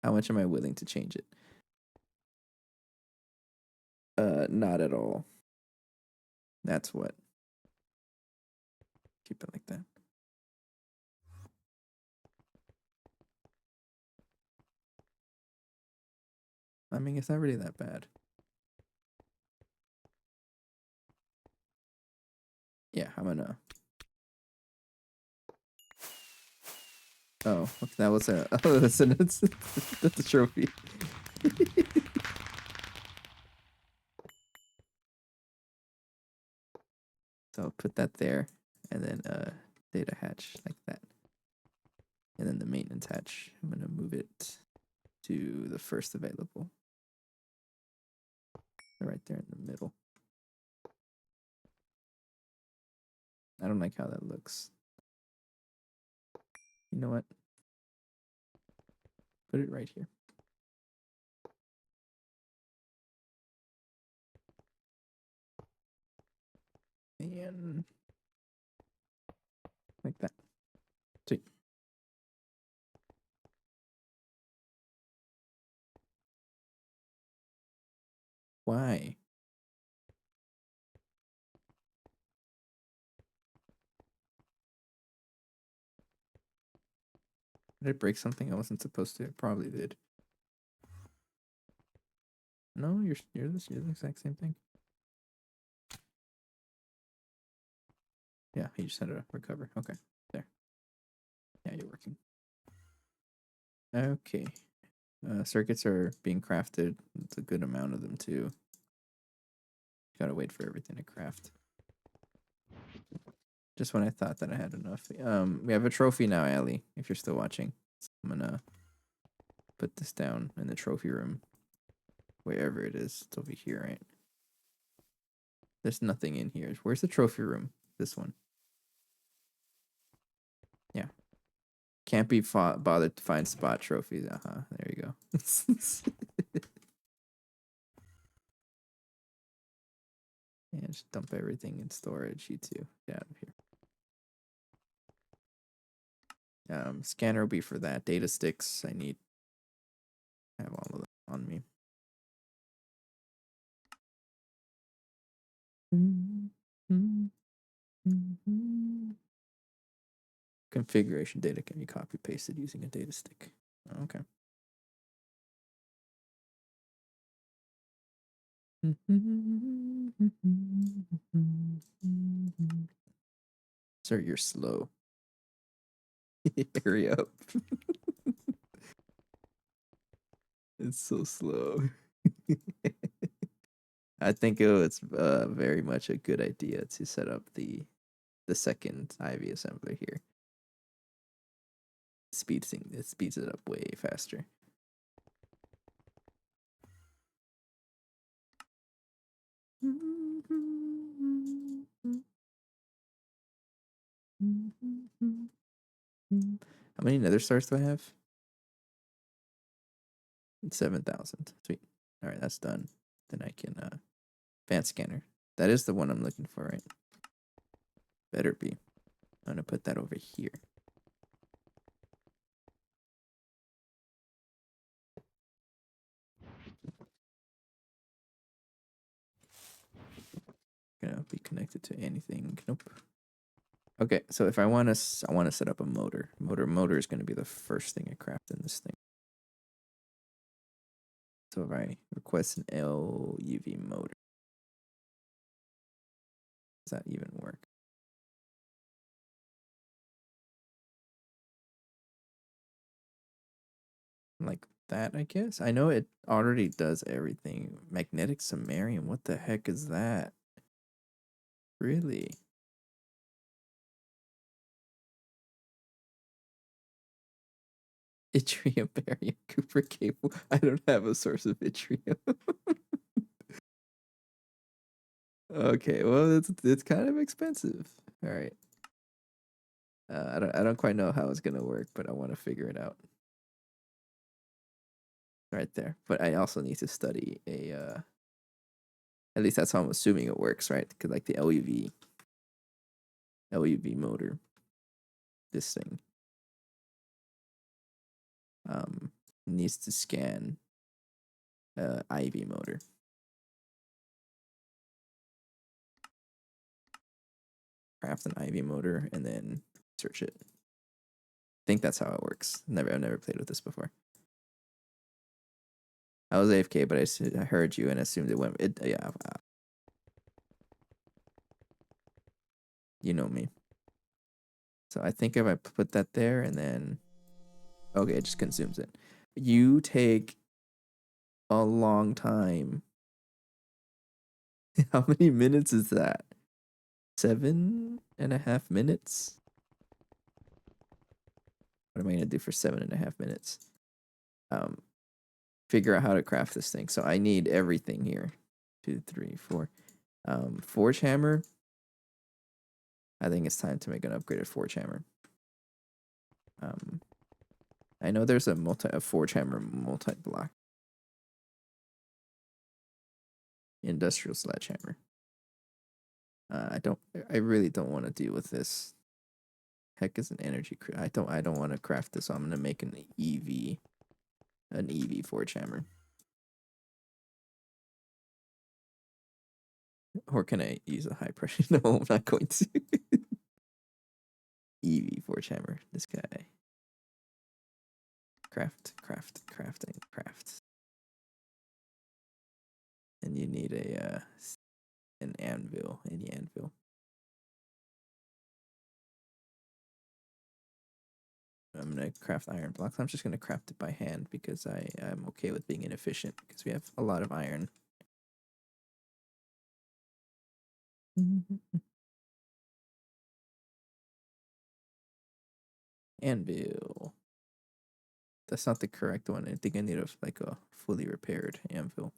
How much am I willing to change it? Not at all. That's what. Keep it like that. I mean, it's not really that bad. Yeah, I'm gonna. Oh, that was a. Oh, that's a trophy. So I'll put that there, and then data hatch like that. And then the maintenance hatch, I'm gonna move it to the first available. Right there in the middle. I don't like how that looks. You know what? Put it right here. And like that. Sweet. Why? Did I break something I wasn't supposed to? I probably did. No, you're the exact same thing. Yeah, you just had to recover. Okay, there. Yeah, you're working. Okay. Circuits are being crafted. It's a good amount of them too. Gotta wait for everything to craft. Just when I thought that I had enough. We have a trophy now, Allie, if you're still watching. So I'm gonna put this down in the trophy room. Wherever it is. It's over here, right? There's nothing in here. Where's the trophy room? This one. Yeah. Can't be bothered to find spot trophies. There you go. And just dump everything in storage. You too. Get out of here. Scanner will be for that. Data sticks. I have all of them on me. Configuration data can be copy pasted using a data stick. Okay. Sir, you're slow. Hurry up. It's so slow. I think it's very much a good idea to set up the second IV assembler here. It speeds it up way faster. How many nether stars do I have? 7,000. Sweet. All right, that's done. Then I can advanced scanner. That is the one I'm looking for, right? Better be. I'm gonna put that over here. Gonna be connected to anything. Nope. Okay, so if I want to set up a motor. Motor is gonna be the first thing I craft in this thing. So if I request an LuV motor, does that even work? Like that, I guess. I know it already does everything. Magnetic samarium. What the heck is that? Really? Yttrium, barium, Cooper cable. I don't have a source of yttrium. Okay, well it's kind of expensive. All right. I don't quite know how it's gonna work, but I want to figure it out. Right there. But I also need to study at least that's how I'm assuming it works, right? Because like the LuV motor, this thing, needs to scan IV motor. Craft an IV motor and then search it. I think that's how it works. I've never played with this before. I was AFK, but I heard you and assumed it went. Yeah, you know me. So I think if I put that there and then, okay, it just consumes it. You take a long time. How many minutes is that? 7.5 minutes. What am I gonna do for 7.5 minutes? Figure out how to craft this thing. So I need everything here. 2, 3, 4. Forge hammer. I think it's time to make an upgraded forge hammer. I know there's a forge hammer multi-block. Industrial sledgehammer. I really don't want to deal with this. Heck is an energy. I don't want to craft this. So I'm gonna make an EV forge hammer. Or can I use a high pressure? No, I'm not going to. EV forge hammer. This guy. Craft. And you need an anvil. Any anvil. I'm gonna craft iron blocks. I'm just gonna craft it by hand because I'm okay with being inefficient because we have a lot of iron. Anvil. That's not the correct one. I think I need a fully repaired anvil.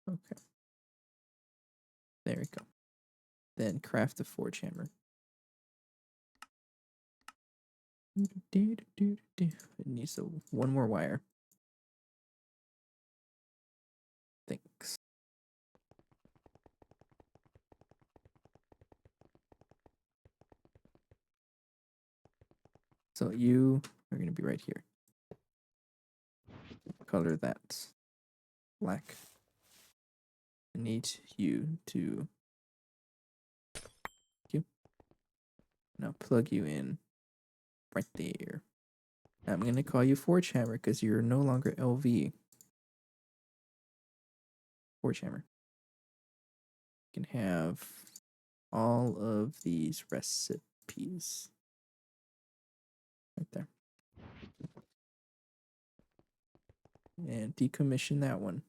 Okay. There we go. Then craft a forge hammer. It needs one more wire. Thanks. So you are going to be right here. Color that black. I need you to... Now plug you in right there. I'm going to call you Forge Hammer because you're no longer LV. Forge Hammer. You can have all of these recipes. Right there. And decommission that one.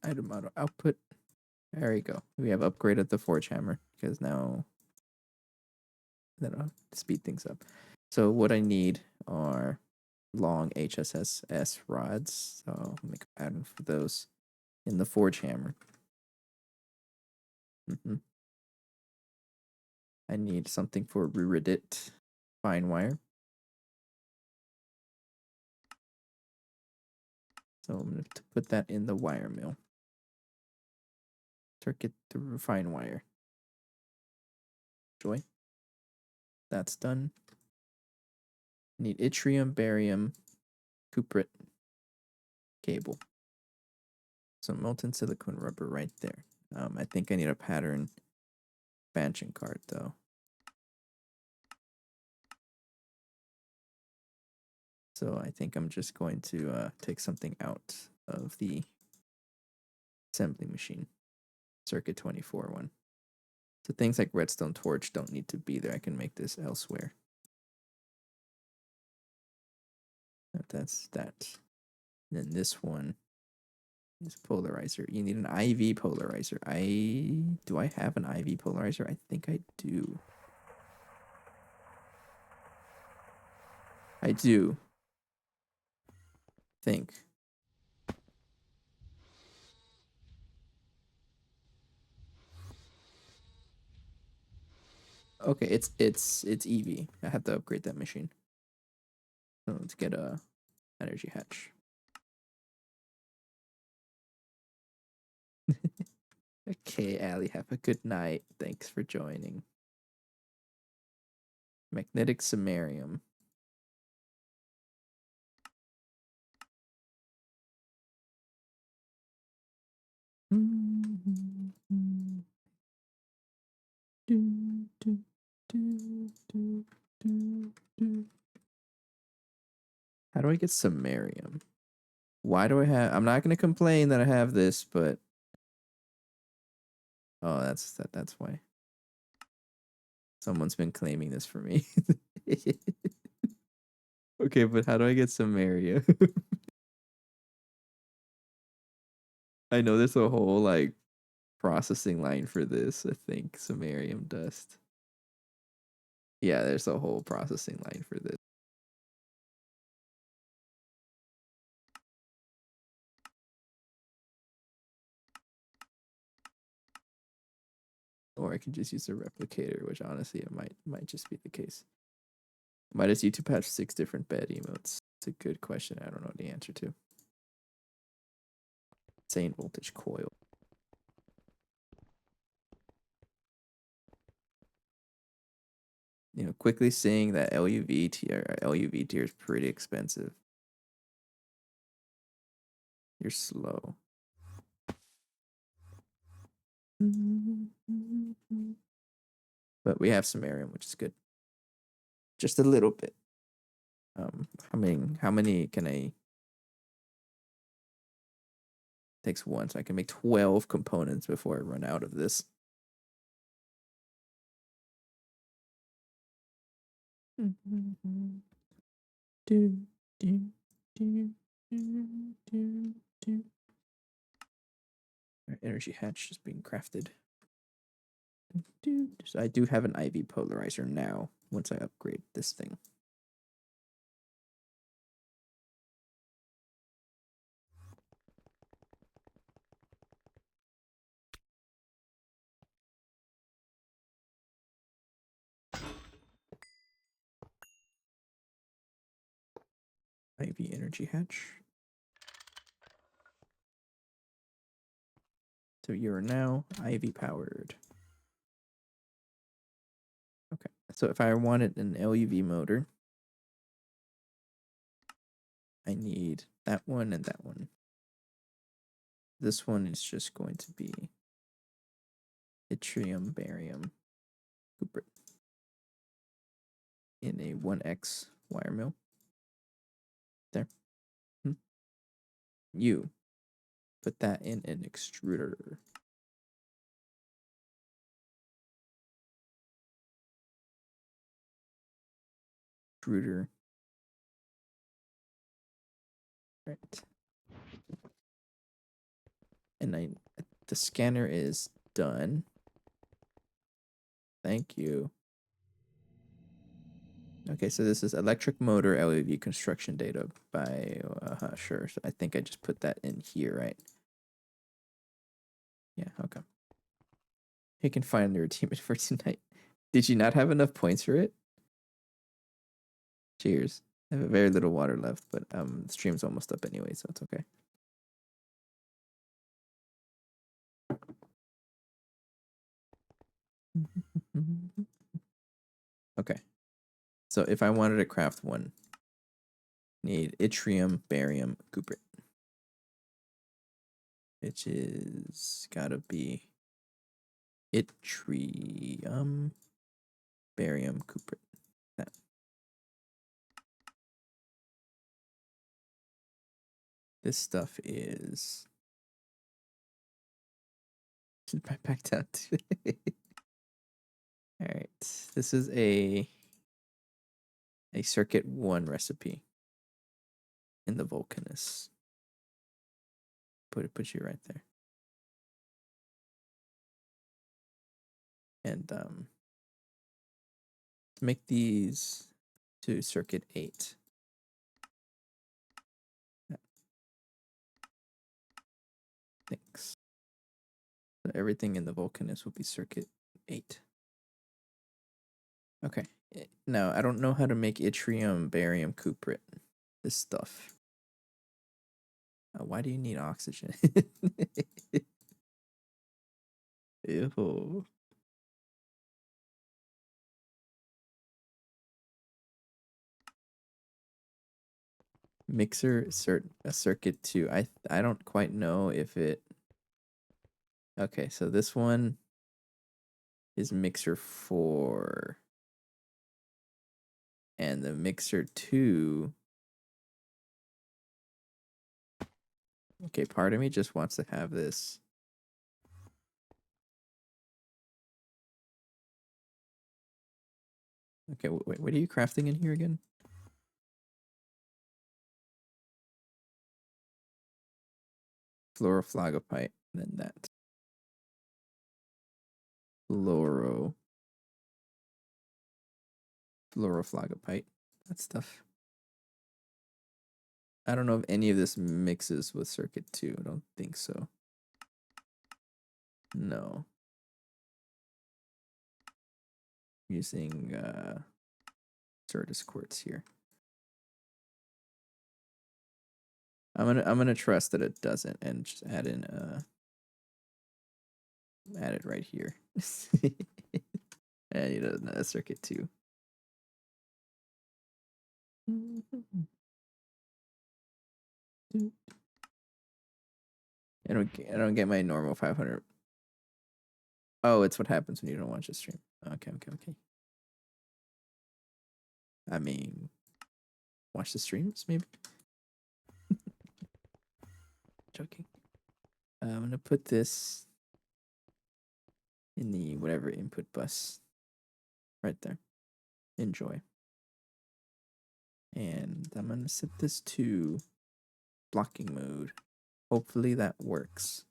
Item auto output. There we go. We have upgraded the Forge Hammer because now that'll speed things up. So what I need are long HSS rods. So I'll make a pattern for those in the Forge Hammer. I need something for Ruridit fine wire. So I'm going to put that in the wire mill. Circuit the fine wire. Joy. That's done. I need yttrium, barium, cuprit, cable. So molten silicone rubber right there. I think I need a pattern expansion card though. So I think I'm just going to take something out of the assembly machine. Circuit 24 one. So things like redstone torch don't need to be there. I can make this elsewhere. That's that. Then this one is polarizer. You need an IV polarizer. Do I have an IV polarizer? I think I do. I do. Think. Okay, it's EV. I have to upgrade that machine. So let's get a energy hatch. Okay, Allie, have a good night. Thanks for joining. Magnetic samarium. How do I get samarium? Why do I have? I'm not gonna complain that I have this, but oh, that's why. Someone's been claiming this for me. Okay, but how do I get samarium? I know there's a whole like processing line for this. I think samarium dust. Yeah, there's a whole processing line for this. Or I can just use a replicator, which honestly it might just be the case. Why does YouTube have 6 different bed emotes? It's a good question. I don't know the answer to. Insane voltage coil. You know, quickly seeing that LUV tier is pretty expensive. You're slow. But we have samarium, which is good. Just a little bit. How many can I? Takes one, so I can make 12 components before I run out of this. Our energy hatch is being crafted. So I do have an IV polarizer now once I upgrade this thing. IV energy hatch. So you're now IV powered. Okay, so if I wanted an LUV motor, I need that one and that one. This one is just going to be yttrium, barium, cuprit in a 1X wire mill. There. You put that in an extruder. Extruder. Right. And the scanner is done. Thank you. Okay, so this is electric motor LEV construction data by sure. So I think I just put that in here, right? Yeah, okay. You can find your team for tonight. Did you not have enough points for it? Cheers. I have very little water left, but the stream's almost up anyway, so it's okay. Okay. So if I wanted to craft one, need yttrium, barium, cuprit. Which is gotta be yttrium, barium, cuprit. That. This stuff is back down to all right. This is a circuit 1 recipe in the Vulcanus. Put you right there. And to make these to circuit 8. Thanks. So everything in the Vulcanus will be circuit 8. Okay. Now, I don't know how to make yttrium, barium, cuprit. This stuff. Why do you need oxygen? Ew. Mixer a circuit 2. I don't quite know if it. Okay, so this one is mixer 4. And the mixer 2 Okay, part of me just wants to have this. Okay, wait, what are you crafting in here again? Floroflagopite, then that. Floroflagopite, that stuff. I don't know if any of this mixes with circuit 2. I don't think so. No. Using Certus quartz here. I'm gonna trust that it doesn't and just add in add it right here. I need a circuit 2. I don't get my normal 500. Oh, it's what happens when you don't watch a stream. Okay. I mean, watch the streams maybe. Joking. I'm gonna put this in the whatever input bus right there. Enjoy. And I'm gonna set this to blocking mode. Hopefully that works.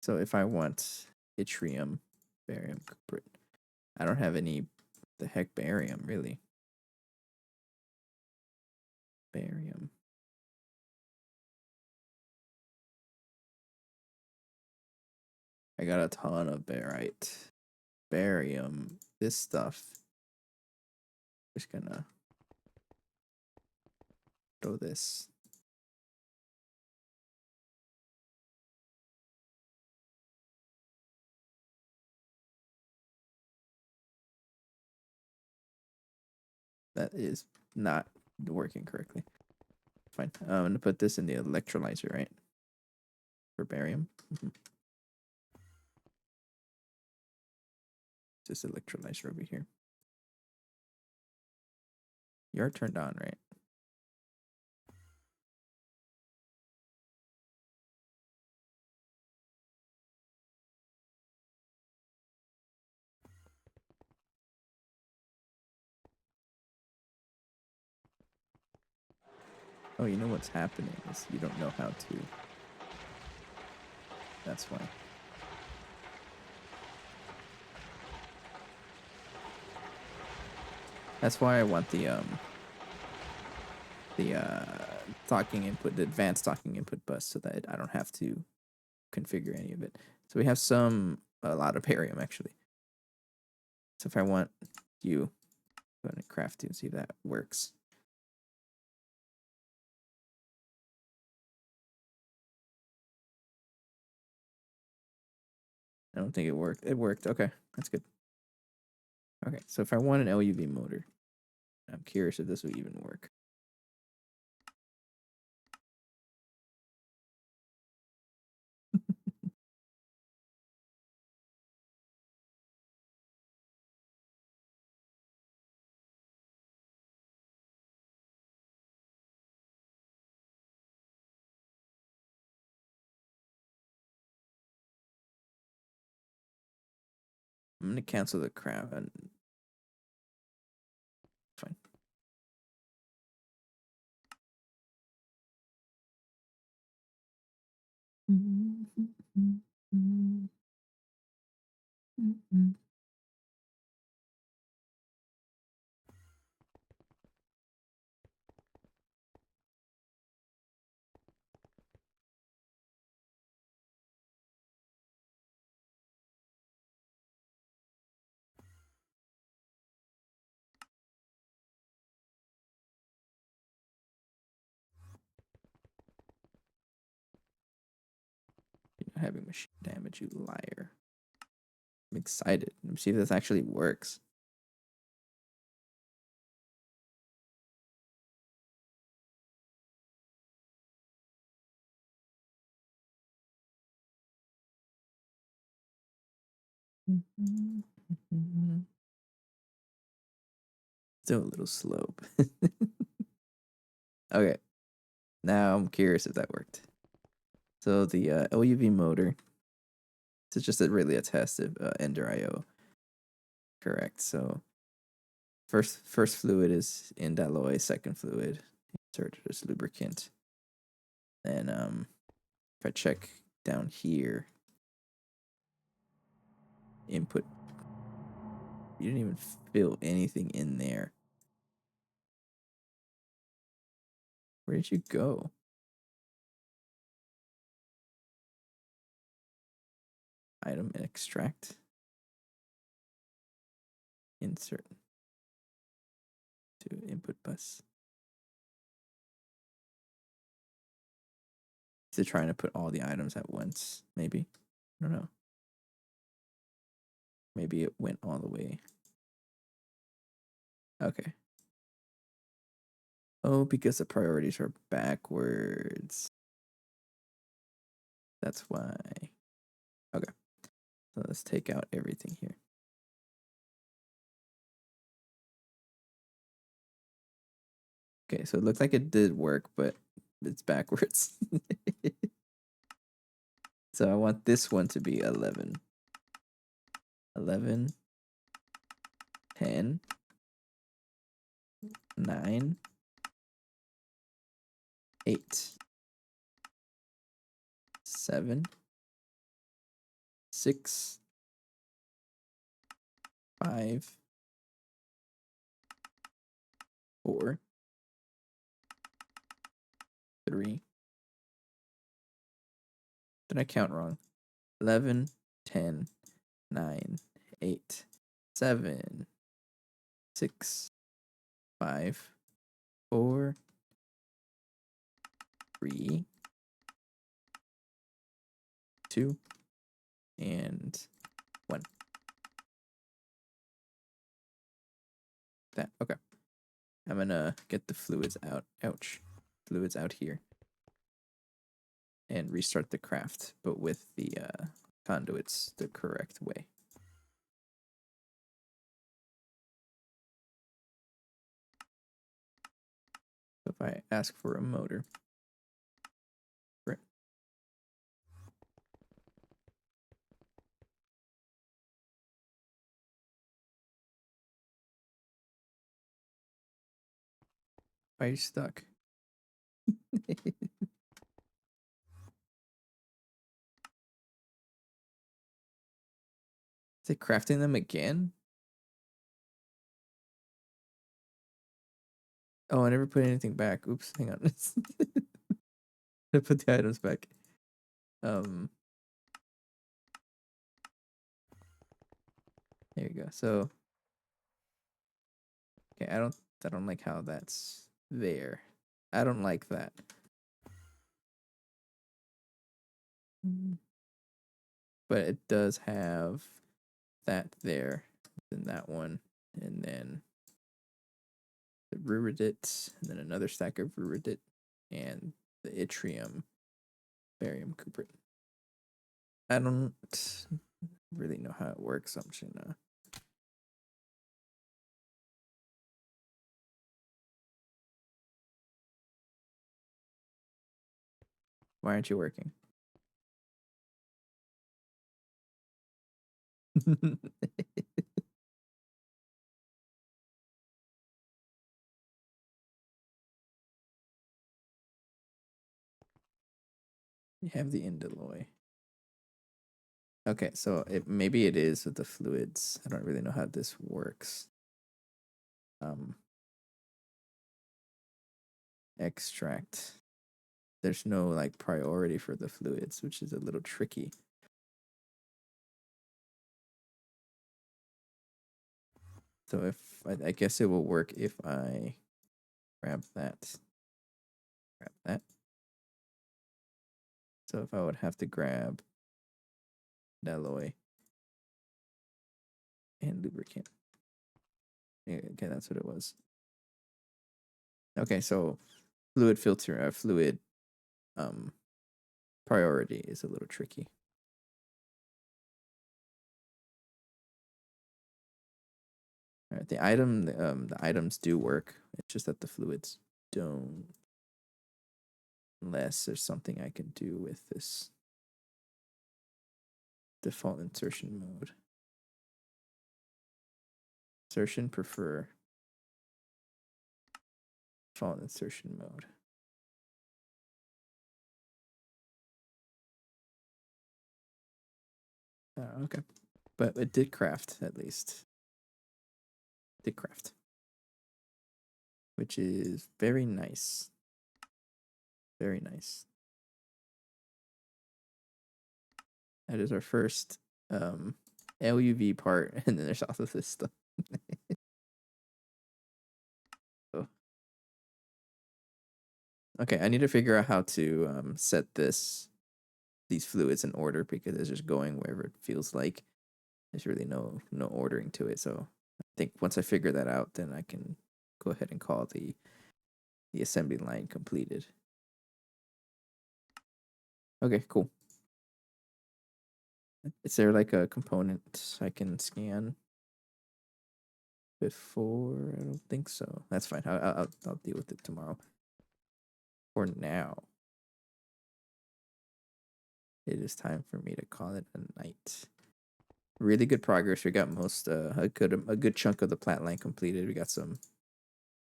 So if I want yttrium, barium, cuprate, I don't have any. The heck, barium really. Barium. I got a ton of barite. Barium. This stuff. Just gonna throw this. That is not working correctly. Fine. I'm gonna put this in the electrolyzer, right? For barium. This electrolyzer over here. You're turned on, right? Oh, you know what's happening is you don't know how to. That's why. That's why I want the talking input, the advanced talking input bus, so that I don't have to configure any of it. So we have a lot of barium actually. So if I want you, I'm going to craft you and see if that works. I don't think it worked. It worked. Okay, that's good. Okay, so if I want an LUV motor, I'm curious if this will even work. I'm going to cancel the crap and fine. You're not having machine damage, you liar. I'm excited. Let me see if this actually works. Still a little slow. Okay. Now I'm curious if that worked. So the LuV motor. This is just really a test of Ender IO. Correct. So first fluid is in alloy. Second fluid insert as lubricant. Then if I check down here, input. You didn't even fill anything in there. Where did you go? Item and extract. Insert to input bus. Is it trying to put all the items at once? Maybe. I don't know. Maybe it went all the way. Okay. Oh, because the priorities are backwards. That's why. Okay. So let's take out everything here. Okay, so it looks like it did work, but it's backwards. So I want this one to be 11. 11, 10, 9, 8, 7, 6, 5, 4, 3. Did I count wrong? 11, 10, 9, 8, 7, 6, 5, 4, 3, 2, and 1. That, okay. I'm gonna get the fluids out. Ouch. Fluids out here. And restart the craft, but with the conduits the correct way. So if I ask for a motor, right. Why are you stuck? Is it crafting them again? Oh, I never put anything back. Oops, hang on. I put the items back. There you go. So okay, I don't like how that's there. I don't like that. But it does have that there, and that one, and then the ruridit, and then another stack of ruridit, and the yttrium, barium cuprit. I don't really know how it works. I'm just gonna. Why aren't you working? You have the indoloy. Okay, so maybe it is with the fluids. I don't really know how this works. Extract. There's no like priority for the fluids, which is a little tricky. So if I guess it will work if I grab that. Grab that. So if I would have to grab alloy and lubricant. Yeah, okay, that's what it was. Okay, so fluid filter, fluid priority is a little tricky. All right, the items do work. It's just that the fluids don't. unless there's something I can do with this default insertion mode. Insertion prefer default insertion mode. Okay, but it did craft at least. It did craft, which is very nice. Very nice. That is our first LuV part, and then there's also this stuff. Oh. Okay, I need to figure out how to set these fluids in order because it's just going wherever it feels like. There's really no ordering to it. So I think once I figure that out, then I can go ahead and call the assembly line completed. Okay, cool. Is there like a component I can scan before? I don't think so. That's fine. I'll deal with it tomorrow. For now, it is time for me to call it a night. Really good progress. We got most a good chunk of the plant line completed. We got some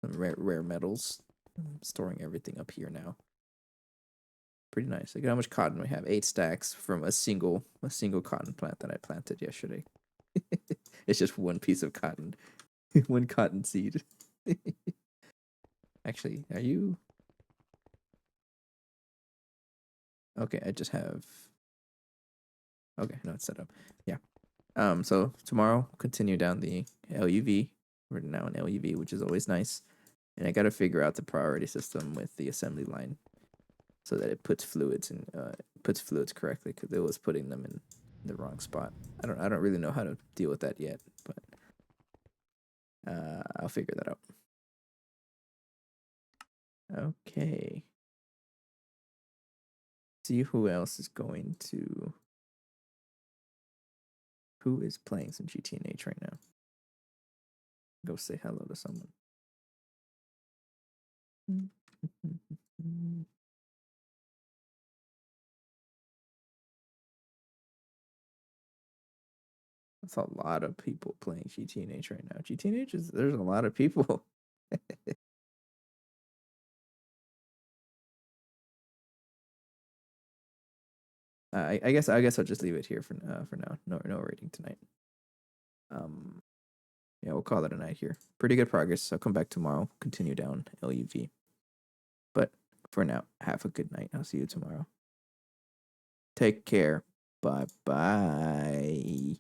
rare metals. I'm storing everything up here now. Pretty nice. Look at how much cotton we have. 8 stacks from a single cotton plant that I planted yesterday. It's just one piece of cotton. One cotton seed. Actually, are you okay? I just have okay, no, it's set up. Yeah. So tomorrow continue down the LuV. We're now in LuV, which is always nice. And I gotta figure out the priority system with the assembly line so that it puts fluids correctly because it was putting them in the wrong spot. I don't really know how to deal with that yet, but I'll figure that out. Okay. See who else is going to who is playing some GTNH right now. Go say hello to someone. That's a lot of people playing GTNH right now. GTNH there's a lot of people. I guess I'll just leave it here for now. No rating tonight. Yeah, we'll call it a night here. Pretty good progress. I'll come back tomorrow. Continue down LuV. But for now, have a good night. I'll see you tomorrow. Take care. Bye bye.